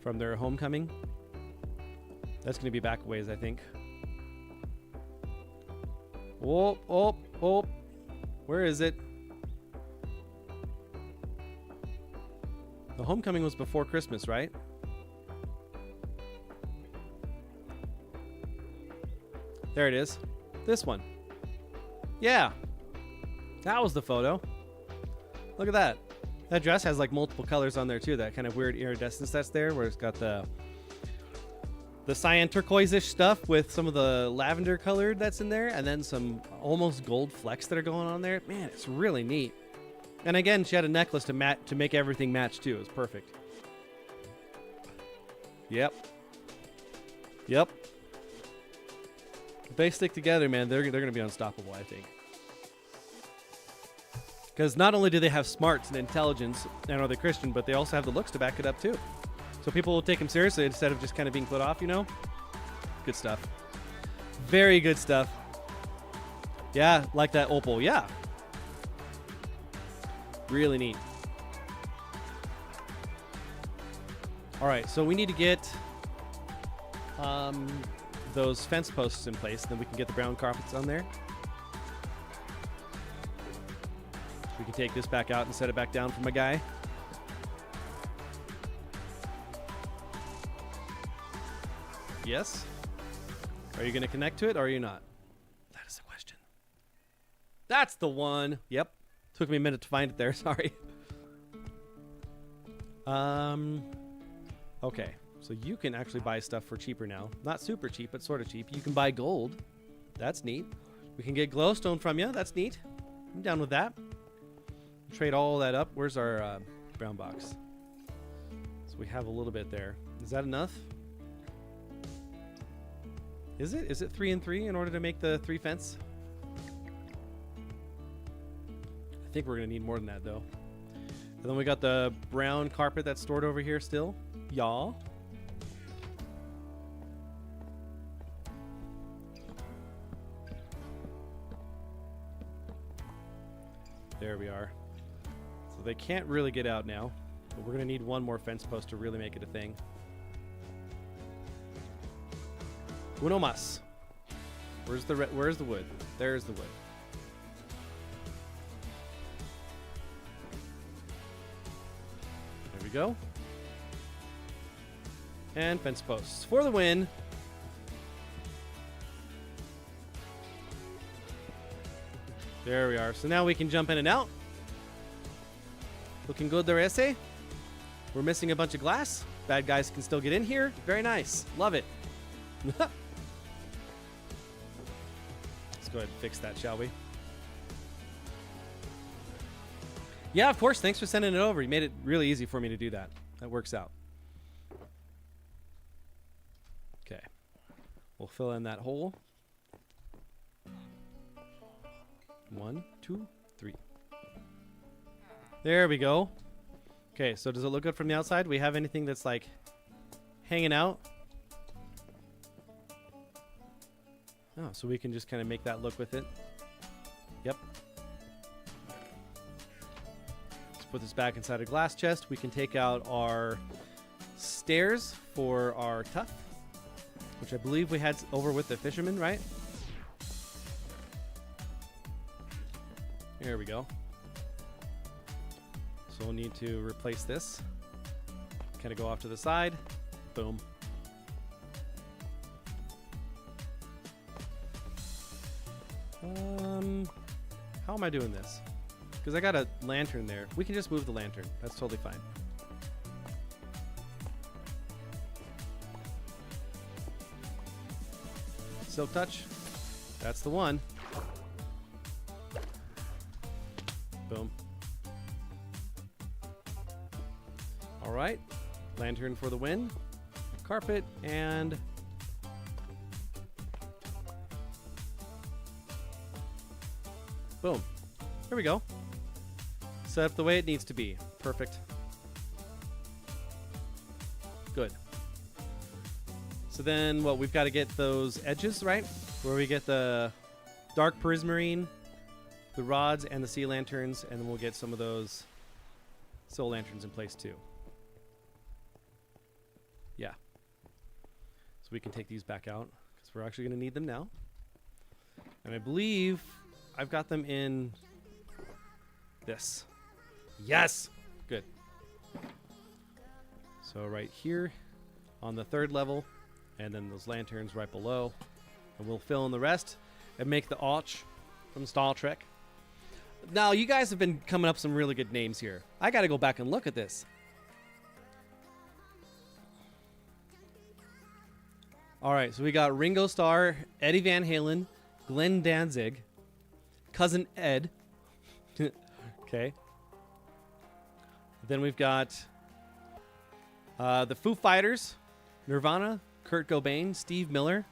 From their homecoming? That's going to be back a ways, I think. Oh, oh, oh. Where is it? The homecoming was before Christmas, right? There it is. This one. Yeah. That was the photo. Look at that. That dress has like multiple colors on there too. That kind of weird iridescence that's there, where it's got the cyan turquoise-ish stuff with some of the lavender colored that's in there, and then some almost gold flecks that are going on there. Man, it's really neat. And again, she had a necklace to make everything match too. It was perfect. Yep. Yep. If they stick together, man, they're going to be unstoppable, I think. Because not only do they have smarts and intelligence and are they Christian, but they also have the looks to back it up too. So people will take them seriously instead of just kind of being put off, you know? Good stuff. Very good stuff. Yeah, like that opal. Yeah. Really neat. All right, so we need to get those fence posts in place, then we can get the brown carpets on there. We can take this back out and set it back down for my guy. Yes? Are you going to connect to it or are you not? That is the question. That's the one. Yep. Took me a minute to find it there. Sorry. Okay. So you can actually buy stuff for cheaper now. Not super cheap, but sort of cheap. You can buy gold. That's neat. We can get glowstone from you. That's neat. I'm down with that. Trade all that up. Where's our brown box? So we have a little bit there. Is that enough? Is it? Is it 3 and 3 in order to make the 3 fence? I think we're going to need more than that, though. And then we got the brown carpet that's stored over here still. Y'all. There we are. So they can't really get out now, but we're going to need one more fence post to really make it a thing. Uno más. Where's the wood? There's the wood. There we go. And fence posts for the win. There we are. So now we can jump in and out. Looking good there, ese. We're missing a bunch of glass. Bad guys can still get in here. Very nice. Love it. Let's go ahead and fix that, shall we? Yeah, of course. Thanks for sending it over. You made it really easy for me to do that. That works out. Okay. We'll fill in that hole. 1, 2, 3. There we go. Okay, so does it look good from the outside? We have anything that's like hanging out? Oh, so we can just kind of make that look with it. Yep. Let's put this back inside a glass chest. We can take out our stairs for our tuff, which I believe we had over with the fisherman, right? There we go. So we'll need to replace this. Kind of go off to the side. Boom. How am I doing this? Because I got a lantern there. We can just move the lantern. That's totally fine. Silk touch. That's the one. Boom. All right. Lantern for the win. Carpet and boom. Here we go. Set up the way it needs to be. Perfect. Good. So then, what, we've got to get those edges, right? Where we get the dark prismarine, the rods, and the sea lanterns, and then we'll get some of those soul lanterns in place too. Yeah. So we can take these back out because we're actually going to need them now. And I believe I've got them in this. Yes! Good. So right here on the 3rd level, and then those lanterns right below. And we'll fill in the rest and make the arch from Star Trek. Now, you guys have been coming up some really good names here. I got to go back and look at this. All right, so we got Ringo Starr, Eddie Van Halen, Glenn Danzig, Cousin Ed. Okay. Then we've got the Foo Fighters, Nirvana, Kurt Cobain, Steve Miller.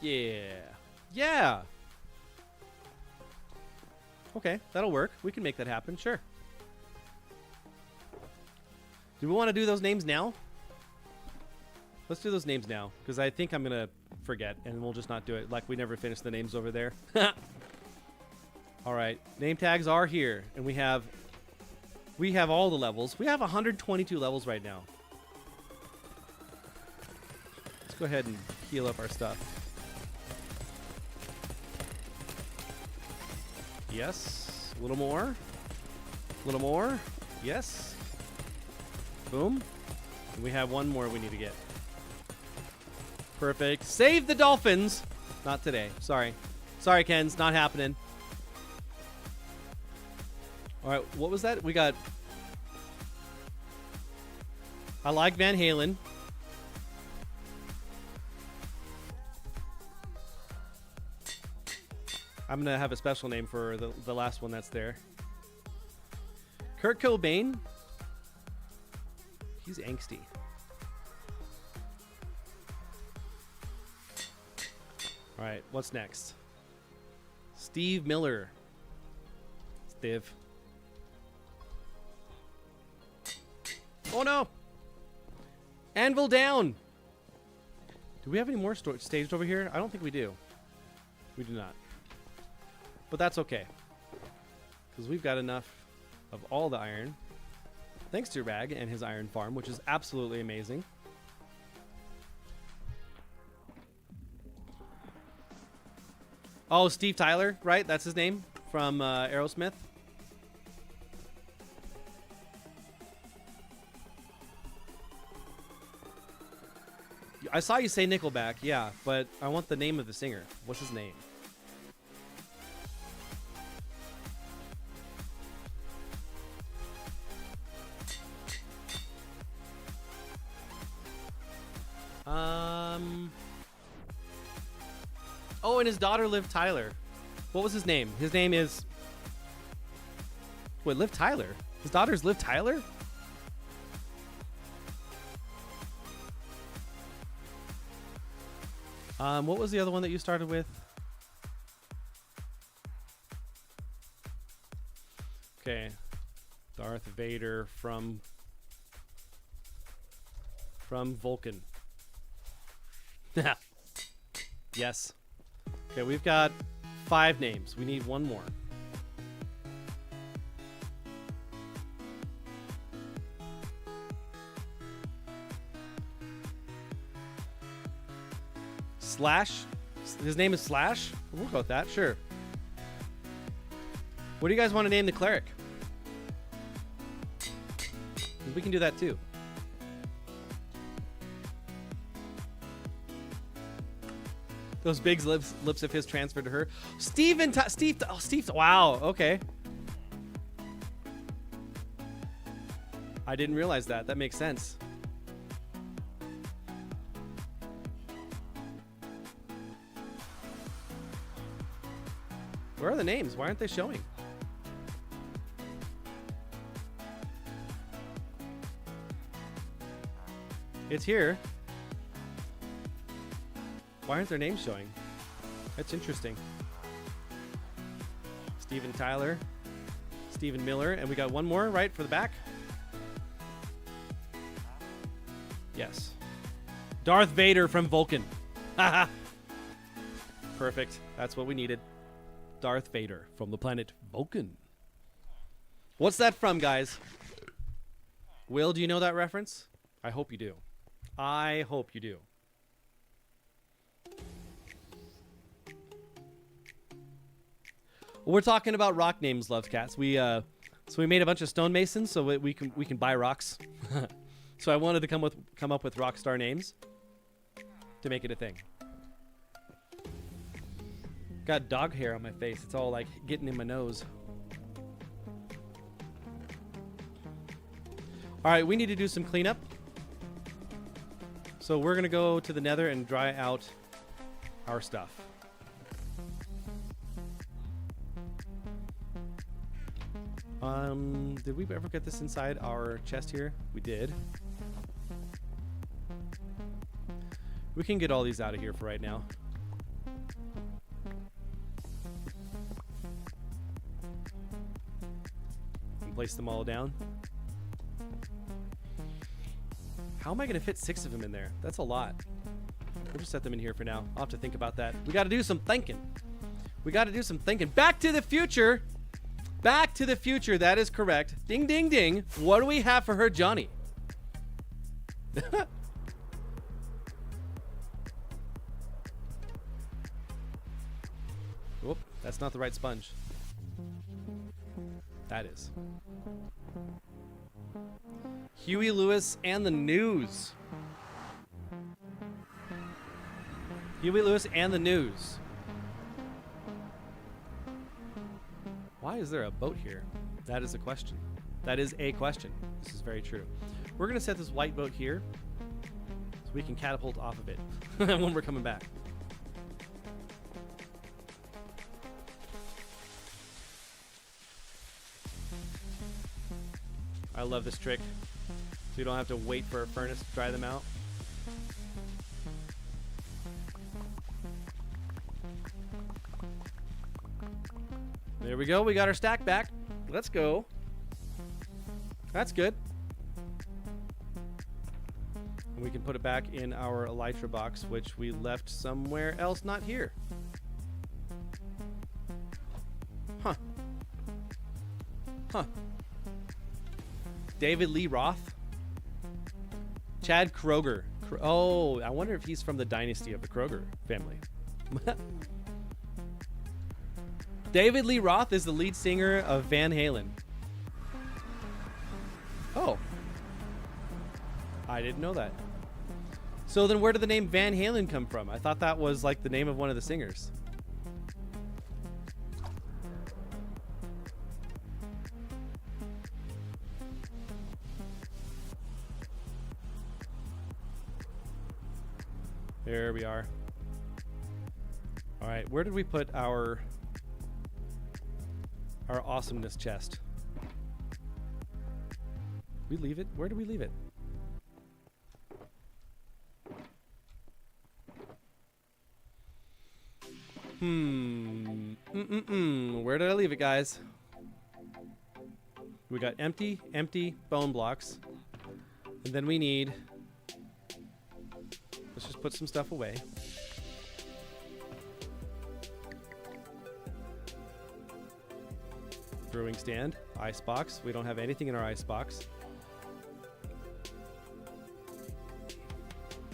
Yeah. Yeah. Okay, that'll work. We can make that happen, sure. Do we want to do those names now? Let's do those names now, because I think I'm going to forget, and we'll just not do it, like we never finished the names over there. All right, name tags are here, and we have all the levels. We have 122 levels right now. Let's go ahead and heal up our stuff. Yes, a little more. A little more. Yes. Boom. And we have one more we need to get. Perfect. Save the dolphins. Not today. Sorry. Sorry, Ken's. Not happening. All right. What was that? We got... I like Van Halen. I'm going to have a special name for the last one that's there. Kurt Cobain. He's angsty. All right, what's next? Steve Miller. Steve. Oh no! Anvil down! Do we have any more staged over here? I don't think we do. We do not. But that's okay. Because we've got enough of all the iron. Thanks to Rag and his iron farm, which is absolutely amazing. Oh, Steve Tyler, right? That's his name from Aerosmith. I saw you say Nickelback, yeah, but I want the name of the singer. What's his name? Oh, and his daughter, Liv Tyler. What was his name? His name is... Wait, Liv Tyler? His daughter's Liv Tyler? What was the other one that you started with? Okay. Darth Vader from Vulcan. Yes. Okay, we've got 5 names. We need one more. Slash? His name is Slash? We'll go with that, sure. What do you guys want to name the cleric? We can do that too. Those big lips of his transferred to her. Steve. Wow. Okay. I didn't realize that. That makes sense. Where are the names? Why aren't they showing? It's here. Why aren't their names showing? That's interesting. Steven Tyler, Stephen Miller, and we got one more, right, for the back? Yes. Darth Vader from Vulcan. Haha. Perfect. That's what we needed. Darth Vader from the planet Vulcan. What's that from, guys? Will, do you know that reference? I hope you do. I hope you do. We're talking about rock names, Loves Cats. So we made a bunch of stonemasons so we can buy rocks. So I wanted to come up with rock star names to make it a thing. Got dog hair on my face. It's all like getting in my nose. All right, we need to do some cleanup. So we're gonna go to the Nether and dry out our stuff. Did we ever get this inside our chest here? We did. We can get all these out of here for right now. And place them all down. How am I going to fit 6 of them in there? That's a lot. We'll just set them in here for now. I'll have to think about that. We got to do some thinking. We got to do some thinking. Back to the future. Back to the future. That is correct. Ding, ding, ding. What do we have for her, Johnny? Whoop. That's not the right sponge. That is. Huey Lewis and the News. Huey Lewis and the News. Why is there a boat here? That is a question. That is a question. This is very true. We're going to set this white boat here so we can catapult off of it when we're coming back. I love this trick. So you don't have to wait for a furnace to dry them out. There we go. We got our stack back. Let's go. That's good. And we can put it back in our elytra box, which we left somewhere else, not here. Huh. Huh. David Lee Roth. Chad Kroger. Oh, I wonder if he's from the dynasty of the Kroger family. David Lee Roth is the lead singer of Van Halen. Oh. I didn't know that. So then where did the name Van Halen come from? I thought that was like the name of one of the singers. There we are. All right, where did we put our awesomeness chest? We leave it? Where do we leave it? Where did I leave it, guys? We got empty bone blocks. And then we need... Let's just put some stuff away. Brewing stand, ice box. We don't have anything in our ice box.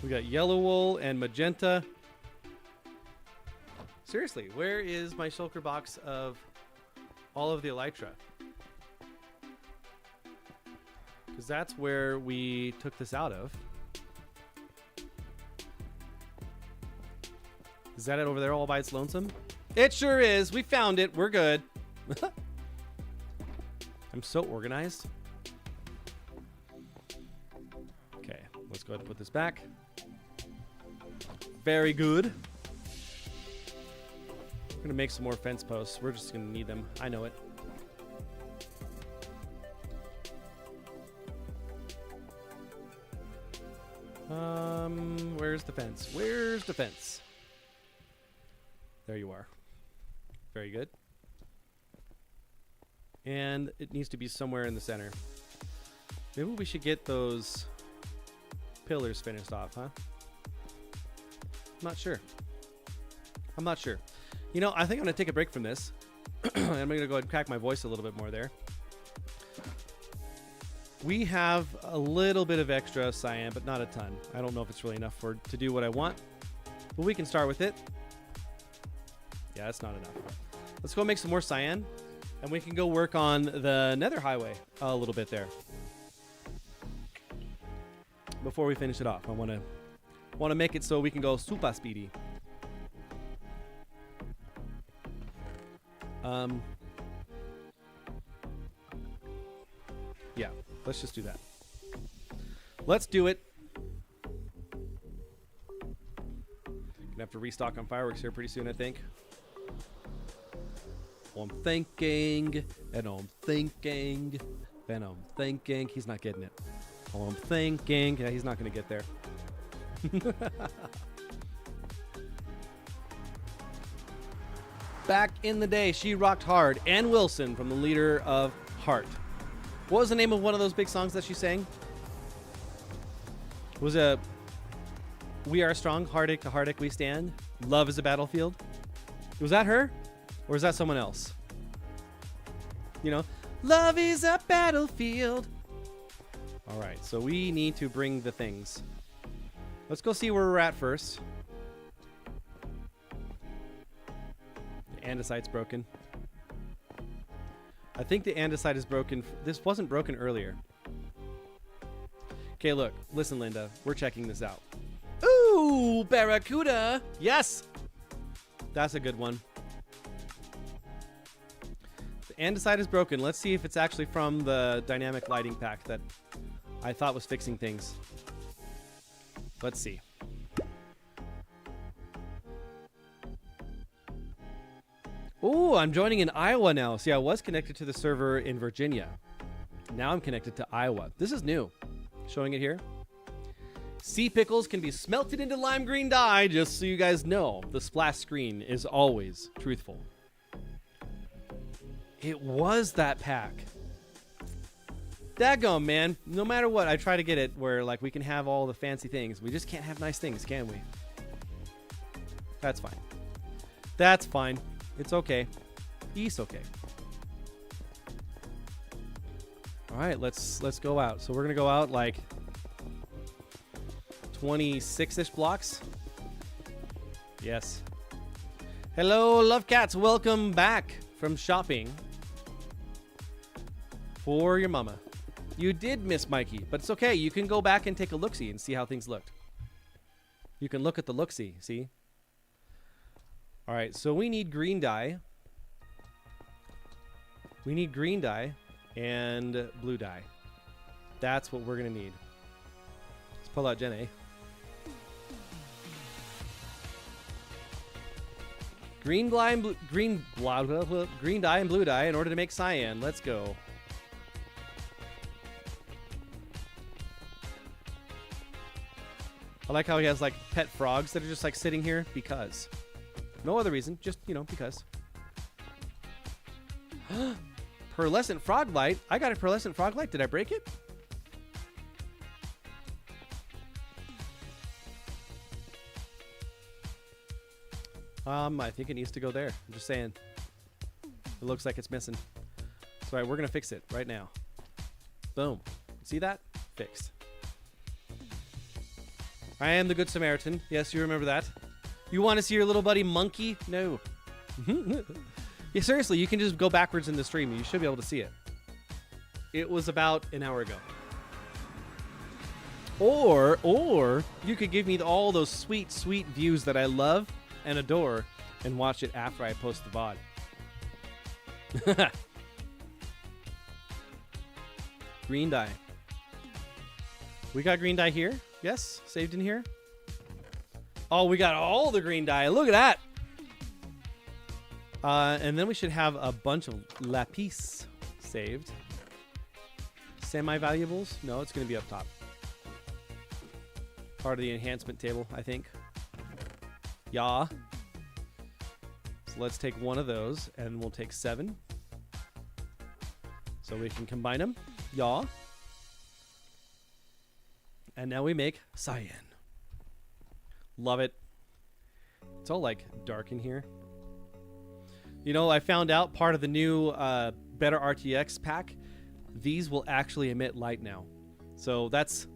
We got yellow wool and magenta. Seriously, where is my shulker box of all of the elytra? Because that's where we took this out of. Is that it over there all by its lonesome? It sure is. We found it. We're good. I'm so organized. Okay, let's go ahead and put this back. Very good. We're going to make some more fence posts. We're just going to need them. I know it. Where's the fence? Where's the fence? There you are. Very good. And it needs to be somewhere in the center. Maybe we should get those pillars finished off, huh? I'm not sure. I'm not sure. You know, I think I'm going to take a break from this. I'm going to go ahead and crack my voice a little bit more there. We have a little bit of extra cyan, but not a ton. I don't know if it's really enough to do what I want, but we can start with it. Yeah, that's not enough. Let's go make some more cyan, and we can go work on the nether highway a little bit there. Before we finish it off, I want to make it so we can go super speedy. Yeah, let's just do that. Let's do it. Gonna have to restock on fireworks here pretty soon, I think. I'm thinking, and I'm thinking, and I'm thinking. He's not getting it. Oh, I'm thinking. Yeah, he's not going to get there. Back in the day, she rocked hard. Ann Wilson from the leader of Heart. What was the name of one of those big songs that she sang? Was it We Are Strong, Heartache to Heartache We Stand? Love is a Battlefield? Was that her? Or is that someone else? You know, love is a battlefield. All right, so we need to bring the things. Let's go see where we're at first. The andesite's broken. I think the andesite is broken. This wasn't broken earlier. Okay, look. Listen, Linda. We're checking this out. Ooh, Barracuda. Yes. That's a good one. The andesite is broken. Let's see if it's actually from the dynamic lighting pack that I thought was fixing things. Let's see. Ooh, I'm joining in Iowa now. See, I was connected to the server in Virginia. Now I'm connected to Iowa. This is new. Showing it here. Sea pickles can be smelted into lime green dye, just so you guys know. The splash screen is always truthful. It was that pack. Daggone, man. No matter what, I try to get it where like we can have all the fancy things. We just can't have nice things, can we? That's fine. That's fine. It's okay. It's okay. All right, let's go out. So we're gonna go out like 26-ish blocks. Yes. Hello, love cats. Welcome back from shopping for your mama. You did miss Mikey, but it's okay. You can go back and take a look-see and see how things looked. You can look at the look-see, see? All right, so we need green dye. We need green dye and blue dye. That's what we're going to need. Let's pull out Gen A. Green dye and blue dye in order to make cyan. Let's go. I like how he has like pet frogs that are just like sitting here because. No other reason, just, you know, because. Pearlescent frog light. I got a pearlescent frog light. Did I break it? I think it needs to go there. I'm just saying. It looks like it's missing. So, all right, we're going to fix it right now. Boom. See that? Fixed. I am the Good Samaritan. Yes, you remember that. You want to see your little buddy Monkey? No. Yeah, seriously, you can just go backwards in the stream. You should be able to see it. It was about an hour ago. Or you could give me all those sweet, sweet views that I love and adore and watch it after I post the VOD. Green dye. We got green dye here. Yes, saved in here. Oh, we got all the green dye. Look at that. And then we should have a bunch of lapis saved. Semi-valuables? No, it's going to be up top. Part of the enhancement table, I think. Yeah. So let's take one of those, and we'll take 7. So we can combine them. Yeah. And now we make cyan. Love it. It's all like dark in here. You know, I found out part of the new Better RTX pack, these will actually emit light now. So that's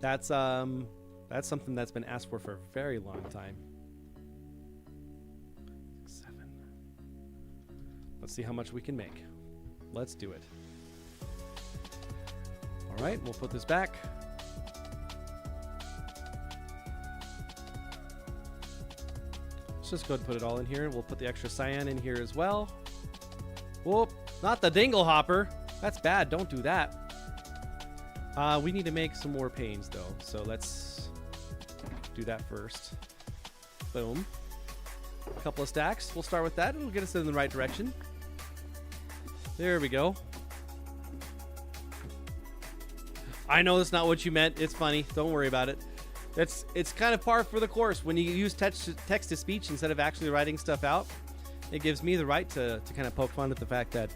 something that's been asked for a very long time. 7. Let's see how much we can make. Let's do it. All right, we'll put this back. Let's just go ahead and put it all in here. We'll put the extra cyan in here as well. Whoop, not the dingle hopper. That's bad, don't do that. We need to make some more panes though, so let's do that first. Boom. A couple of stacks. We'll start with that. It'll get us in the right direction. There we go. I know that's not what you meant. It's funny. Don't worry about it. It's kind of par for the course. When you use text to speech instead of actually writing stuff out, it gives me the right to kind of poke fun at the fact that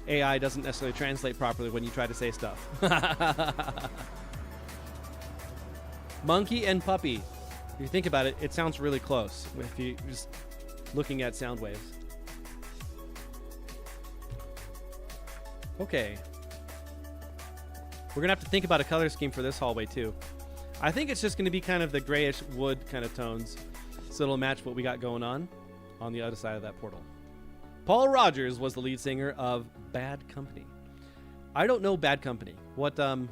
AI doesn't necessarily translate properly when you try to say stuff. Monkey and puppy. If you think about it, it sounds really close if you're just looking at sound waves. Okay. We're going to have to think about a color scheme for this hallway too. I think it's just going to be kind of the grayish wood kind of tones, so it'll match what we got going on the other side of that portal. Paul Rogers was the lead singer of Bad Company. I don't know Bad Company. What do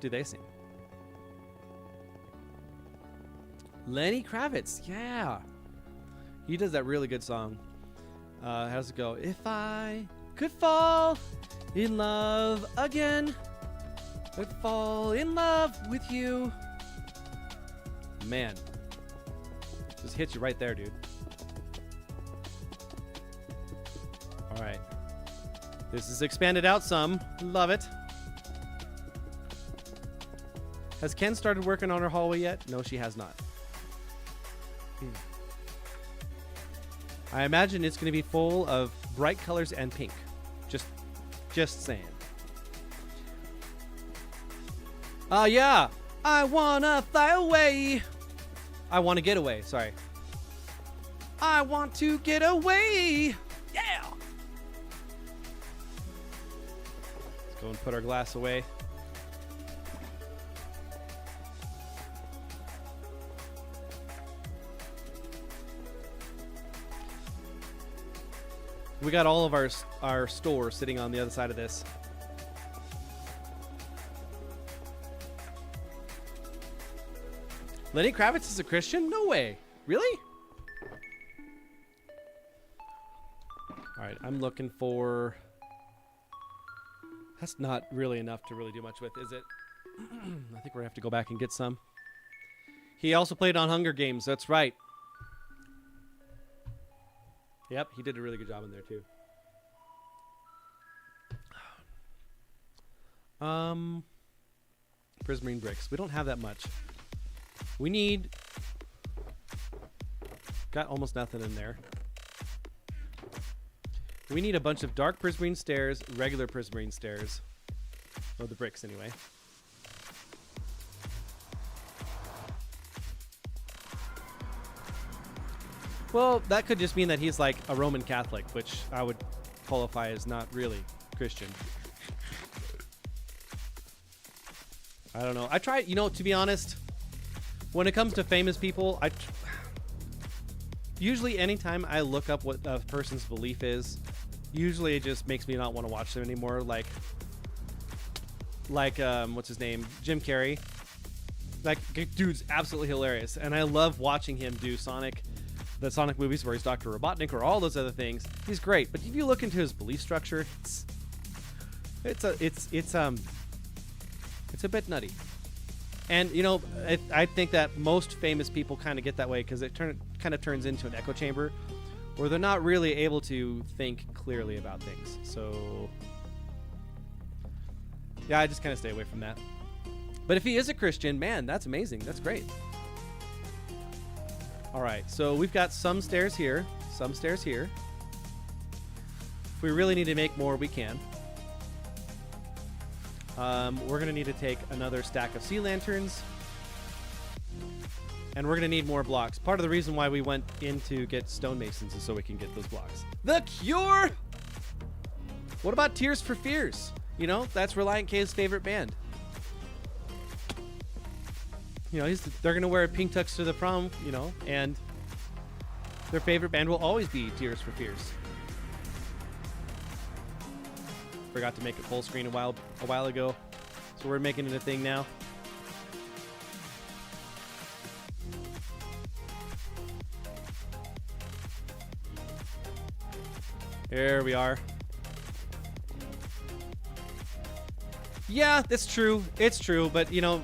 they sing? Lenny Kravitz. Yeah. He does that really good song. How's it go? If I could fall in love again, I'd fall in love with you. Man. Just hits you right there, dude. All right. This is expanded out some. Love it. Has Ken started working on her hallway yet? No, she has not. I imagine it's going to be full of bright colors and pink. Just saying. Yeah. I wanna fly away. I want to get away. Sorry. I want to get away. Yeah. Let's go and put our glass away. We got all of our store sitting on the other side of this. Lenny Kravitz is a Christian? No way. Really? All right, I'm looking for... That's not really enough to really do much with, is it? I think we're going to have to go back and get some. He also played on Hunger Games. That's right. Yep, he did a really good job in there, too. Prismarine bricks. We don't have that much. We need... Got almost nothing in there. We need a bunch of dark prismarine stairs, regular prismarine stairs. Or the bricks, anyway. Well, that could just mean that he's like a Roman Catholic, which I would qualify as not really Christian. I don't know. I try, to be honest, when it comes to famous people, usually anytime I look up what a person's belief is, usually it just makes me not want to watch them anymore. Like what's his name? Jim Carrey. Like, dude's absolutely hilarious. And I love watching him do the Sonic movies where he's Dr. Robotnik or all those other things. He's great. But if you look into his belief structure, it's a bit nutty. And, I think that most famous people kind of get that way because it kind of turns into an echo chamber where they're not really able to think clearly about things. So, yeah, I just kind of stay away from that. But if he is a Christian, man, that's amazing. That's great. All right, so we've got some stairs here, some stairs here. If we really need to make more, we can. We're going to need to take another stack of sea lanterns. And we're going to need more blocks. Part of the reason why we went in to get stonemasons is so we can get those blocks. The Cure! What about Tears for Fears? You know, that's Reliant K's favorite band. You know, they're going to wear a pink tux to the prom, you know, and their favorite band will always be Tears for Fears. Forgot to make it full screen a while ago, so we're making it a thing now. There we are. Yeah, that's true. It's true, but you know,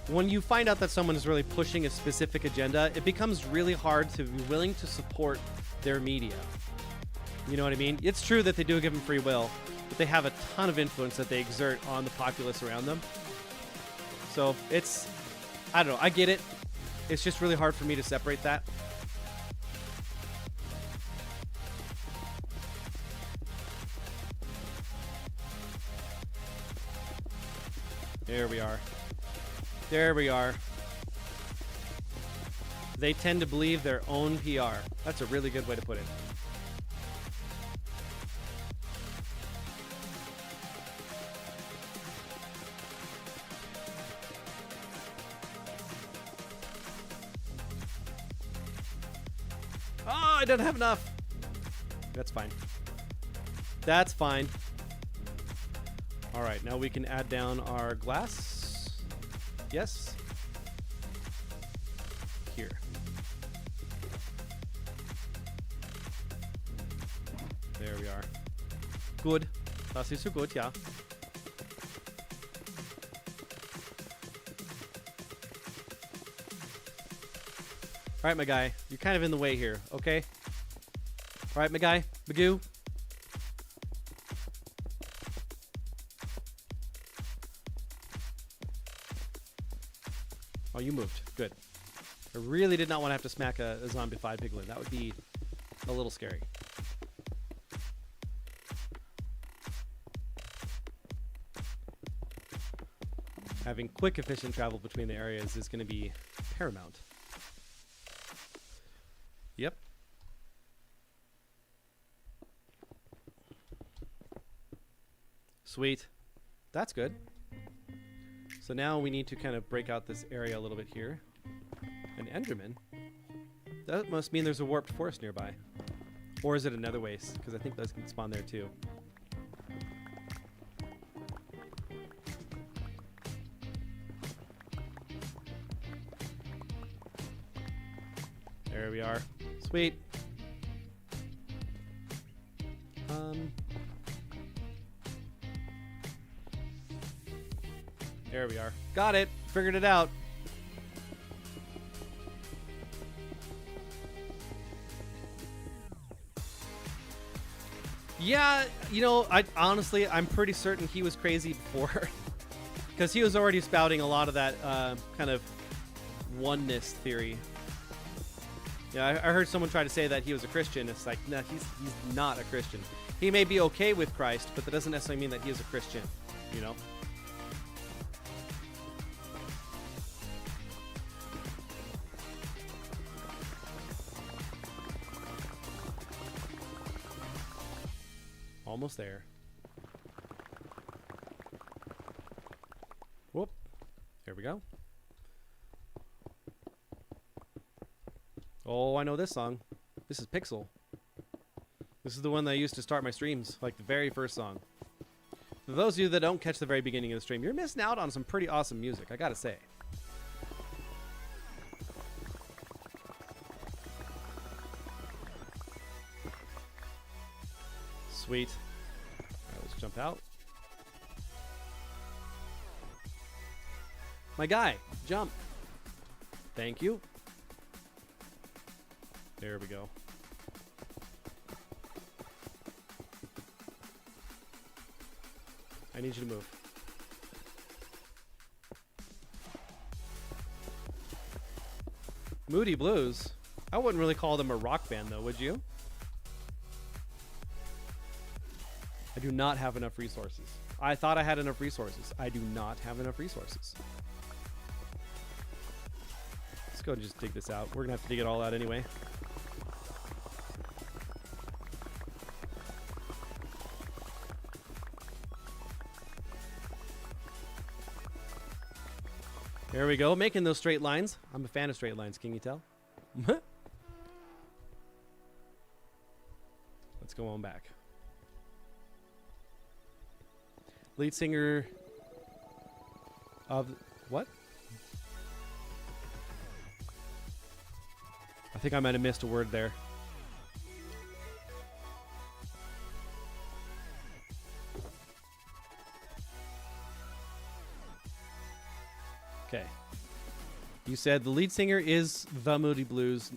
when you find out that someone is really pushing a specific agenda, it becomes really hard to be willing to support their media. You know what I mean? It's true that they do give them free will, but they have a ton of influence that they exert on the populace around them. So it's, I don't know, I get it. It's just really hard for me to separate that. There we are. There we are. They tend to believe their own PR. That's a really good way to put it. Oh, I don't have enough. That's fine. That's fine. All right, now we can add down our glass. Yes. Here. There we are. Good. Das ist so gut, ja. All right, my guy. You're kind of in the way here, okay? All right, my guy. Magoo. Oh, you moved. Good. I really did not want to have to smack a zombified piglin. That would be a little scary. Having quick, efficient travel between the areas is going to be paramount. Yep. Sweet. That's good. So now we need to kind of break out this area a little bit here. An Enderman? That must mean there's a warped forest nearby. Or is it another waste? Because I think those can spawn there too. There we are. Sweet. There we are. Got it. Figured it out. Yeah, you know, I'm pretty certain he was crazy before. Because he was already spouting a lot of that kind of oneness theory. Yeah, I heard someone try to say that he was a Christian. It's like, no, he's not a Christian. He may be okay with Christ, but that doesn't necessarily mean that he is a Christian, you know? Almost there. Whoop. Here we go. Oh, I know this song. This is Pixel. This is the one that I used to start my streams, like the very first song. For those of you that don't catch the very beginning of the stream, you're missing out on some pretty awesome music, I gotta say. Sweet. Alright, let's jump out. My guy, jump. Thank you. There we go. I need you to move. Moody Blues? I wouldn't really call them a rock band though, would you? I do not have enough resources. I thought I had enough resources. I do not have enough resources. Let's go and just dig this out. We're gonna have to dig it all out anyway. There we go, making those straight lines. I'm a fan of straight lines, can you tell? Let's go on back. Lead singer of what? I think I might have missed a word there. Okay. You said the lead singer is The Moody Blues,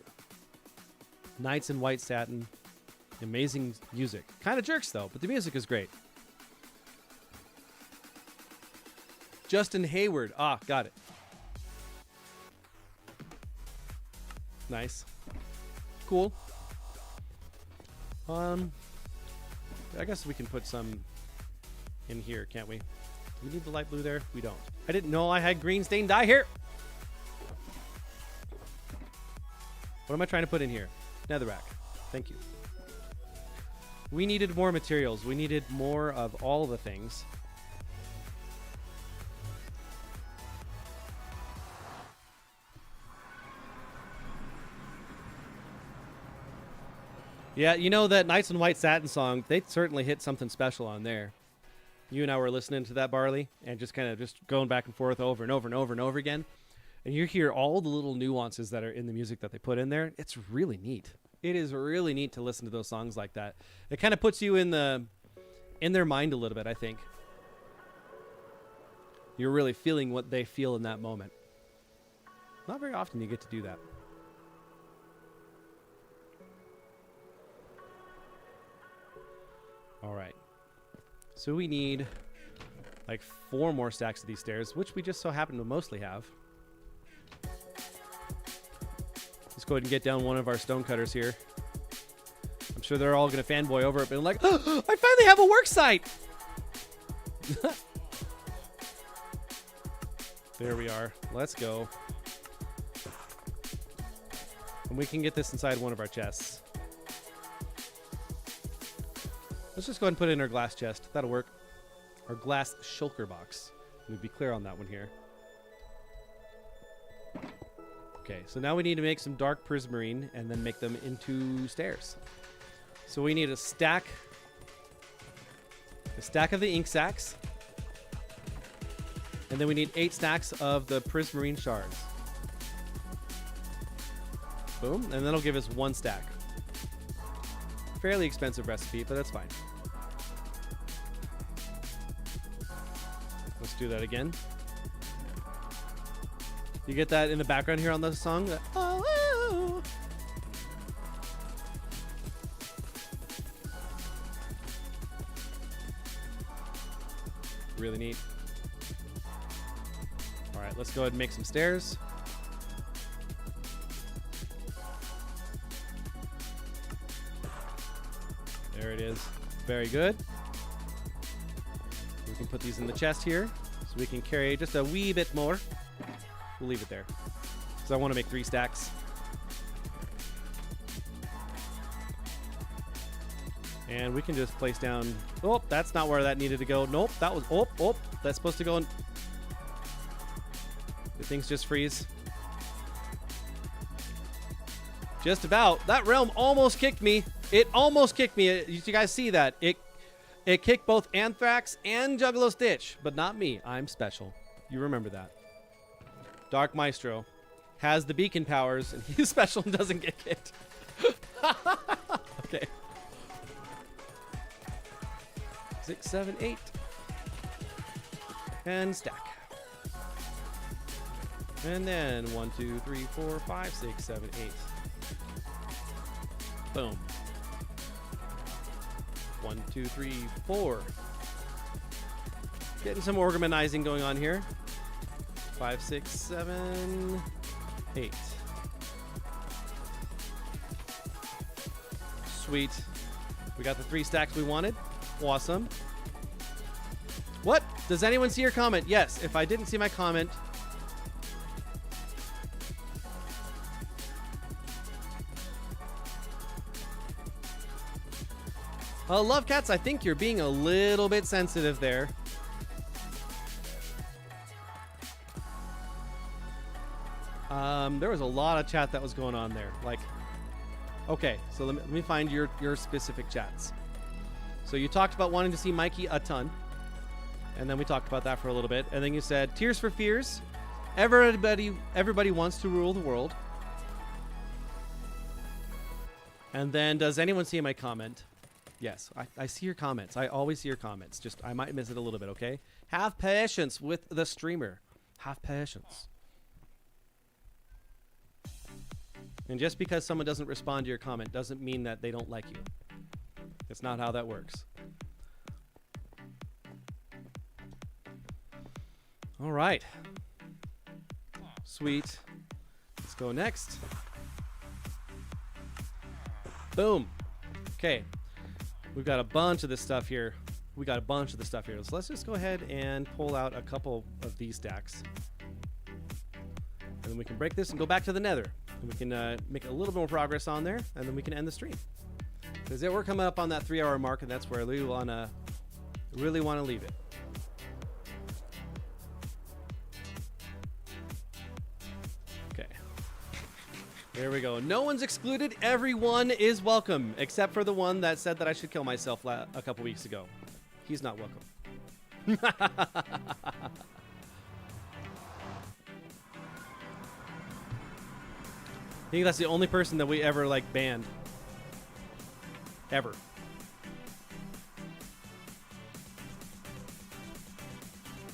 Nights in White Satin, amazing music. Kind of jerks though, but the music is great. Justin Hayward. Ah, got it. Nice. Cool. I guess we can put some in here, can't we? Do we need the light blue there? We don't. I didn't know I had green stained dye here. What am I trying to put in here? Netherrack. Thank you. We needed more materials. We needed more of all the things. Yeah, you know that Nights in White Satin song, they certainly hit something special on there. You and I were listening to that, Barley, and just kind of just going back and forth over and over and over and over again. And you hear all the little nuances that are in the music that they put in there. It's really neat. It is really neat to listen to those songs like that. It kind of puts you in their mind a little bit, I think. You're really feeling what they feel in that moment. Not very often you get to do that. All right. So we need like 4 more stacks of these stairs, which we just so happen to mostly have. Let's go ahead and get down one of our stone cutters here. I'm sure they're all going to fanboy over it, but like, oh, I finally have a work site! There we are. Let's go. And we can get this inside one of our chests. Let's just go ahead and put it in our glass chest. That'll work. Our glass shulker box. Let me be clear on that one here. Okay, so now we need to make some dark prismarine and then make them into stairs. So we need a stack of the ink sacks. And then we need 8 stacks of the prismarine shards. Boom, and that'll give us 1 stack. Fairly expensive recipe, but that's fine. Let's do that again. You get that in the background here on the song? Oh. Really neat. All right, let's go ahead and make some stairs. There it is. Very good. We can put these in the chest here so we can carry just a wee bit more. We'll leave it there because I want to make 3 stacks. And we can just place down. Oh, that's not where that needed to go. Nope, that was. Oh, that's supposed to go in. The things just freeze. Just about. That realm almost kicked me. It almost kicked me. You guys see that? It kicked both Anthrax and Juggalo Stitch, but not me. I'm special. You remember that. Dark Maestro has the beacon powers, and he's special and doesn't get kicked. Okay. 6, 7, 8. And stack. And then 1, 2, 3, 4, 5, 6, 7, 8. Boom. 1, 2, 3, 4. Getting some organizing going on here. 5, 6, 7, 8. Sweet. We got the 3 stacks we wanted. Awesome. What? Does anyone see your comment? Yes. If I didn't see my comment, Love Cats, I think you're being a little bit sensitive there. There was a lot of chat that was going on there. Like, okay, so let me find your specific chats. So you talked about wanting to see Mikey a ton. And then we talked about that for a little bit. And then you said, Tears for Fears. Everybody wants to rule the world. And then, does anyone see my comment? Yes, I see your comments. I always see your comments. Just, I might miss it a little bit, okay? Have patience with the streamer. Have patience. And just because someone doesn't respond to your comment doesn't mean that they don't like you. It's not how that works. All right. Sweet. Let's go next. Boom. Okay. We've got a bunch of this stuff here. So let's just go ahead and pull out a couple of these stacks. And then we can break this and go back to the nether. And we can make a little bit more progress on there, and then we can end the stream. Because we're coming up on that 3-hour mark, and that's where I really want to leave it. Okay. There we go. No one's excluded. Everyone is welcome, except for the one that said that I should kill myself a couple weeks ago. He's not welcome. I think that's the only person that we ever, like, banned. Ever.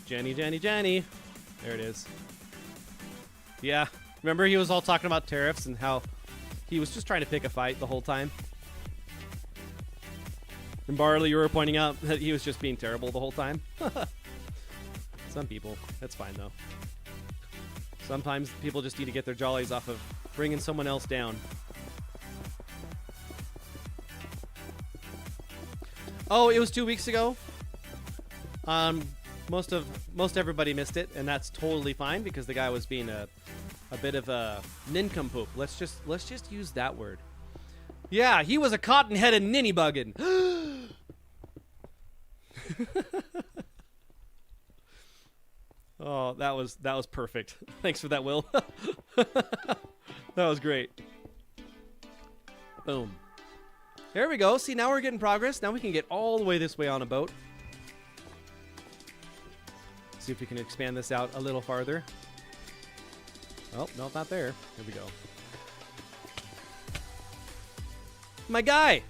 Jenny. There it is. Yeah. Remember he was all talking about tariffs and how he was just trying to pick a fight the whole time? And Barley, you were pointing out that he was just being terrible the whole time? Some people. That's fine, though. Sometimes people just need to get their jollies off of bringing someone else down. Oh, it was 2 weeks ago. Most everybody missed it, and that's totally fine because the guy was being a bit of a nincompoop. Let's just use that word. Yeah, he was a cotton-headed ninny-buggin'. Oh, that was perfect. Thanks for that, Will. That was great. Boom. There we go. See, now we're getting progress. Now we can get all the way this way on a boat. See if we can expand this out a little farther. Oh, no, not there. Here we go. My guy!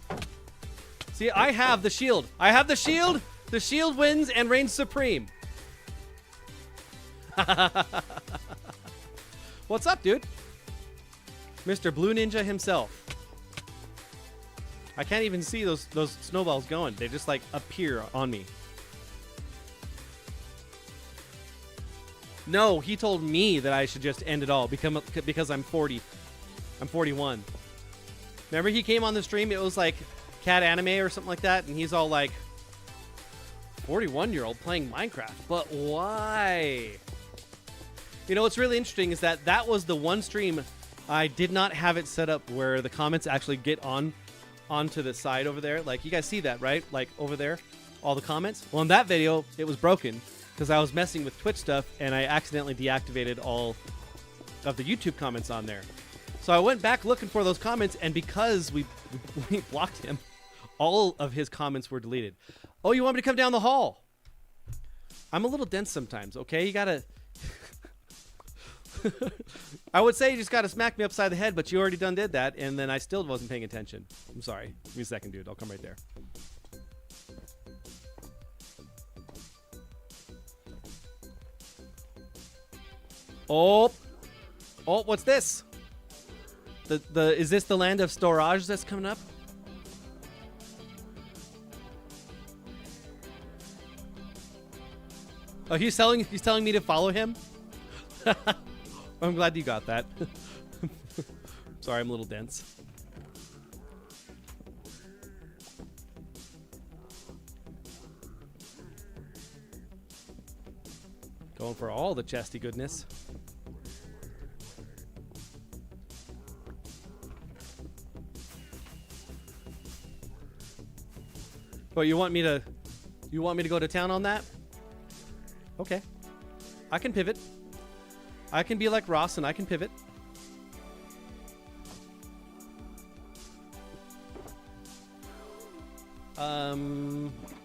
See, I have the shield. I have the shield! The shield wins and reigns supreme. What's up, dude? Mr. Blue Ninja himself. I can't even see those snowballs going. They just, like, appear on me. No, he told me that I should just end it all because I'm 40. I'm 41. Remember he came on the stream? It was like Cat Anime or something like that, and he's all like, 41-year-old playing Minecraft. But why? You know, what's really interesting is that was the one stream I did not have it set up where the comments actually get onto the side over there. Like, you guys see that, right? Like, over there, all the comments. Well, in that video, it was broken because I was messing with Twitch stuff, and I accidentally deactivated all of the YouTube comments on there. So I went back looking for those comments, and because we blocked him, all of his comments were deleted. Oh, you want me to come down the hall? I'm a little dense sometimes, okay? You gotta... I would say you just gotta smack me upside the head, but you already did that, and then I still wasn't paying attention. I'm sorry. Give me a second, dude. I'll come right there. Oh, what's this? Is this the land of storage that's coming up? Oh, he's telling me to follow him? I'm glad you got that. Sorry, I'm a little dense. Going for all the chesty goodness. But you want me to go to town on that? Okay. I can pivot. I can be like Ross and I can pivot.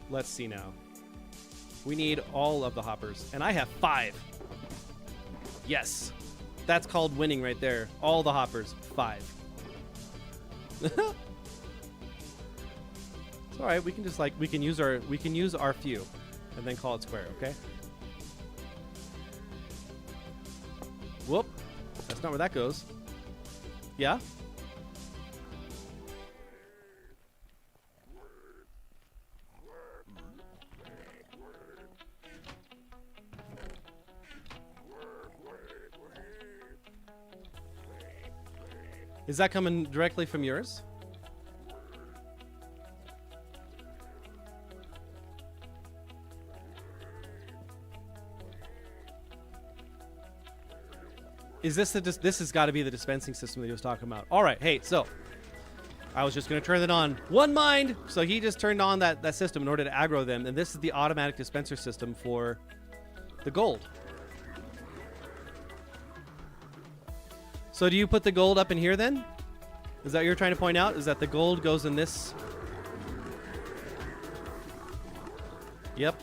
Let's see now. We need all of the hoppers, and I have 5. Yes, that's called winning right there. All the hoppers, 5. It's all right. We can just we can use our few, and then call it square. Okay. Whoop. That's not where that goes. Yeah. Is that coming directly from yours? Is this this has got to be the dispensing system that he was talking about. All right, hey, so I was just going to turn it on. One mind! So he just turned on that system in order to aggro them, and this is the automatic dispenser system for the gold. So do you put the gold up in here then? Is that what you're trying to point out? Is that the gold goes in this? Yep.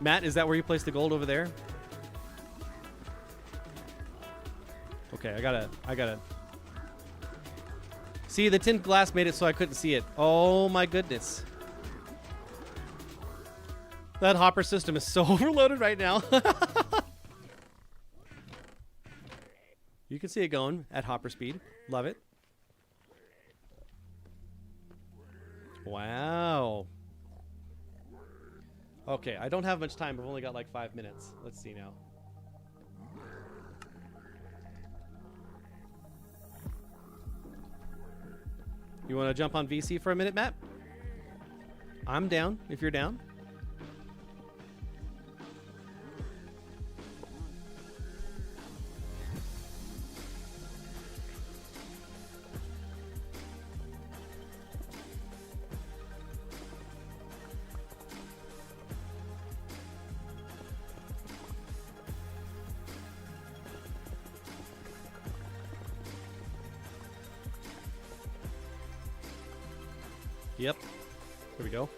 Matt, is that where you place the gold over there? Okay, I gotta. See, the tint glass made it so I couldn't see it. Oh my goodness. That hopper system is so overloaded right now. You can see it going at hopper speed. Love it. Wow. Okay, I don't have much time. I've only got like 5 minutes. Let's see now. You want to jump on VC for a minute, Matt? I'm down, if you're down. Yep. Here we go.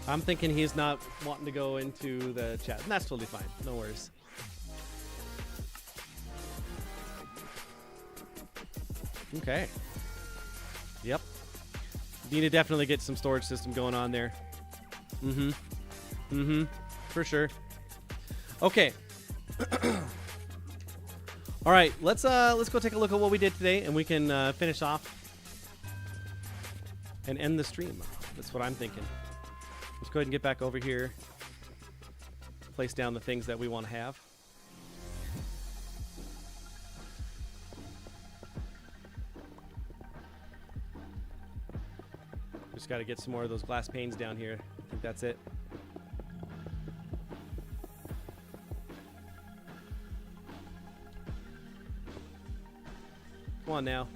I'm thinking he's not wanting to go into the chat. And that's totally fine. No worries. Okay. Yep. Need to definitely get some storage system going on there. Mm-hmm. Mm-hmm. For sure. Okay. All right, let's go take a look at what we did today, and we can finish off and end the stream. That's what I'm thinking. Let's go ahead and get back over here. Place down the things that we want to have. Just got to get some more of those glass panes down here. I think that's it. Come on now.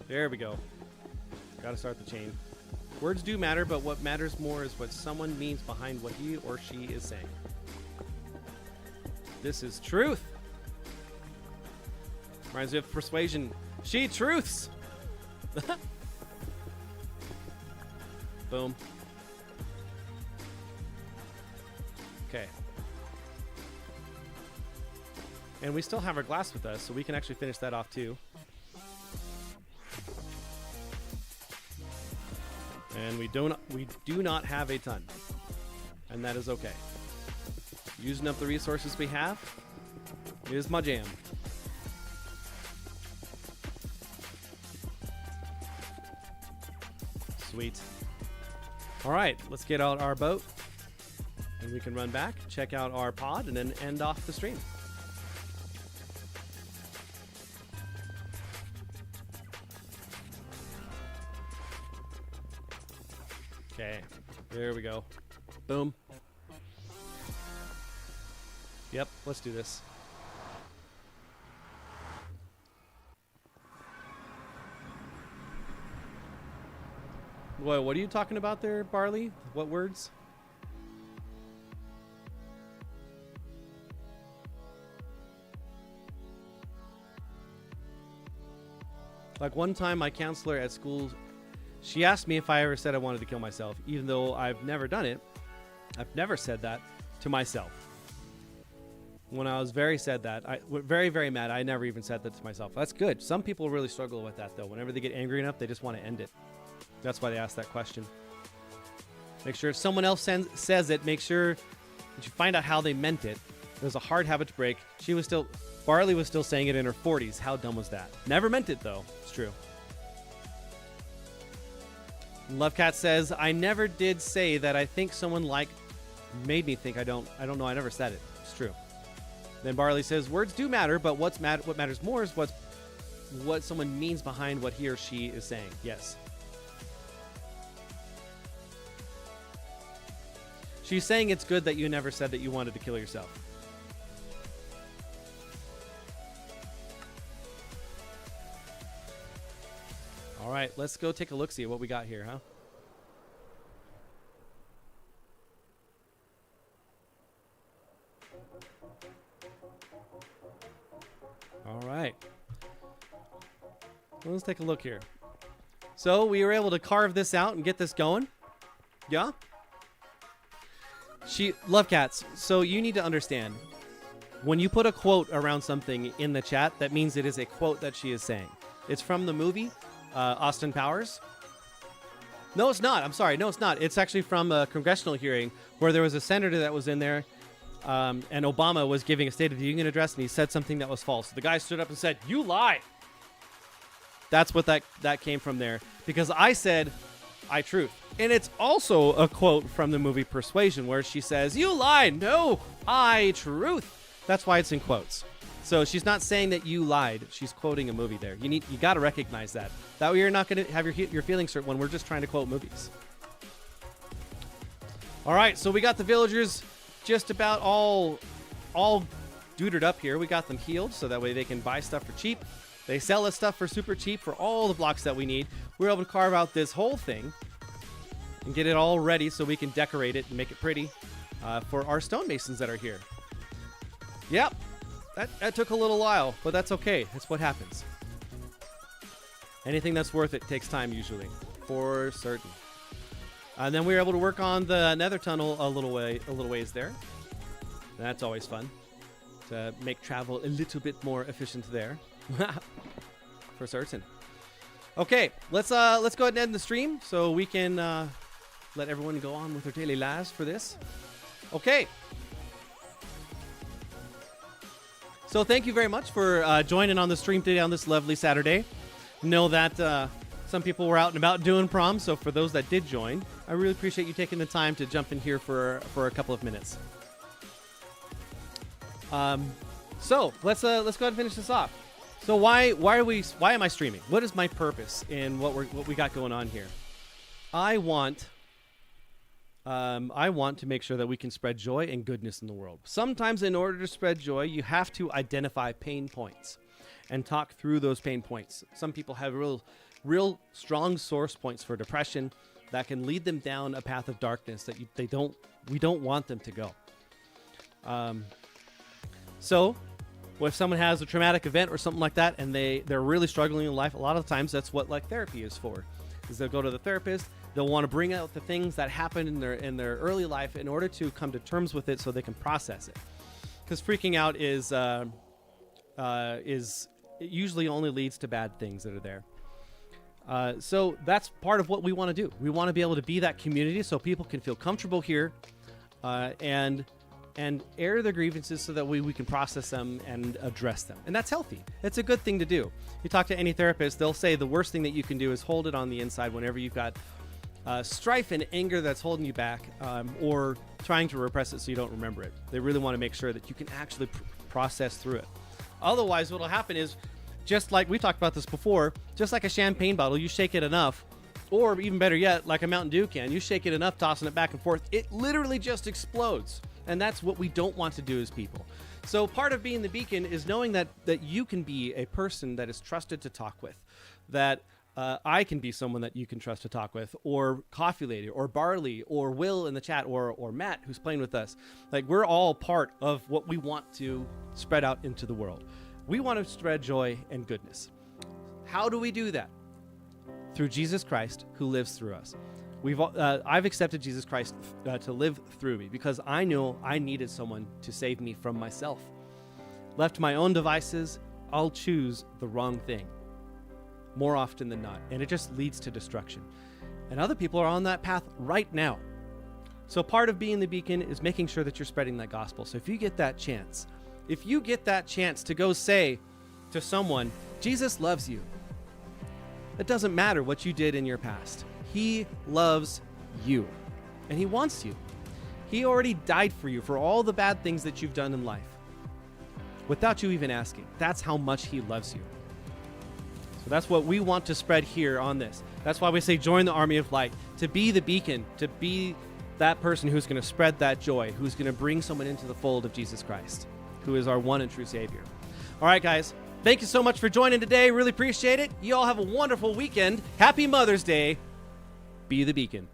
There we go. Gotta start the chain. Words do matter, but what matters more is what someone means behind what he or she is saying. This is truth. Reminds me of Persuasion. She truths. Boom. Okay. And we still have our glass with us, so we can actually finish that off too. And we do not have a ton. And that is okay. Using up the resources we have is my jam. Sweet. All right, let's get out our boat. And we can run back, check out our pod, and then end off the stream. Okay, there we go. Boom. Yep, let's do this. What are you talking about there, Barley? What words? Like one time my counselor at school, she asked me if I ever said I wanted to kill myself, even though I've never done it. I've never said that to myself. When I was very mad, I never even said that to myself. That's good. Some people really struggle with that, though. Whenever they get angry enough, they just want to end it. That's why they ask that question. Make sure if someone else says it, make sure that you find out how they meant it. It was a hard habit to break. Barley was still saying it in her 40s. How dumb was that? Never meant it, though. It's true. Lovecat says, I never did say that I think someone made me think I don't know. I never said it. It's true. Then Barley says, words do matter, but what matters more is what someone means behind what he or she is saying. Yes. She's saying it's good that you never said that you wanted to kill yourself. All right, let's go take a look, see what we got here, huh? All right. Well, let's take a look here. So we were able to carve this out and get this going. Yeah? Love cats. So you need to understand, when you put a quote around something in the chat, that means it is a quote that she is saying. It's from the movie Austin Powers. No, it's not. I'm sorry. No, it's not. It's actually from a congressional hearing where there was a senator that was in there, and Obama was giving a State of the Union address, and he said something that was false. The guy stood up and said, "You lie." That's what that came from there, because I said, "I truth." And it's also a quote from the movie Persuasion where she says, "You lied." No, I truth. That's why it's in quotes. So she's not saying that you lied. She's quoting a movie there. You got to recognize that. That way you're not going to have your feelings hurt when we're just trying to quote movies. All right, so we got the villagers just about all dudered up here. We got them healed so that way they can buy stuff for cheap. They sell us stuff for super cheap for all the blocks that we need. We're able to carve out this whole thing and get it all ready so we can decorate it and make it pretty for our stonemasons that are here. Yep. That took a little while, but that's okay. That's what happens. Anything that's worth it takes time usually, for certain. And then we were able to work on the nether tunnel a little ways there. That's always fun to make travel a little bit more efficient there, for certain. Okay, let's go ahead and end the stream so we can let everyone go on with their daily lives for this. Okay. So thank you very much for joining on the stream today on this lovely Saturday. Know that some people were out and about doing prom, so for those that did join, I really appreciate you taking the time to jump in here for a couple of minutes. So let's go ahead and finish this off. So why am I streaming? What is my purpose in what we got going on here? I want to make sure that we can spread joy and goodness in the world. Sometimes in order to spread joy, you have to identify pain points and talk through those pain points. Some people have real strong source points for depression that can lead them down a path of darkness that we don't want them to go. So if someone has a traumatic event or something like that and they're really struggling in life, a lot of times that's what therapy is for. Is they'll go to the therapist. They'll want to bring out the things that happened in their early life in order to come to terms with it so they can process it. Because freaking out is it usually only leads to bad things that are there. So that's part of what we want to do. We want to be able to be that community so people can feel comfortable here and air their grievances so that we can process them and address them. And that's healthy. It's a good thing to do. You talk to any therapist, they'll say the worst thing that you can do is hold it on the inside whenever you've got strife and anger that's holding you back, or trying to repress it so you don't remember it. They really want to make sure that you can actually process through it. Otherwise, what will happen is, just like we talked about this before, just like a champagne bottle, you shake it enough, or even better yet, like a Mountain Dew can, you shake it enough, tossing it back and forth, it literally just explodes. And that's what we don't want to do as people. So part of being the beacon is knowing that you can be a person that is trusted to talk with, that I can be someone that you can trust to talk with, or Coffee Lady, or Barley, or Will in the chat, or Matt who's playing with us. Like, we're all part of what we want to spread out into the world. We want to spread joy and goodness. How do we do that? Through Jesus Christ, who lives through us. I've accepted Jesus Christ to live through me because I know I needed someone to save me from myself. Left to my own devices, I'll choose the wrong thing more often than not, and it just leads to destruction. And other people are on that path right now. So part of being the beacon is making sure that you're spreading that gospel. So if you get that chance to go say to someone, Jesus loves you, it doesn't matter what you did in your past. He loves you, and he wants you. He already died for you for all the bad things that you've done in life without you even asking. That's how much he loves you. So that's what we want to spread here on this. That's why we say join the army of light, to be the beacon, to be that person who's going to spread that joy, who's going to bring someone into the fold of Jesus Christ, who is our one and true Savior. All right, guys. Thank you so much for joining today. Really appreciate it. You all have a wonderful weekend. Happy Mother's Day. Be the beacon.